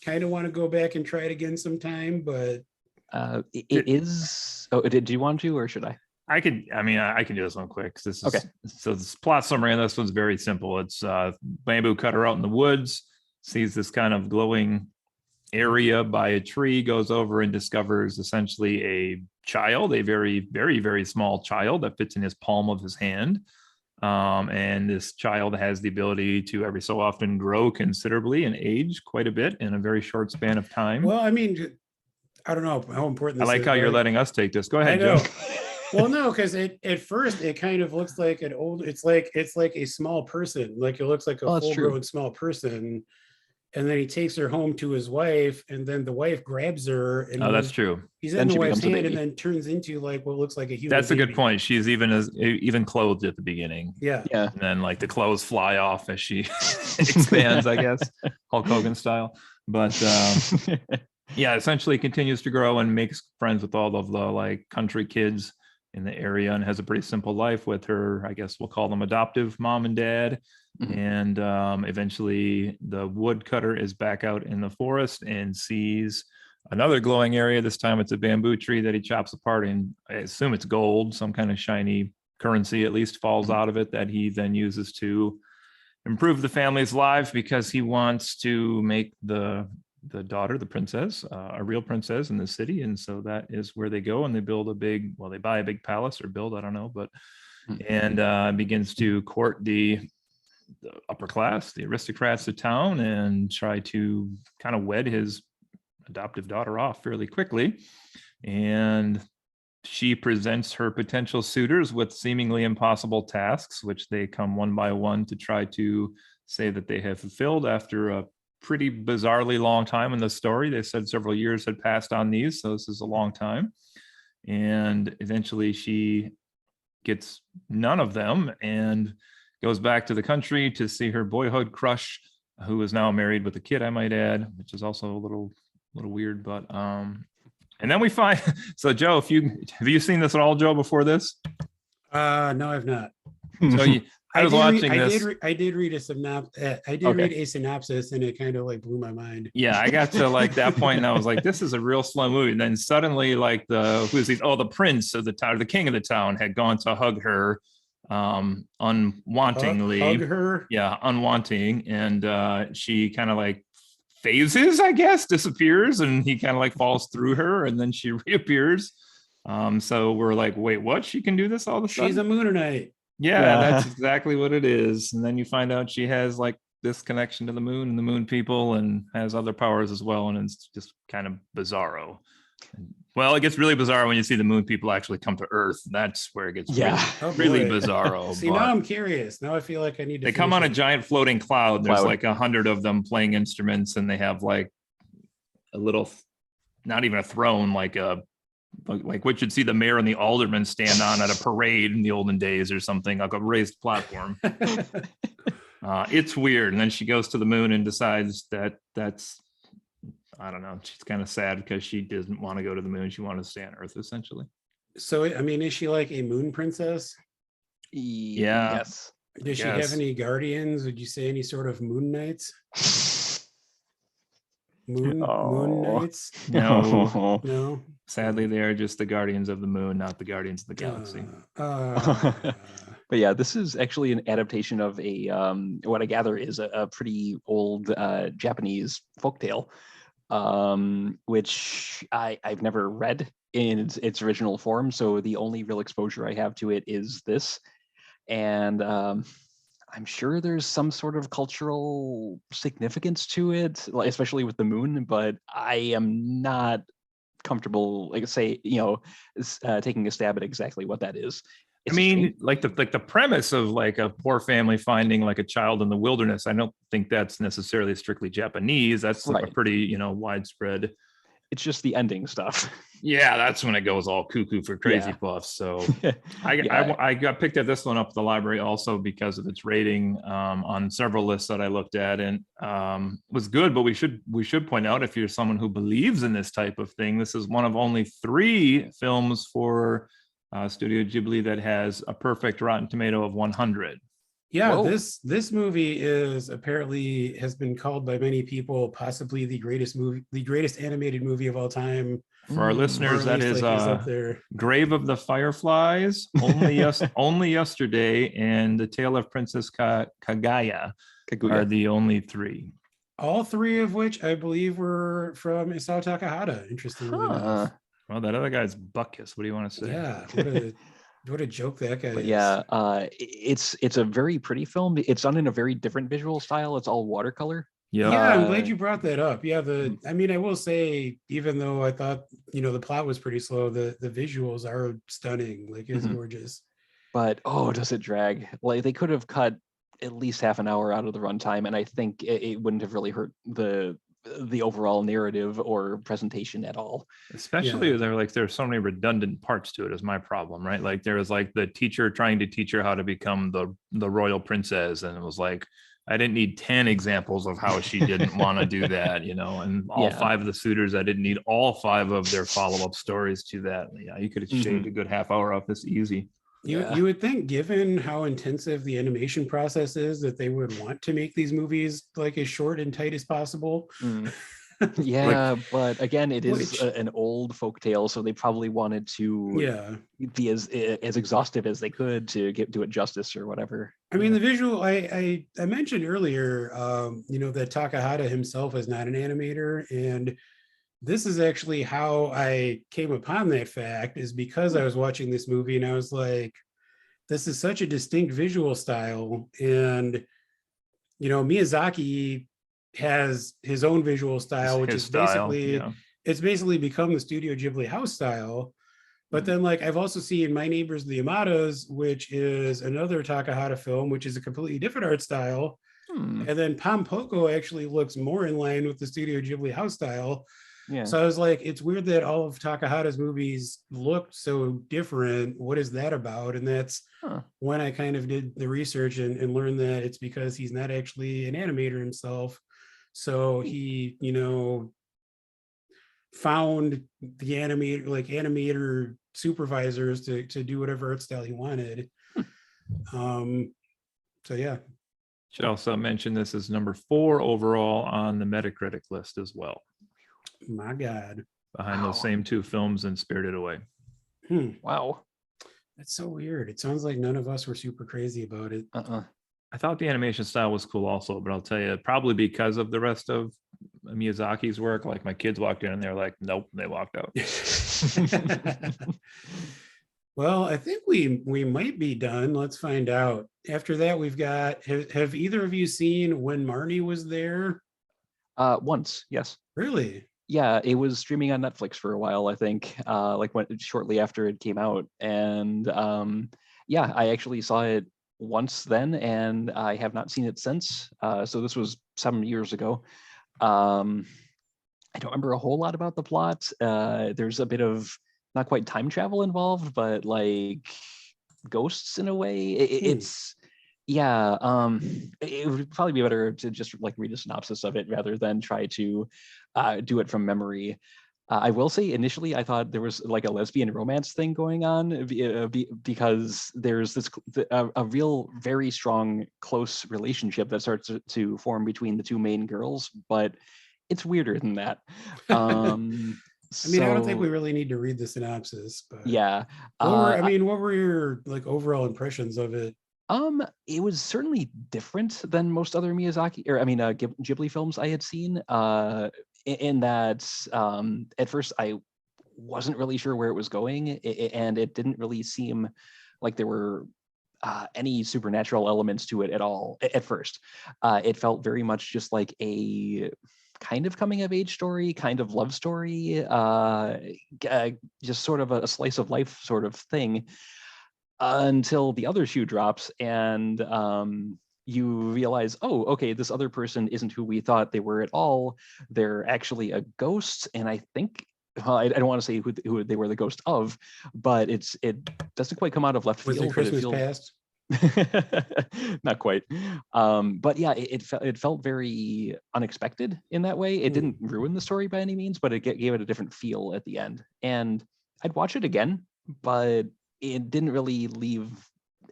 kind of want to go back and try it again sometime, but it is. Oh, did you want to, or should I? I can do this one quick. This is okay. So this plot summary on this one's very simple. It's bamboo cutter out in the woods, sees this kind of glowing area by a tree, goes over and discovers essentially a child, a very, very, very small child that fits in his palm of his hand. And this child has the ability to every so often grow considerably and age quite a bit in a very short span of time. Well, I mean, I don't know how important this is. I like how you're letting us take this. Go ahead, Joe. Well, no, because at first it kind of looks like it's like a small person, like it looks like a full-grown small person, and then he takes her home to his wife, and then the wife grabs her, and that's true. He's in the wife's hand, and then turns into like what looks like a human. That's a good point. She's even clothed at the beginning. Yeah. And then like the clothes fly off as she expands, I guess, Hulk Hogan style. But essentially continues to grow and makes friends with all of the like country kids in the area, and has a pretty simple life with her, I guess we'll call them adoptive mom and dad. And eventually the woodcutter is back out in the forest and sees another glowing area. This time it's a bamboo tree that he chops apart, and I assume it's gold, some kind of shiny currency at least falls out of it that he then uses to improve the family's lives, because he wants to make the daughter, the princess, a real princess in the city. And so that is where they go, and they they buy a big palace, or build, I don't know, but and begins to court the upper class, the aristocrats of town, and try to kind of wed his adoptive daughter off fairly quickly. And she presents her potential suitors with seemingly impossible tasks, which they come one by one to try to say that they have fulfilled after a pretty bizarrely long time in the story. They said several years had passed on these, so this is a long time. And eventually she gets none of them and goes back to the country to see her boyhood crush, who is now married with a kid, I might add, which is also a little weird. But and then we find so Joe, have you seen this at all, Joe, before this? No, I've not. So I was watching this. I did read a synopsis. I did read a synopsis, and it kind of like blew my mind. Yeah, I got to like that point, and I was like, "This is a real slow movie." And then suddenly, like the prince of the town, the king of the town, had gone to hug her, unwantingly. Hug her. Yeah, unwanting, and she kind of like phases, I guess, disappears, and he kind of like falls through her, and then she reappears. So we're like, "Wait, what? She can do this all the time?" She's a Moonanite. Yeah, that's exactly what it is. And then you find out she has like this connection to the moon and the moon people and has other powers as well. And it's just kind of bizarro. Well, it gets really bizarre when you see the moon people actually come to Earth. That's where it gets really bizarro. See, now I'm curious. Now I feel like I need to. They come on a giant floating cloud. There's like 100 of them playing instruments, and they have like a little, not even a throne, like what you'd see the mayor and the alderman stand on at a parade in the olden days or something, like a raised platform. It's weird. And then she goes to the moon and decides that's, I don't know, she's kind of sad because she doesn't want to go to the moon. She wanted to stay on Earth, essentially. So, I mean, is she like a moon princess? Yeah. Yes. Does she have any guardians? Would you say any sort of moon knights? Moon knights? No. No. Sadly, they are just the guardians of the moon, not the guardians of the galaxy. But yeah, this is actually an adaptation of a what I gather is a pretty old Japanese folktale, which I've never read in its original form. So the only real exposure I have to it is this, and I'm sure there's some sort of cultural significance to it, especially with the moon. But I am not comfortable, like say, taking a stab at exactly what that is. I mean, like the premise of like a poor family finding like a child in the wilderness, I don't think that's necessarily strictly Japanese. That's like a pretty, widespread. It's just the ending stuff. Yeah, that's when it goes all cuckoo for crazy puffs. So I got picked at this one up at the library also because of its rating on several lists that I looked at, and was good. But we should point out, if you're someone who believes in this type of thing, this is one of only 3 films for Studio Ghibli that has a perfect Rotten Tomato of 100. Yeah, this movie is apparently has been called by many people possibly the greatest animated movie of all time. For our listeners, that is Grave of the Fireflies, Only Yesterday, and The Tale of Princess Kaguya are the only 3. All 3 of which I believe were from Isao Takahata, interestingly enough. Well, that other guy's Buckus. What do you want to say? Yeah, what a joke that guy is. Yeah, it's a very pretty film. It's done in a very different visual style. It's all watercolor. Yeah, I'm glad you brought that up. Yeah, I mean, I will say, even though I thought, the plot was pretty slow, the visuals are stunning. Like, it's gorgeous. But does it drag? Like, they could have cut at least half an hour out of the runtime, and I think it wouldn't have really hurt the overall narrative or presentation at all. Especially there's so many redundant parts to it is my problem, right? Like there was like the teacher trying to teach her how to become the royal princess, and it was like I didn't need 10 examples of how she didn't want to do that, and all 5 of the suitors, I didn't need all 5 of their follow-up stories to that. Yeah, you could have shaved a good half hour off this easy. You would think, given how intensive the animation process is, that they would want to make these movies like as short and tight as possible. Yeah, but again, it is an old folktale, so they probably wanted to be as exhaustive as they could to do it justice or whatever. I mean, the visual I mentioned earlier, that Takahata himself is not an animator, and this is actually how I came upon that fact, is because I was watching this movie and I was like, this is such a distinct visual style. And, Miyazaki has his own visual style, which is basically, it's basically become the Studio Ghibli house style. But then I've also seen My Neighbors the Yamadas, which is another Takahata film, which is a completely different art style. And then Pompoko actually looks more in line with the Studio Ghibli house style. Yeah. So I was like, it's weird that all of Takahata's movies looked so different. What is that about? And that's when I kind of did the research and learned that it's because he's not actually an animator himself. So he, found the animator supervisors to do whatever art style he wanted. So yeah. Should also mention this is number 4 overall on the Metacritic list as well. My God. Behind those same 2 films and Spirited Away. Wow. That's so weird. It sounds like none of us were super crazy about it. I thought the animation style was cool also, but I'll tell you, probably because of the rest of Miyazaki's work, like my kids walked in and they're like, nope, they walked out. Well, I think we might be done. Let's find out. After that, we've got, have either of you seen When Marnie Was There? Once, yes. Really? Yeah, it was streaming on Netflix for a while, I think, shortly after it came out. And yeah, I actually saw it once then, and I have not seen it since. So this was 7 years ago. I don't remember a whole lot about the plot. There's a bit of not quite time travel involved, but like ghosts in a way. It's it would probably be better to just like read a synopsis of it rather than try to do it from memory. I will say initially I thought there was like a lesbian romance thing going on because there's this a real very strong close relationship that starts to form between the 2 main girls, but it's weirder than that. I mean, I don't think we really need to read the synopsis, but yeah. what were your like overall impressions of it? It was certainly different than most other Miyazaki, or Ghibli films I had seen. In that, at first I wasn't really sure where it was going, and it didn't really seem like there were any supernatural elements to it at all at first. It felt very much just like a kind of coming of age story, kind of love story, just sort of a slice of life sort of thing, until the other shoe drops and you realize, oh, okay, this other person isn't who we thought they were at all. They're actually a ghost, and I think, well, I don't want to say who they were the ghost of, but it doesn't quite come out of left field. Was it Christmas Past? Not quite, but yeah, it felt very unexpected in that way. It didn't ruin the story by any means, but it gave it a different feel at the end. And I'd watch it again, but it didn't really leave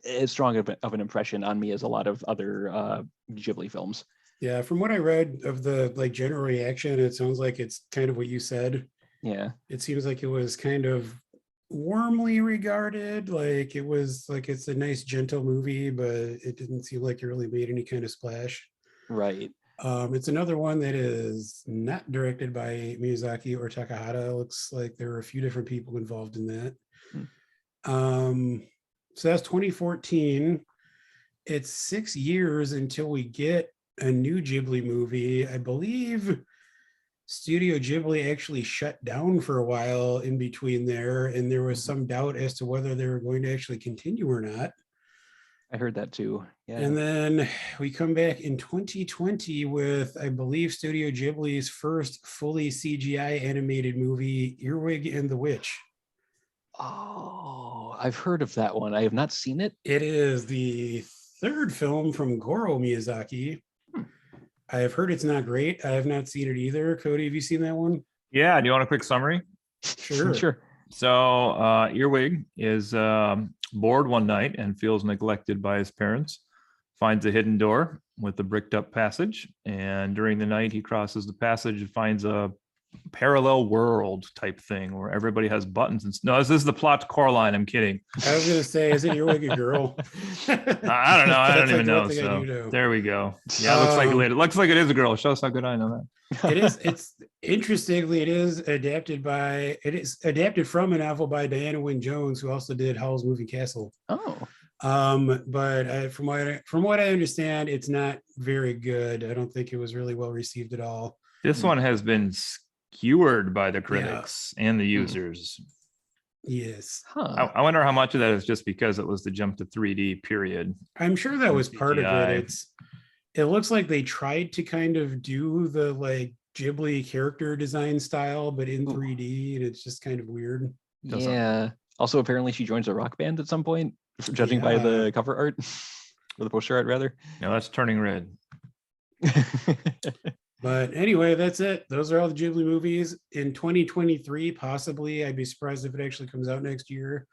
as strong of an impression on me as a lot of other Ghibli films. Yeah, from what I read of the like general reaction, it sounds like it's kind of what you said. Yeah, it seems like it was kind of warmly regarded, like it was like it's a nice gentle movie, but it didn't seem like it really made any kind of splash. Right. It's another one that is not directed by Miyazaki or Takahata. Looks like there were a few different people involved in that. So that's 2014. It's 6 years until we get a new Ghibli movie. I believe Studio Ghibli actually shut down for a while in between there, and there was some doubt as to whether they were going to actually continue or not. I heard that too. Yeah. And then we come back in 2020 with, I believe, Studio Ghibli's first fully CGI animated movie, Earwig and the Witch. Oh, I've heard of that one. I have not seen it. It is the 3rd film from Goro Miyazaki. I have heard it's not great. I have not seen it either. Cody, have you seen that one? Yeah. Do you want a quick summary? Sure. Sure. So Earwig is bored one night and feels neglected by his parents, finds a hidden door with a bricked up passage. And during the night, he crosses the passage and finds a parallel world type thing where everybody has buttons. And no, this is the plot to Coraline. I'm kidding. I was going to say, is it Earwig a girl? I don't know. I don't even know. So know. There we go. Yeah, it looks like it is a girl. Show us how good I know that. It is. It's interestingly, it is adapted from a novel by Diana Wynne Jones, who also did Howl's Moving Castle. Oh. But from what I understand, it's not very good. I don't think it was really well received at all. This one has been skewered by the critics and the users. Yes. Huh. I wonder how much of that is just because it was the jump to 3D period. I'm sure that was part of it. it looks like they tried to kind of do the like Ghibli character design style, but in 3D, and it's just kind of weird. Yeah. Also, apparently she joins a rock band at some point, judging by the cover art, or the poster art, rather. No, that's Turning Red. But anyway, that's it. Those are all the Ghibli movies. In 2023, possibly, I'd be surprised if it actually comes out next year.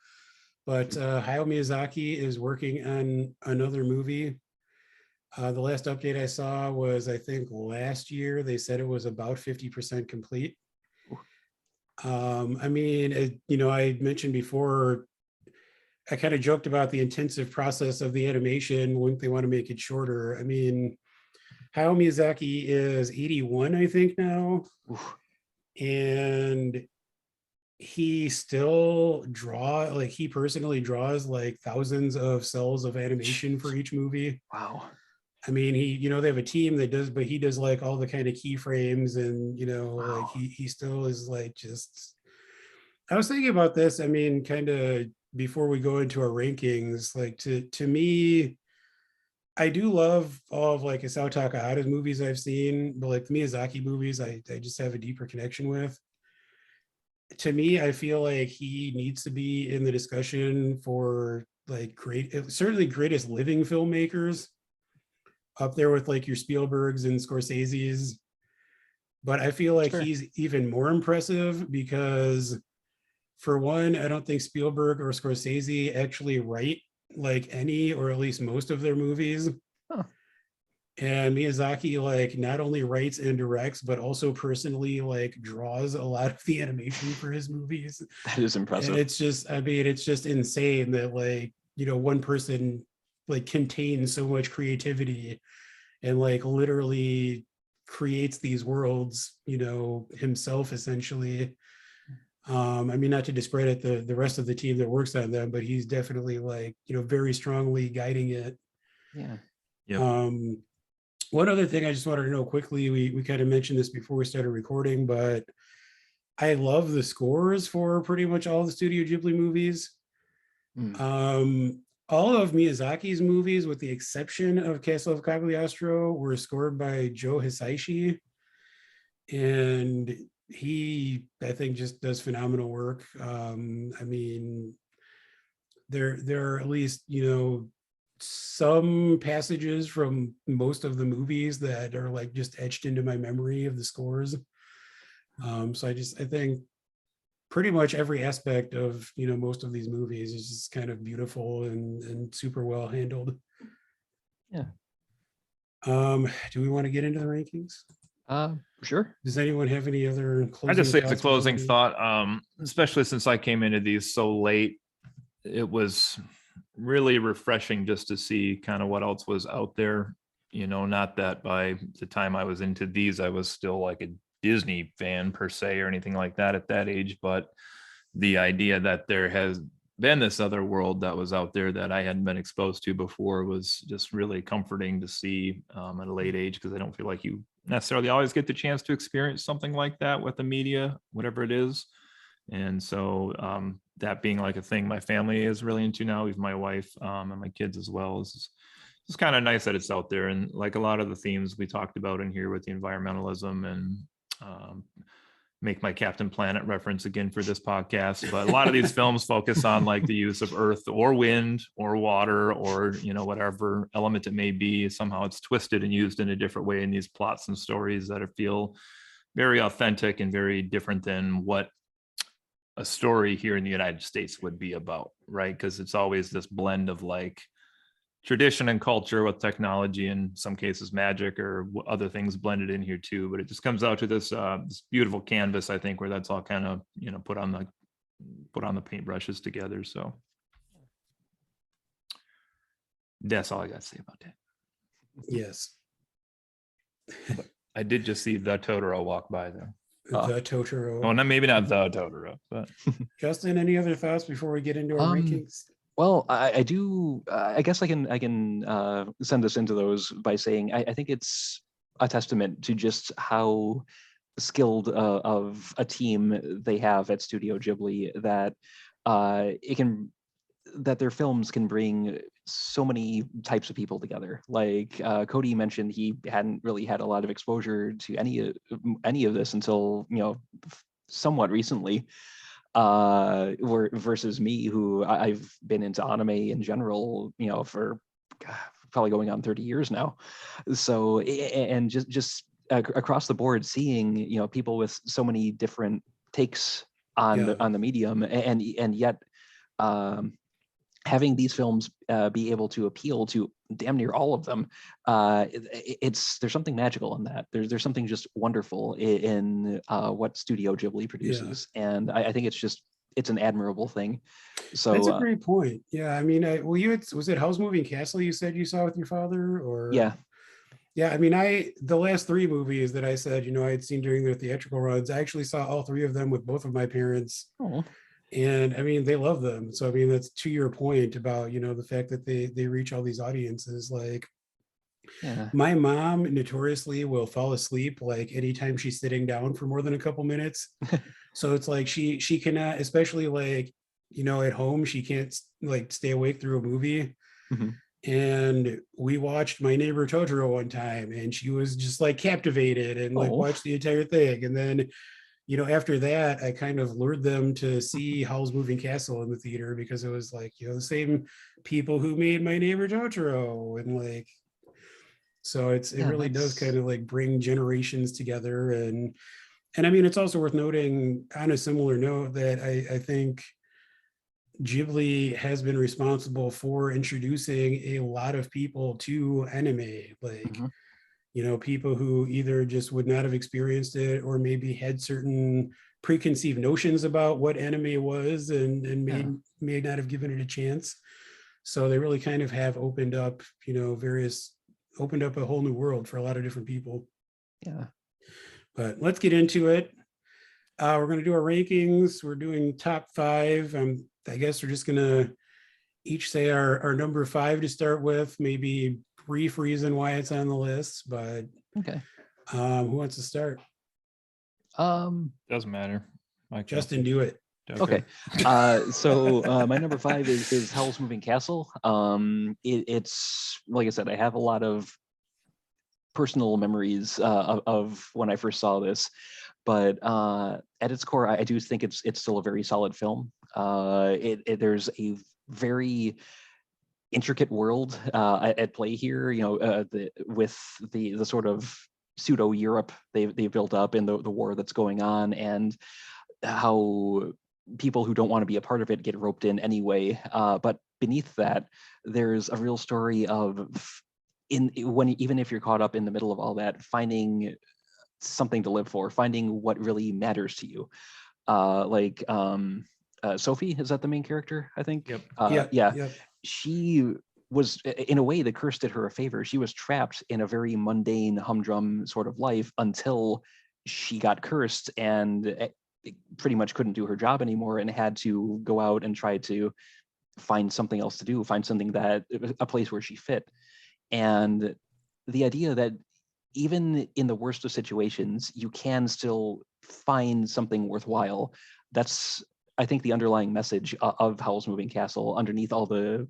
But Hayao Miyazaki is working on another movie. The last update I saw was, I think last year, they said it was about 50% complete. I mean, I mentioned before, I kind of joked about the intensive process of the animation when they want to make it shorter. I mean, Hayao Miyazaki is 81, I think now. And he still he personally draws like thousands of cells of animation for each movie. Wow. I mean, they have a team that does, but he does like all the kind of keyframes and, Wow. like he still is like just, I was thinking about this. I mean, kind of before we go into our rankings, like to me, I do love all of like Isao Takahata's movies I've seen, but like the Miyazaki movies, I just have a deeper connection with. To me, I feel like he needs to be in the discussion for like certainly greatest living filmmakers, up there with like your Spielbergs and Scorsese's. But I feel like he's even more impressive because, for one, I don't think Spielberg or Scorsese actually write like any or at least most of their movies. And Miyazaki like not only writes and directs, but also personally like draws a lot of the animation for his movies. That is impressive. And it's just, I mean, it's just insane that like, one person like contains so much creativity and like literally creates these worlds, himself essentially. I mean, not to discredit the rest of the team that works on them, but he's definitely like, very strongly guiding it. Yeah. Yep. One other thing I just wanted to know quickly, we kind of mentioned this before we started recording, but I love the scores for pretty much all the Studio Ghibli movies. All of Miyazaki's movies, with the exception of Castle of Cagliostro, were scored by Joe Hisaishi. And he, I think, just does phenomenal work. I mean, there are at least, some passages from most of the movies that are like just etched into my memory of the scores. So I think pretty much every aspect of, most of these movies is just kind of beautiful and super well handled. Yeah. Do we want to get into the rankings? Sure. Does anyone have any other closing I just say as a thoughts closing before thought, especially since I came into these so late, it was really refreshing just to see kind of what else was out there. Not that by the time I was into these, I was still like a Disney fan per se or anything like that at that age, but the idea that there has been this other world that was out there that I hadn't been exposed to before was just really comforting to see at a late age, because I don't feel like you necessarily always get the chance to experience something like that with the media, whatever it is. And so that being like a thing my family is really into now, even my wife and my kids as well, is it's kind of nice that it's out there. And like a lot of the themes we talked about in here with the environmentalism and make my Captain Planet reference again for this podcast, but a lot of these films focus on like the use of earth or wind or water or, whatever element it may be. Somehow it's twisted and used in a different way in these plots and stories that feel very authentic and very different than what a story here in the United States would be about, right? Because it's always this blend of like tradition and culture with technology, and in some cases magic or other things blended in here too. But it just comes out to this this beautiful canvas, I think, where that's all kind of put on the paintbrushes together. So that's all I got to say about that. Yes. I did just see the Totoro walk by though. The Totoro. Oh, no, maybe not the Totoro, but Justin, any other thoughts before we get into our rankings? Well, I do. I guess I can send us into those by saying I think it's a testament to just how skilled of a team they have at Studio Ghibli that that their films can bring so many types of people together. Like Cody mentioned, he hadn't really had a lot of exposure to any of this until, you know, somewhat recently. Versus me, who I've been into anime in general, you know, for probably going on 30 years now. So, and just across the board, seeing, you know, people with so many different takes on the medium, and yet having these films be able to appeal to damn near all of them, there's something magical in that. There's something just wonderful in what Studio Ghibli produces, and I think it's an admirable thing. So that's a great point. Yeah, I mean, was it Howl's Moving Castle you said you saw with your father, or? Yeah, I mean, the last 3 movies that I said, you know, I had seen during their theatrical runs, I actually saw all 3 of them with both of my parents. Oh. And I mean, they love them. So I mean, that's to your point about, you know, the fact that they reach all these audiences. Like, my mom notoriously will fall asleep like anytime she's sitting down for more than a couple minutes. So it's like she cannot, especially like, you know, at home, she can't like stay awake through a movie. Mm-hmm. And we watched My Neighbor Totoro one time, and she was just like captivated and like watched the entire thing. And then, you know, after that, I kind of lured them to see Howl's Moving Castle in the theater, because it was like, you know, the same people who made My Neighbor Totoro, and like, so it really does kind of like bring generations together. And I mean, it's also worth noting on a similar note that I think Ghibli has been responsible for introducing a lot of people to anime, like, you know, people who either just would not have experienced it, or maybe had certain preconceived notions about what anime was, and may not have given it a chance. So they really kind of have opened up, you know, opened up a whole new world for a lot of different people. Yeah. But let's get into it. We're going to do our rankings. We're doing top 5. I guess we're just going to each say our number 5 to start with, maybe brief reason why it's on the list, but okay. Who wants to start? Doesn't matter. Justin, do it. Okay. So my number 5 is Howl's Moving Castle. It's like I said, I have a lot of personal memories of when I first saw this, but at its core, I do think it's still a very solid film. There's a very intricate world at play here, you know, with the sort of pseudo Europe they built up in the war that's going on, and how people who don't want to be a part of it get roped in anyway. But beneath that, there's a real story of even if you're caught up in the middle of all that, finding something to live for, finding what really matters to you. Sophie, is that the main character? I think. Yep. Yeah. She was, in a way, the curse did her a favor. She was trapped in a very mundane, humdrum sort of life until she got cursed and pretty much couldn't do her job anymore, and had to go out and try to find something else to do, find something a place where she fit. And the idea that even in the worst of situations, you can still find something worthwhile. That's, I think, the underlying message of Howl's Moving Castle, underneath all the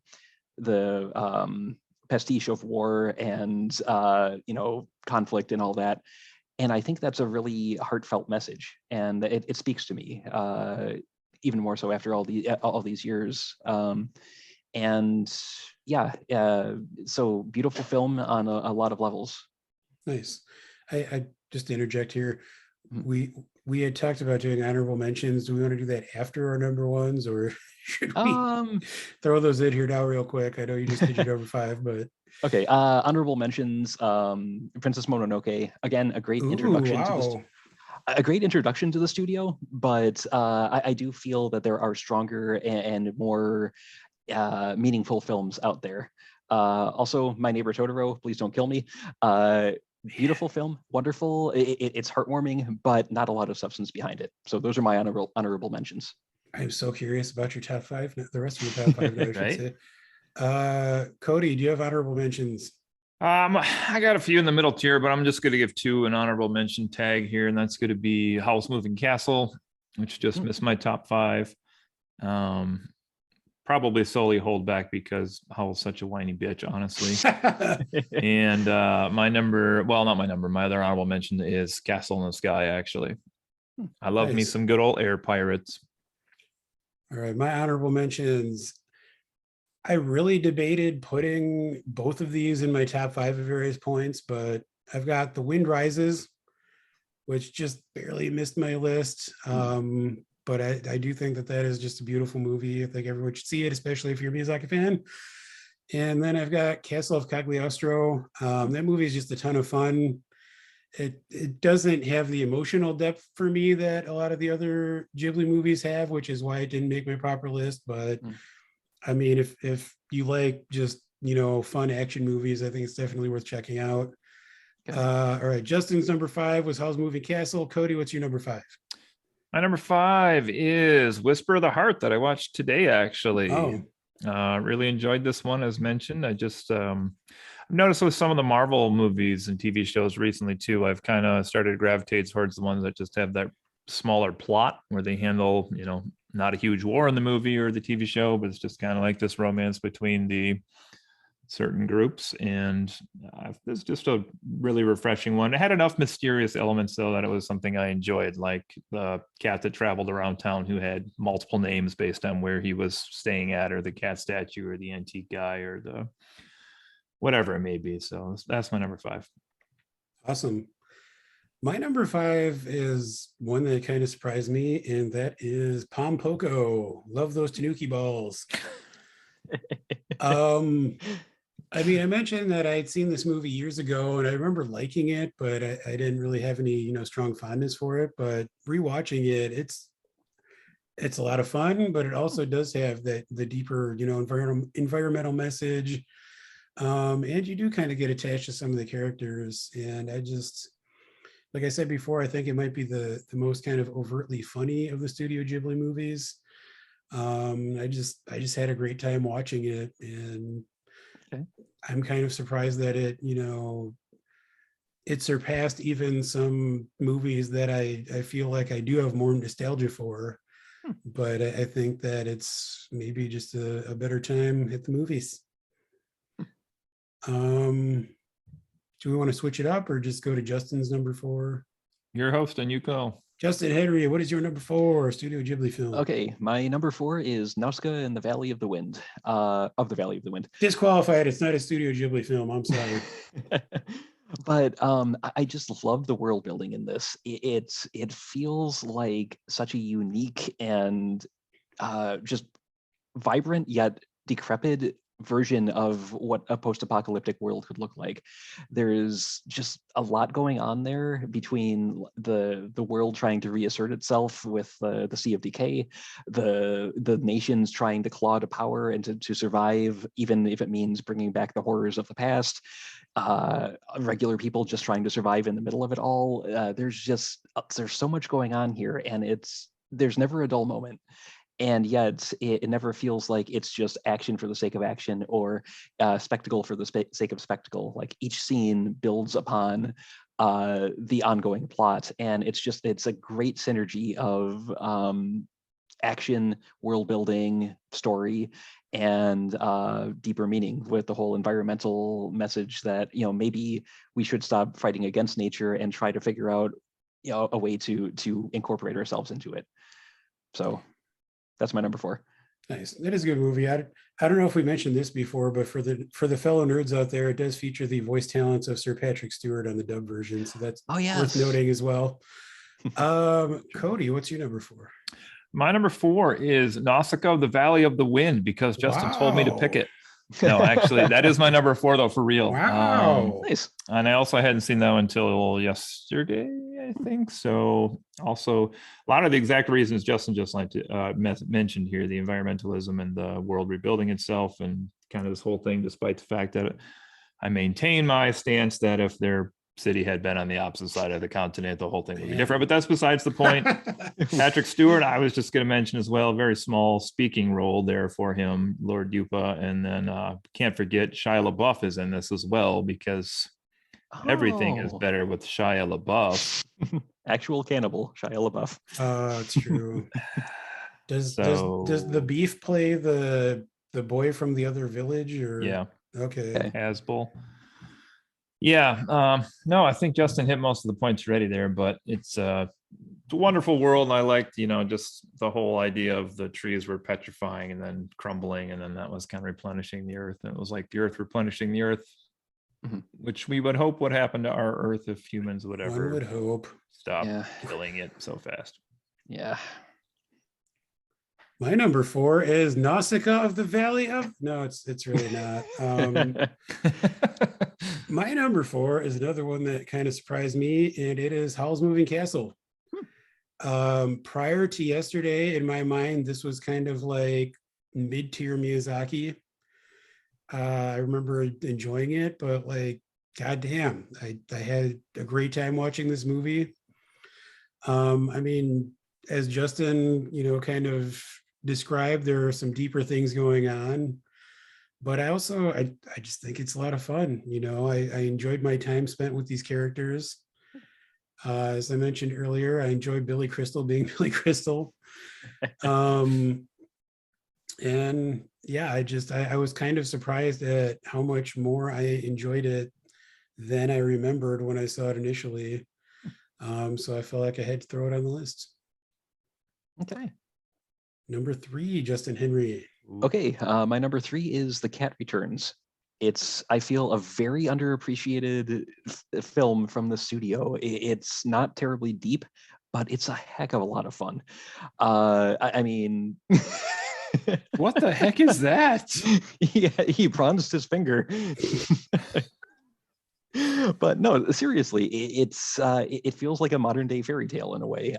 pastiche of war and conflict and all that. And I think that's a really heartfelt message, and it speaks to me even more so after all these years. So beautiful film on a lot of levels. Nice. I just to interject here, we had talked about doing honorable mentions. Do we want to do that after our number 1s, or should we throw those in here now real quick? I know you just did your number 5, but okay. Honorable mentions: Princess Mononoke. Again, a great introduction to the studio, but I do feel that there are stronger and more meaningful films out there. Also, My Neighbor Totoro, Please Don't Kill Me. Beautiful film, wonderful. It's heartwarming, but not a lot of substance behind it. So those are my honorable mentions. I'm so curious about your top 5, the rest of your top 5, I should Right? say. Cody, do you have honorable mentions? I got a few in the middle tier, but I'm just going to give 2 an honorable mention tag here, and that's going to be Howl's Moving Castle, which just missed my top 5. probably solely hold back because Howl's such a whiny bitch, honestly. And my other honorable mention is Castle in the Sky, actually. I love me Nice. some good old air pirates. All right, my honorable mentions. I really debated putting both of these in my top 5 at various points, but I've got The Wind Rises, which just barely missed my list. But I do think that is just a beautiful movie. I think everyone should see it, especially if you're a Miyazaki fan. And then I've got Castle of Cagliostro. That movie is just a ton of fun. It doesn't have the emotional depth for me that a lot of the other Ghibli movies have, which is why it didn't make my proper list. But I mean, if you like just, fun action movies, I think it's definitely worth checking out. Okay. All right, Justin's number 5 was Howl's Moving Castle. Cody, what's your number 5? My number 5 is Whisper of the Heart that I watched today, actually. Really enjoyed this one, as mentioned. I just noticed with some of the Marvel movies and TV shows recently too, I've kind of started to gravitate towards the ones that just have that smaller plot where they handle, not a huge war in the movie or the TV show, but it's just kind of like this romance between the certain groups. And this is just a really refreshing one. It had enough mysterious elements though that it was something I enjoyed, like the cat that traveled around town who had multiple names based on where he was staying at, or the cat statue, or the antique guy, or the whatever it may be. So that's my number 5. Awesome. My number 5 is one that kind of surprised me, and that is Pom Poko. Love those Tanuki balls. I mean, I mentioned that I'd seen this movie years ago, and I remember liking it, but I didn't really have any, strong fondness for it. But rewatching it, it's a lot of fun, but it also does have the deeper, environmental message. And you do kind of get attached to some of the characters. And I just, like I said before, I think it might be the most kind of overtly funny of the Studio Ghibli movies. I just had a great time watching it, and Okay. I'm kind of surprised that it surpassed even some movies that I feel like I do have more nostalgia for. But I think that it's maybe just a better time at the movies. Do we want to switch it up or just go to Justin's number 4? Your host, and you go. Justin Henry, what is your number 4 Studio Ghibli film? Okay, my number 4 is Nausicaa in the Valley of the Wind. Of the Valley of the Wind. Disqualified. It's not a Studio Ghibli film. I'm sorry. But I just love the world building in this. It feels like such a unique and just vibrant yet decrepit version of what a post-apocalyptic world could look like. There's just a lot going on there between the world trying to reassert itself with the Sea of Decay, the nations trying to claw to power and to survive, even if it means bringing back the horrors of the past, regular people just trying to survive in the middle of it all. There's so much going on here, and there's never a dull moment. And yet it never feels like it's just action for the sake of action, or spectacle for the sake of spectacle. Like each scene builds upon the ongoing plot, and it's a great synergy of action, world building, story, and deeper meaning, with the whole environmental message that maybe we should stop fighting against nature and try to figure out a way to incorporate ourselves into it. So that's my number 4. Nice. That is a good movie. I don't know if we mentioned this before, but for the fellow nerds out there, it does feature the voice talents of Sir Patrick Stewart on the dub version. So that's worth noting as well. Cody, what's your number 4? My number 4 is Nausicaa, the Valley of the Wind, because Justin told me to pick it. No, actually, that is my number 4, though, for real. Wow. Nice. And I also hadn't seen that one until yesterday, I think. So also a lot of the exact reasons Justin just mentioned here, the environmentalism and the world rebuilding itself, and kind of this whole thing, despite the fact that I maintain my stance that if their city had been on the opposite side of the continent, the whole thing would be different. But that's besides the point. Patrick Stewart, I was just going to mention as well, a very small speaking role there for him, Lord Yupa. And then can't forget Shia LaBeouf is in this as well, because everything is better with Shia LaBeouf. Actual cannibal Shia LaBeouf. It's true. Does So the beef play the boy from the other village, or yeah, okay. Hasbull. Yeah, no, I think Justin hit most of the points already there, but it's a wonderful world. And I liked, just the whole idea of the trees were petrifying and then crumbling, and then that was kind of replenishing the earth. And it was like the earth replenishing the earth, which we would hope would happen to our earth if humans would One ever would hope. stop killing it so fast. Yeah. My number 4 is Nausicaa of the Valley of. No, it's really not. My number 4 is another one that kind of surprised me, and it is Howl's Moving Castle. Prior to yesterday, in my mind, this was kind of like mid-tier Miyazaki. I remember enjoying it, but like, goddamn, I had a great time watching this movie. I mean, as Justin, kind of described, there are some deeper things going on, but I just think it's a lot of fun. I enjoyed my time spent with these characters. As I mentioned earlier, I enjoyed Billy Crystal being Billy Crystal. And yeah, I was kind of surprised at how much more I enjoyed it than I remembered when I saw it initially. So I felt like I had to throw it on the list. Okay. Number 3, Justin Henry. Okay, my number 3 is The Cat Returns. It's, I feel, a very underappreciated film from the studio. It's not terribly deep, but it's a heck of a lot of fun. I mean, What the heck is that? yeah, he bronzed his finger. But no, seriously, it feels like a modern day fairy tale in a way.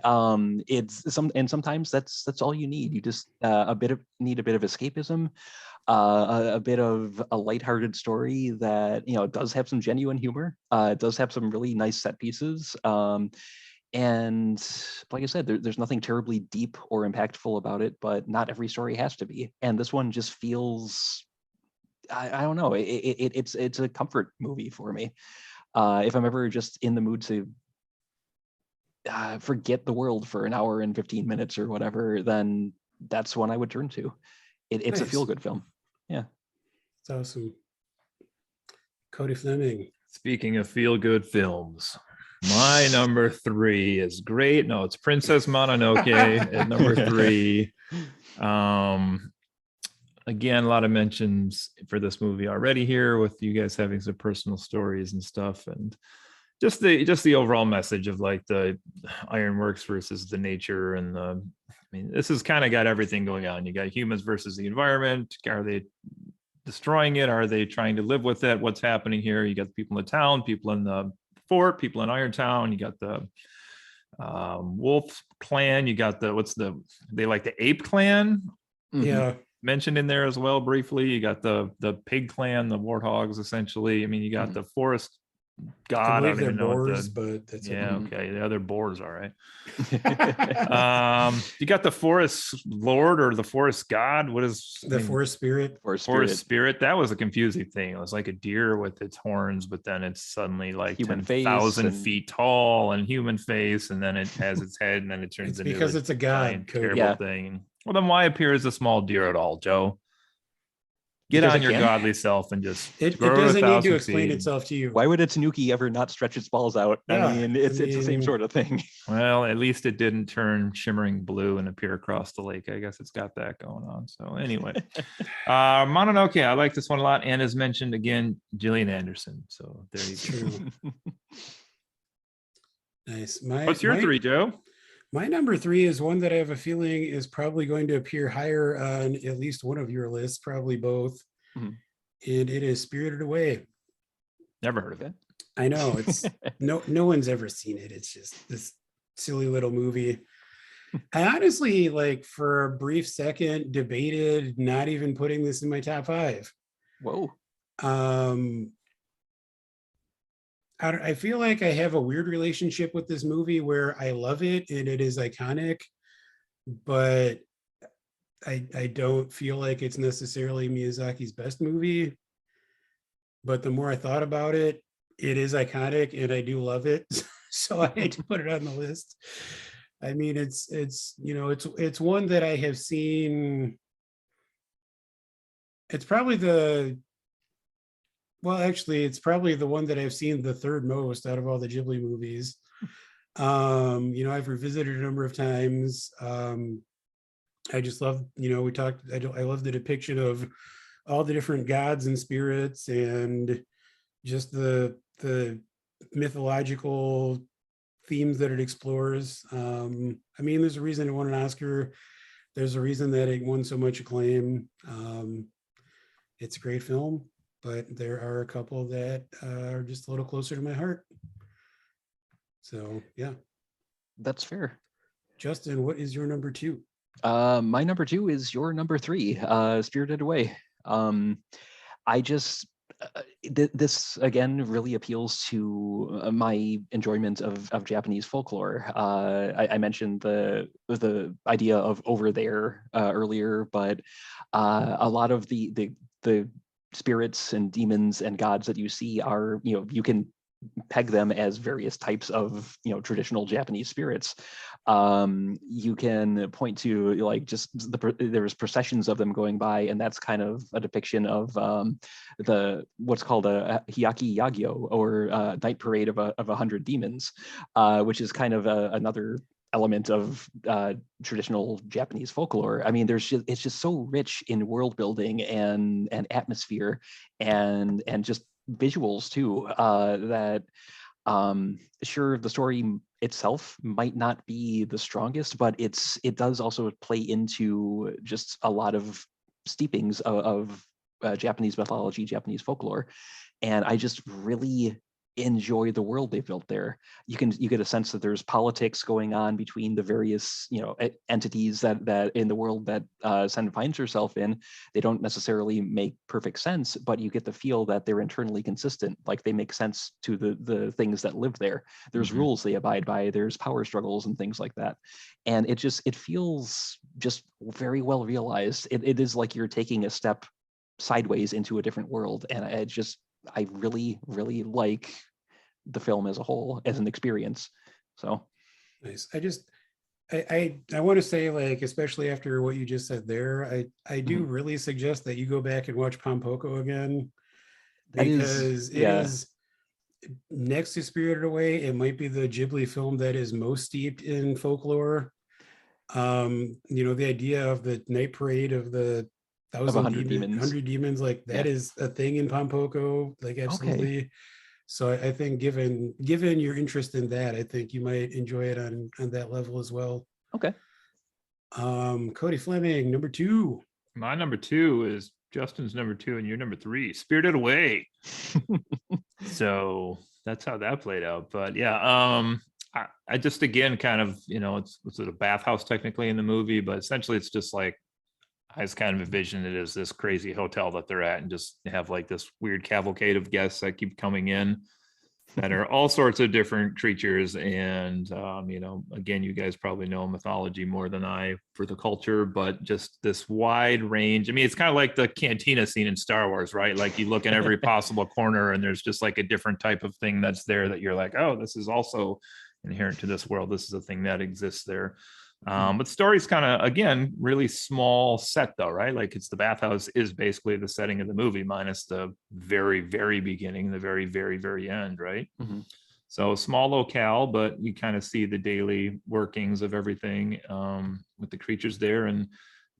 Sometimes that's all you need. You just need a bit of escapism, a bit of a lighthearted story that does have some genuine humor. It does have some really nice set pieces. And like I said, there's nothing terribly deep or impactful about it, but not every story has to be. And this one just feels, I don't know, it's a comfort movie for me. If I'm ever just in the mood to forget the world for an hour and 15 minutes or whatever, then that's one I would turn to. It's a Nice. feel-good film. Yeah. It's awesome. Cody Fleming. Speaking of feel-good films, my number 3 is great. No, it's Princess Mononoke at number 3. Again, a lot of mentions for this movie already here, with you guys having some personal stories and stuff, and just the overall message of like the ironworks versus the nature, and I mean, this has kind of got everything going on. You got humans versus the environment. Are they destroying it? Are they trying to live with it? What's happening here? You got the people in the town, people in the fort, people in Irontown. You got the wolf clan. You got they like the ape clan. Yeah. Mentioned in there as well briefly. You got the pig clan, the warthogs, essentially. I mean, you got the forest god. I don't even know boars, but that's okay. The other boars, all right. You got the forest lord or the forest god. What is the forest spirit? Forest spirit. That was a confusing thing. It was like a deer with its horns, but then it's suddenly like 10,000 feet tall and human face, and then it has its head, and then it turns into because it's a god, terrible thing. Well, then why appear as a small deer at all, Joe? Get on your godly self and just it doesn't need to explain itself to you. Why would its Tanuki ever not stretch its balls out? Yeah, I mean, it's the same sort of thing. Well, at least it didn't turn shimmering blue and appear across the lake. I guess it's got that going on. So anyway, Mononoke, I like this one a lot. And as mentioned again, Gillian Anderson. So there you go. Nice. What's your 3, Joe? My number 3 is one that I have a feeling is probably going to appear higher on at least one of your lists, probably both. And it is Spirited Away. Never heard of it. I know, it's no one's ever seen it. It's just this silly little movie. I honestly, like, for a brief second, debated not even putting this in my top 5. Whoa. I feel like I have a weird relationship with this movie where I love it and it is iconic, but I don't feel like it's necessarily Miyazaki's best movie. But the more I thought about it, it is iconic and I do love it. So I had to put it on the list. I mean, it's one that I have seen. It's probably it's probably the one that I've seen the third most out of all the Ghibli movies. I've revisited a number of times. I just love, I love the depiction of all the different gods and spirits, and just the mythological themes that it explores. I mean, there's a reason it won an Oscar. There's a reason that it won so much acclaim. It's a great film, but there are a couple that are just a little closer to my heart. So yeah. That's fair. Justin, what is your number two? My number two is your number three, Spirited Away. I just this again really appeals to my enjoyment of Japanese folklore. I mentioned the idea of over there earlier, but a lot of the spirits and demons and gods that you see are, you can peg them as various types of traditional Japanese spirits. You can point to like just there's processions of them going by, and that's kind of a depiction of the what's called a Hyaki Yagyo, or night parade of 100 demons, which is kind of another element of traditional Japanese folklore. I mean, it's just so rich in world building and atmosphere and just visuals too, that sure, the story itself might not be the strongest, but it does also play into just a lot of steepings of Japanese mythology, Japanese folklore, and I just really enjoy the world they built there. You get a sense that there's politics going on between the various entities that in the world that Sen finds herself in. They don't necessarily make perfect sense, but you get the feel that they're internally consistent, like they make sense to the things that live there. There's rules they abide by, there's power struggles and things like that, and it feels just very well realized. It is like you're taking a step sideways into a different world, and I really, really like the film as a whole, as an experience. So nice. I want to say, like, especially after what you just said there, I do really suggest that you go back and watch Pompoko again, because it is next to Spirited Away, it might be the Ghibli film that is most steeped in folklore. The idea of the night parade of the 100 demons. 100 demons, like that is a thing in Pompoko, like absolutely. Okay. So I think given your interest in that, I think you might enjoy it on that level as well. Okay. Cody Fleming, number two. My number two is Justin's number two, and your number three, Spirited Away. So that's how that played out. But yeah, I just, again, kind of, it's a bathhouse technically in the movie, but essentially it's just like, I just kind of envision it as this crazy hotel that they're at, and just have like this weird cavalcade of guests that keep coming in that are all sorts of different creatures. And, again, you guys probably know mythology more than I for the culture, but just this wide range. I mean, it's kind of like the cantina scene in Star Wars, right? Like you look in every possible corner and there's just like a different type of thing that's there that you're like, oh, this is also inherent to this world. This is a thing that exists there. But story's kind of, again, really small set though, right? Like it's the bathhouse is basically the setting of the movie, minus the very, very beginning, the very, very, very end, right? So small locale, but you kind of see the daily workings of everything with the creatures there. And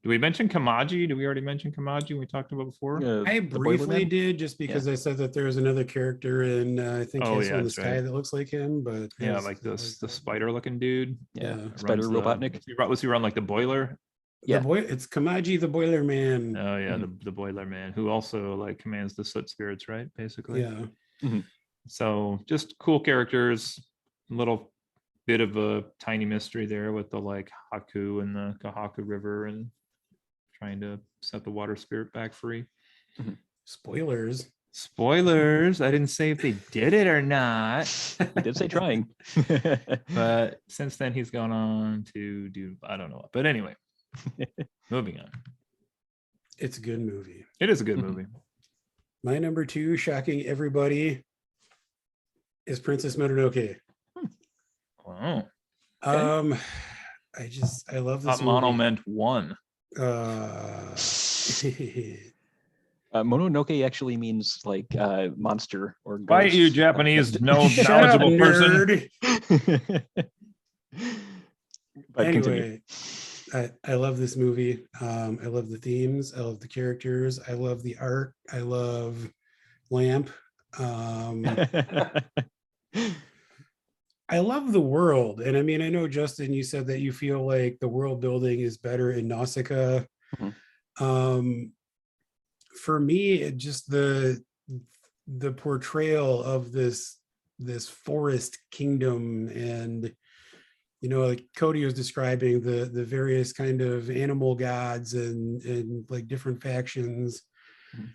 do we mention Kamaji? Did we already mention Kamaji we talked about before? I briefly did, just because I said that there was another character in I think Castle in the Sky that looks like him, but yeah, like the spider looking dude. Yeah, Spider Robotnik. Was he run like the boiler? Yeah, it's Kamaji the Boiler Man. Oh yeah, the Boiler Man, who also like commands the soot spirits, right? Basically. Yeah. So just cool characters, a little bit of a tiny mystery there with the like Haku and the Kahaku River, and trying to set the water spirit back free. Spoilers. I didn't say if they did it or not. I did say trying. But since then he's gone on to do, I don't know. But anyway, moving on. It's a good movie. It is a good movie. My number two, shocking everybody, is Princess Mononoke. Wow. I love this Mono movie. meant one. Mononoke actually means like monster or ghost. Why you Japanese Shut knowledgeable up, person? nerd. But continue. Anyway, I love this movie. I love the themes. I love the characters. I love the art. I love Lamp. I love the world. And I mean, I know, Justin, you said that you feel like the world building is better in Nausicaa. Mhm. For me, it just the portrayal of this forest kingdom, and like Cody was describing the various kind of animal gods and like different factions. Mhm.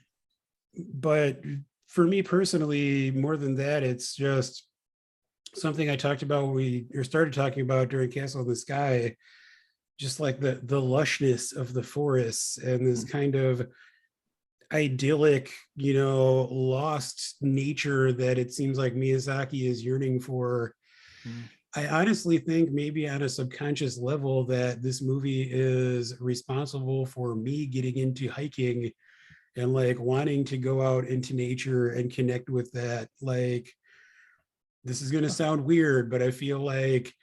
But for me personally, more than that, it's just something I talked about started talking about during Castle in the Sky, just like the lushness of the forests and this kind of idyllic, lost nature that it seems like Miyazaki is yearning for. I honestly think maybe on a subconscious level that this movie is responsible for me getting into hiking and like wanting to go out into nature and connect with that. Like, this is going to sound weird, but I feel like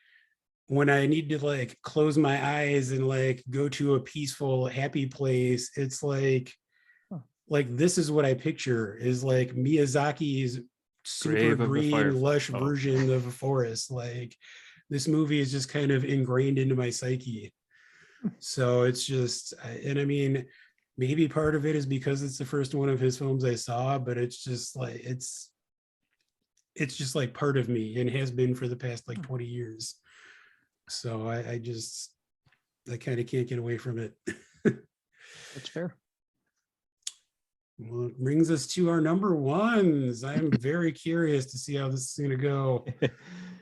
when I need to like close my eyes and like go to a peaceful, happy place, it's like this is what I picture, is like Miyazaki's super Grave of the green, Firefly. lush Oh. version of a forest. Like, this movie is just kind of ingrained into my psyche. So it's just, and I mean, maybe part of it is because it's the first one of his films I saw, but it's just like, it's just like part of me and has been for the past like 20 years. So I kind of can't get away from it. That's fair. Well, it brings us to our number ones. I'm very curious to see how this is going to go.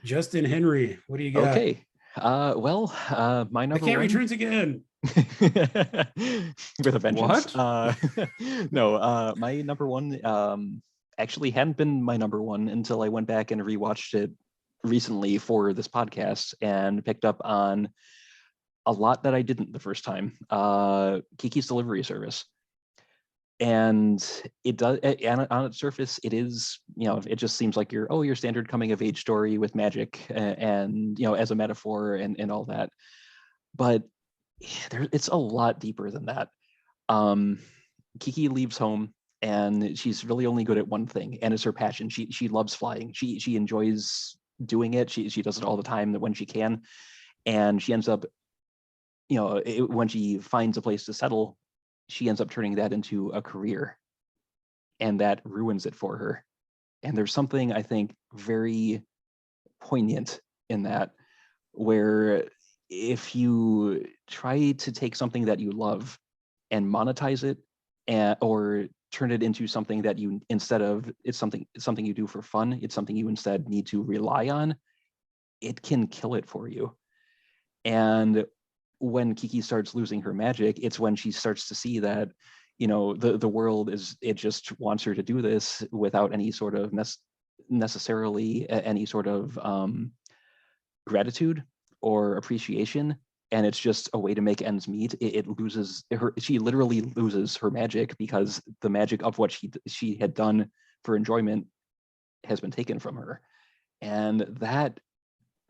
Justin Henry, what do you got? Okay. My number I Can't one Returns again. with a vengeance. What? No, my number one actually hadn't been my number one until I went back and rewatched it recently for this podcast and picked up on a lot that I didn't the first time. Kiki's Delivery Service. And it does, and on its surface, it is, it just seems like your standard coming of age story with magic and as a metaphor and all that. But it's a lot deeper than that. Kiki leaves home and she's really only good at one thing, and it's her passion. She loves flying. She enjoys doing it. She does it all the time when she can, and she ends up, when she finds a place to settle, she ends up turning that into a career, and that ruins it for her. And there's something, I think, very poignant in that, where if you try to take something that you love and monetize it, or turn it into something that you, instead of it's something you do for fun, it's something you instead need to rely on, it can kill it for you. And when Kiki starts losing her magic, it's when she starts to see that, the world it just wants her to do this without any sort of necessarily any sort of gratitude or appreciation, and it's just a way to make ends meet. It loses her. She literally loses her magic because the magic of what she had done for enjoyment has been taken from her, and that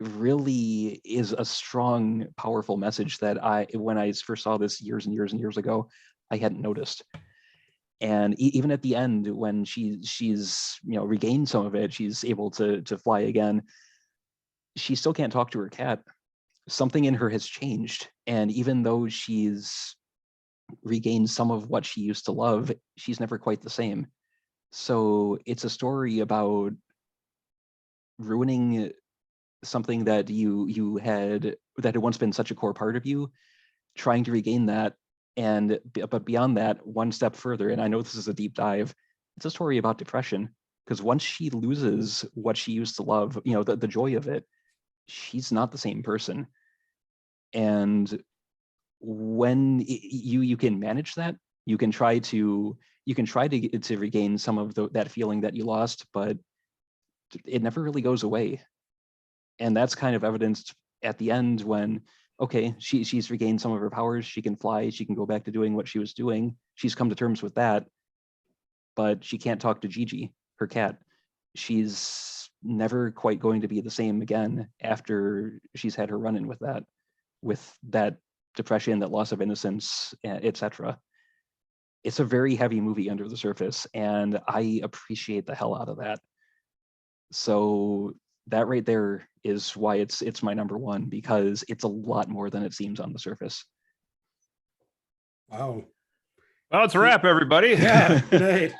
really is a strong, powerful message that when I first saw this years and years and years ago, I hadn't noticed. And even at the end, when she's regained some of it, she's able to fly again, she still can't talk to her cat. Something in her has changed, and even though she's regained some of what she used to love, she's never quite the same. So it's a story about ruining something that you had once been such a core part of you, trying to regain that, but beyond that, one step further. And I know this is a deep dive. It's a story about depression, because once she loses what she used to love, the joy of it, she's not the same person. And when you can manage that, you can try to regain some of that feeling that you lost, but it never really goes away. And that's kind of evidenced at the end when okay, she's regained some of her powers. She can fly. She can go back to doing what she was doing. She's come to terms with that, but she can't talk to Gigi, her cat. She's never quite going to be the same again after she's had her run-in with that depression, that loss of innocence, etc. It's a very heavy movie under the surface, and I appreciate the hell out of that. So that right there is why it's my number one, because it's a lot more than it seems on the surface. Wow. Well, it's a wrap, everybody. Yeah, right.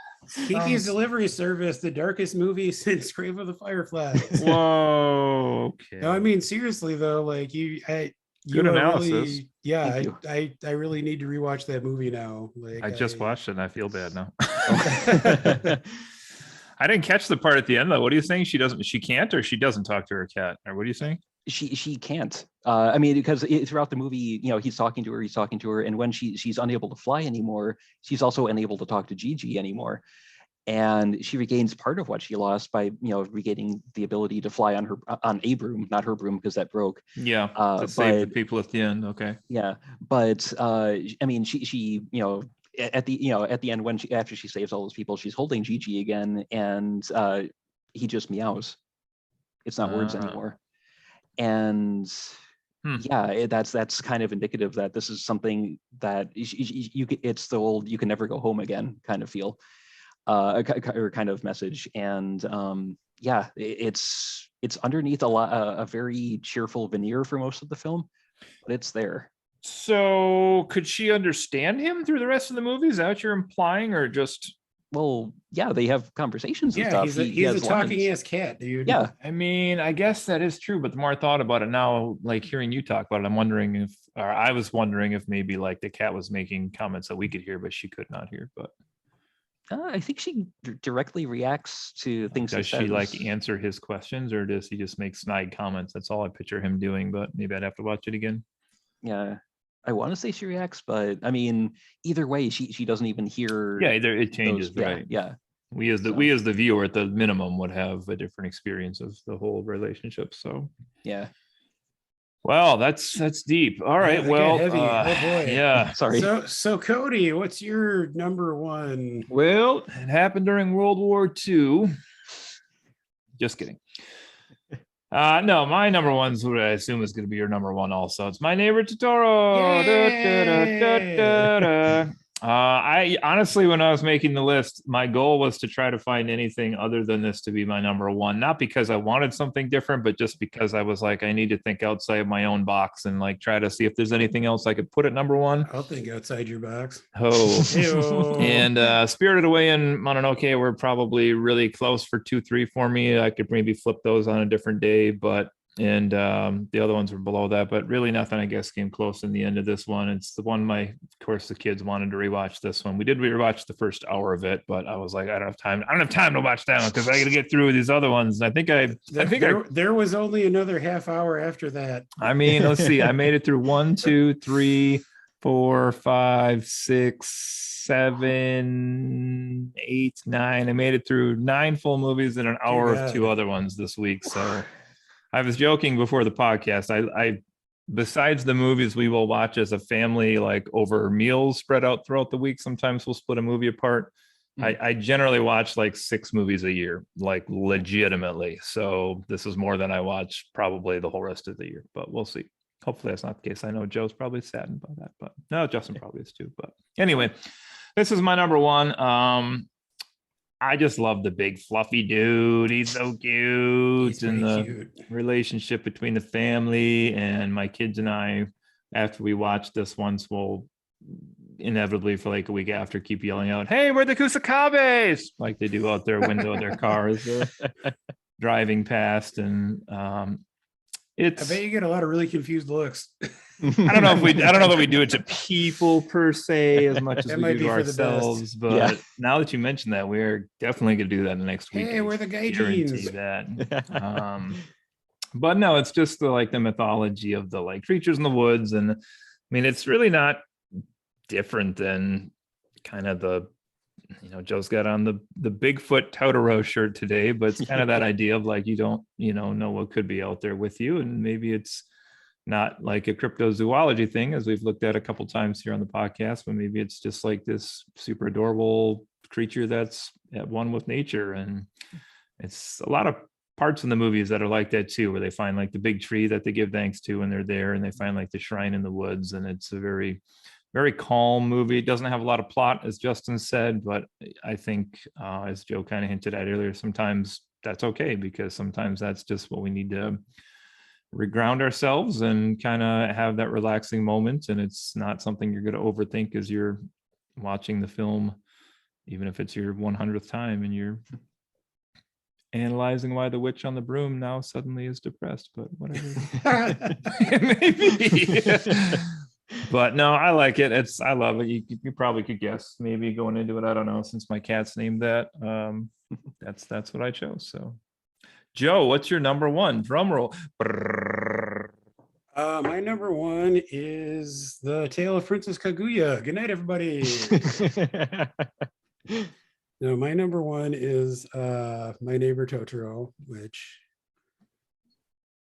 Kiki's Delivery Service, the darkest movie since Grave of the Fireflies. Whoa. Okay. No, I mean seriously though, like Good analysis. Really, yeah, Thank you. I really need to rewatch that movie now. Like I just watched it and I feel bad now. Okay. I didn't catch the part at the end though. What are you saying? She can't, or she doesn't talk to her cat, or what are you saying? She can't. I mean, because throughout the movie, he's talking to her, and when she's unable to fly anymore, she's also unable to talk to Gigi anymore. And she regains part of what she lost by regaining the ability to fly on a broom, not her broom, because that broke. Yeah, to save the people at the end. Okay. Yeah, but I mean, she at the end, after she saves all those people, she's holding Gigi again, and he just meows. It's not words anymore. And yeah, that's kind of indicative that this is something that it's the old "you can never go home again" kind of feel, or kind of message. And yeah, it's underneath a very cheerful veneer for most of the film, but it's there. So could she understand him through the rest of the movie? Is that what you're implying, or just? Well, yeah, they have conversations and stuff. He's a talking ass cat, dude. Yeah. I mean, I guess that is true, but the more I thought about it now, like hearing you talk about it, I was wondering if maybe like the cat was making comments that we could hear, but she could not hear. But I think she directly reacts to things. Does she like answer his questions, or does he just make snide comments? That's all I picture him doing, but maybe I'd have to watch it again. Yeah. I want to say she reacts, but I mean, either way, she doesn't even hear. Yeah, either it changes, right? Yeah. We as the viewer at the minimum would have a different experience of the whole relationship. So yeah. Well, that's deep. All right. Yeah, well, heavy. Oh boy. Yeah. Sorry. So Cody, what's your number one? Well, it happened during World War II. Just kidding. No, my number one's what I assume is going to be your number one also. It's My Neighbor Totoro. I honestly, when I was making the list, my goal was to try to find anything other than this to be my number one. Not because I wanted something different, but just because I was like, I need to think outside my own box and like try to see if there's anything else I could put at number one. I'll think outside your box. Oh, and Spirited Away and Mononoke were probably really close for 2, 3 for me. I could maybe flip those on a different day, but the other ones were below that, but really nothing I guess came close in the end of this one. It's the one of course the kids wanted to rewatch this one. We did rewatch the first hour of it, but I was like, I don't have time to watch that one because I got to get through these other ones. I think there was only another half hour after that. I mean, let's see, I made it through 1, 2, 3, 4, 5, 6, 7, 8, 9. I made it through 9 full movies and an hour of 2 other ones this week. So I was joking before the podcast. I besides the movies we will watch as a family, like over meals spread out throughout the week, sometimes we'll split a movie apart. I generally watch like 6 movies a year, like legitimately. So this is more than I watch probably the whole rest of the year, but we'll see. Hopefully that's not the case. I know Joe's probably saddened by that, but no, Justin probably is too. But anyway, this is my number one. I just love the big fluffy dude. He's so cute. And the cute relationship between the family and my kids and I, after we watch this once, will inevitably for like a week after keep yelling out, "Hey, we're the Kusakabes!" like they do out their window of their cars driving past. And I bet you get a lot of really confused looks. I don't know that we do it to people per se as much as we do to ourselves, but now that you mention that, we're definitely gonna do that in the next week. Hey, we're the gay jeans. That. But no, it's just the mythology of the like creatures in the woods, and I mean it's really not different than kind of the Joe's got on the Bigfoot Totoro shirt today, but it's kind of that idea of like you don't know what could be out there with you, and maybe it's not like a cryptozoology thing, as we've looked at a couple times here on the podcast, but maybe it's just like this super adorable creature that's at one with nature. And it's a lot of parts in the movies that are like that too, where they find like the big tree that they give thanks to when they're there, and they find like the shrine in the woods. And it's a very, very calm movie. It doesn't have a lot of plot, as Justin said, but I think, as Joe kind of hinted at earlier, sometimes that's okay, because sometimes that's just what we need to reground ourselves and kind of have that relaxing moment. And it's not something you're going to overthink as you're watching the film, even if it's your 100th time and you're analyzing why the witch on the broom now suddenly is depressed, but whatever. Maybe. But no, I like it. I love it. You probably could guess maybe going into it. I don't know, since my cat's named that. That's what I chose. So Joe, what's your number one? Drum roll. My number one is The Tale of Princess Kaguya. Good night, everybody. No, my number one is My Neighbor Totoro, which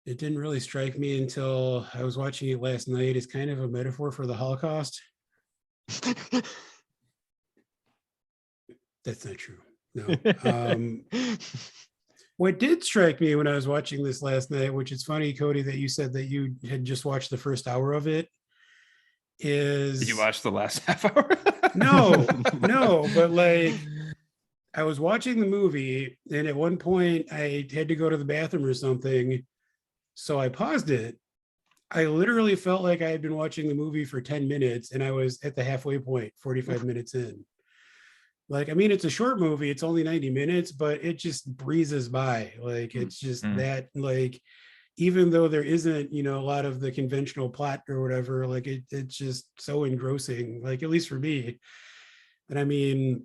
it didn't really strike me until I was watching it last night. It's kind of a metaphor for the Holocaust. That's not true. No. What did strike me when I was watching this last night, which is funny, Cody, that you said that you had just watched the first hour of it, is... Did you watch the last half hour? No, but like I was watching the movie, and at one point I had to go to the bathroom or something, so I paused it. I literally felt like I had been watching the movie for 10 minutes, and I was at the halfway point, 45 minutes in. Like, I mean, it's a short movie, it's only 90 minutes, but it just breezes by. Like, it's just that, like, even though there isn't, a lot of the conventional plot or whatever, like it's just so engrossing, like, at least for me. And I mean,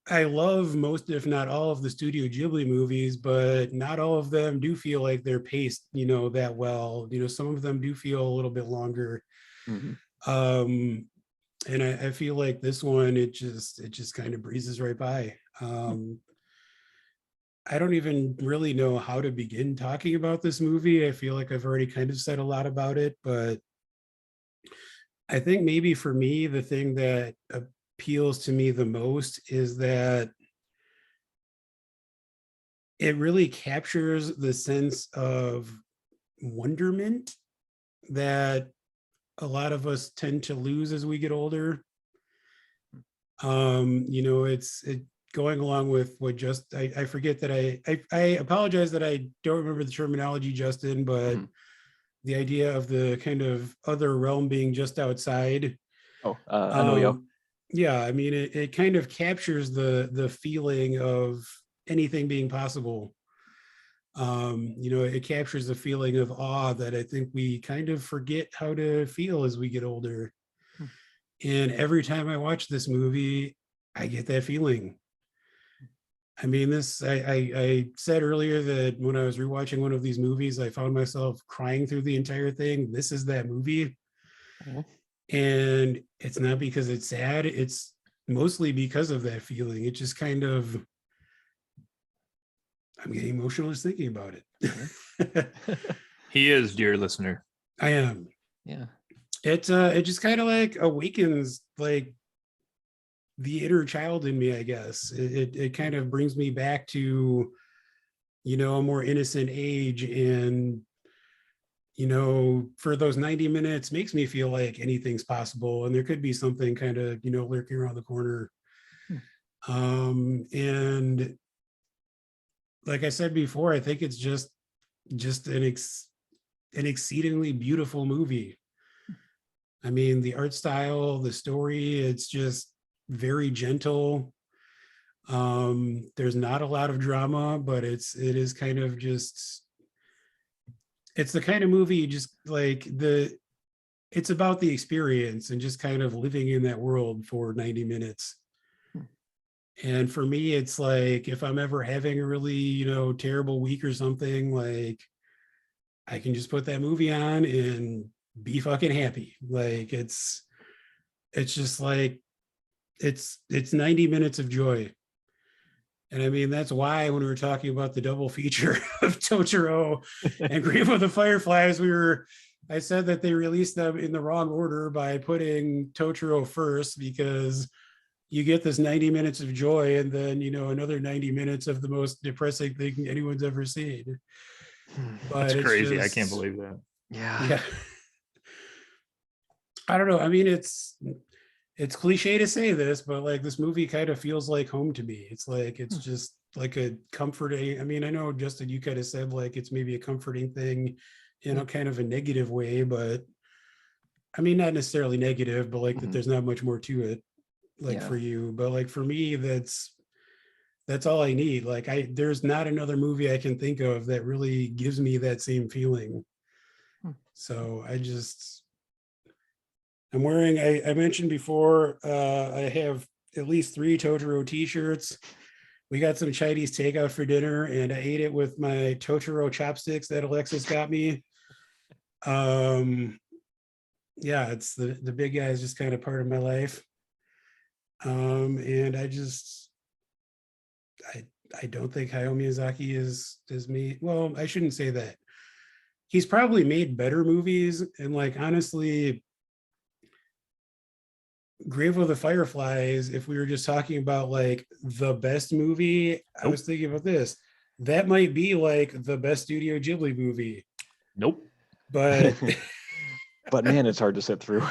I love most, if not all, of the Studio Ghibli movies, but not all of them do feel like they're paced, that well. Some of them do feel a little bit longer. Mm-hmm. And I feel like this one, it just kind of breezes right by. I don't even really know how to begin talking about this movie. I feel like I've already kind of said a lot about it, but I think maybe for me, the thing that appeals to me the most is that it really captures the sense of wonderment that a lot of us tend to lose as we get older. It's going along with what I forget that I apologize that I don't remember the terminology, Justin, but the idea of the kind of other realm being just outside. I know you. Yeah, I mean, it kind of captures the feeling of anything being possible. It captures the feeling of awe that I think we kind of forget how to feel as we get older. And every time I watch this movie, I get that feeling. I mean, I said earlier that when I was rewatching one of these movies, I found myself crying through the entire thing. This is that movie. And it's not because it's sad. It's mostly because of that feeling. It just kind of, I'm getting emotional just thinking about it. He is, dear listener. I am. Yeah. It just kind of like awakens like the inner child in me, I guess. It kind of brings me back to, a more innocent age, and, for those 90 minutes makes me feel like anything's possible, and there could be something kind of, lurking around the corner. And like I said before, I think it's just an exceedingly beautiful movie. I mean, the art style, the story, it's just very gentle. There's not a lot of drama, but it is kind of just, it's the kind of movie you just like it's about the experience and just kind of living in that world for 90 minutes. And for me, it's like, if I'm ever having a really, terrible week or something, like I can just put that movie on and be fucking happy. Like it's just like, it's 90 minutes of joy. And I mean, that's why when we were talking about the double feature of Totoro and Grave of the Fireflies, I said that they released them in the wrong order by putting Totoro first, because you get this 90 minutes of joy and then, another 90 minutes of the most depressing thing anyone's ever seen. But That's it's crazy. I just- can't believe that. Yeah. I don't know. I mean, it's cliche to say this, but like this movie kind of feels like home to me. It's like, it's just like a comforting. I mean, I know, Justin, you kind of said like it's maybe a comforting thing in a kind of a negative way, but I mean, not necessarily negative, but like that there's not much more to it, like for you. But like for me, that's all I need. Like there's not another movie I can think of that really gives me that same feeling. So I'm wearing, I mentioned before, I have at least 3 Totoro t-shirts. We got some Chinese takeout for dinner and I ate it with my Totoro chopsticks that Alexis got me. Yeah, it's the big guy is just kind of part of my life. And I don't think Hayao Miyazaki is me. Well, I shouldn't say that. He's probably made better movies, and like honestly, Grave of the Fireflies, if we were just talking about like the best movie, I was thinking about this. That might be like the best Studio Ghibli movie. Nope. But but man, it's hard to sit through.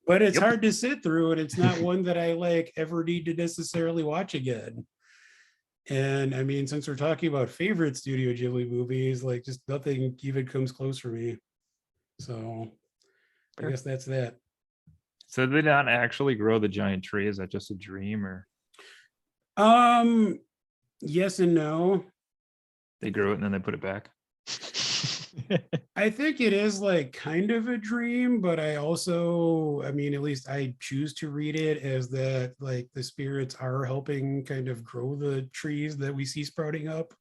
But it's hard to sit through, and it's not one that I like ever need to necessarily watch again. And I mean, since we're talking about favorite Studio Ghibli movies, like just nothing even comes close for me. So I guess that's that. So did they not actually grow the giant tree? Is that just a dream, or? Yes and no. They grew it and then they put it back. I think it is like kind of a dream, but I mean, at least I choose to read it as that like the spirits are helping kind of grow the trees that we see sprouting up.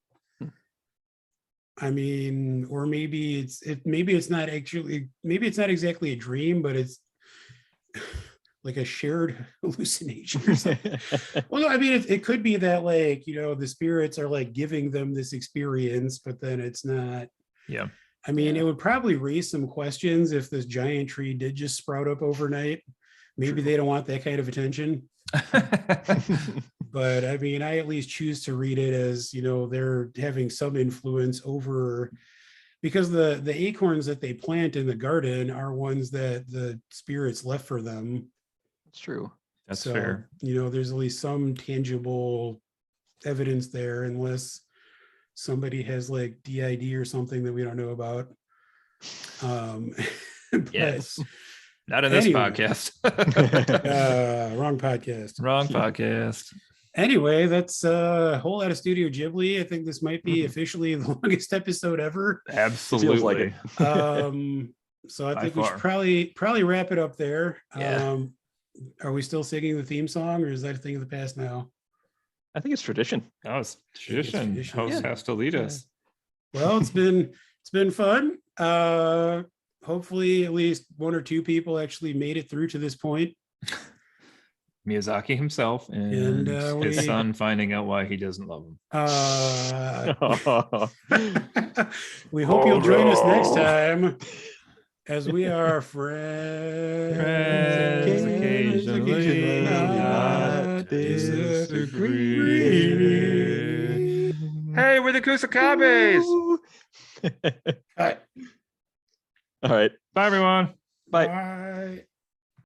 I mean, or maybe it's not exactly a dream, but it's like a shared hallucination or something. Well, no, I mean, it could be that like, the spirits are like giving them this experience, but then it's not. Yeah. I mean, it would probably raise some questions if this giant tree did just sprout up overnight. Maybe they don't want that kind of attention. But I mean, I at least choose to read it as, they're having some influence over, because the acorns that they plant in the garden are ones that the spirits left for them. That's true. That's fair. There's at least some tangible evidence there, unless somebody has like DID or something that we don't know about. Yes. Not in this podcast. Wrong podcast. Wrong podcast. Anyway, that's a whole lot of Studio Ghibli. I think this might be officially the longest episode ever. Absolutely. Feels like it. So I think we should probably wrap it up there. Yeah. Are we still singing the theme song, or is that a thing of the past now? I think it's tradition. Oh, it's tradition. Host has to lead us. Well, it's been fun. Hopefully at least 1 or 2 people actually made it through to this point. Miyazaki himself and his son finding out why he doesn't love him. We hope you'll join us next time, as we are friends occasionally not disagree. Hey, we're the Kusakabes. All right. All right. Bye, everyone. Bye. Bye.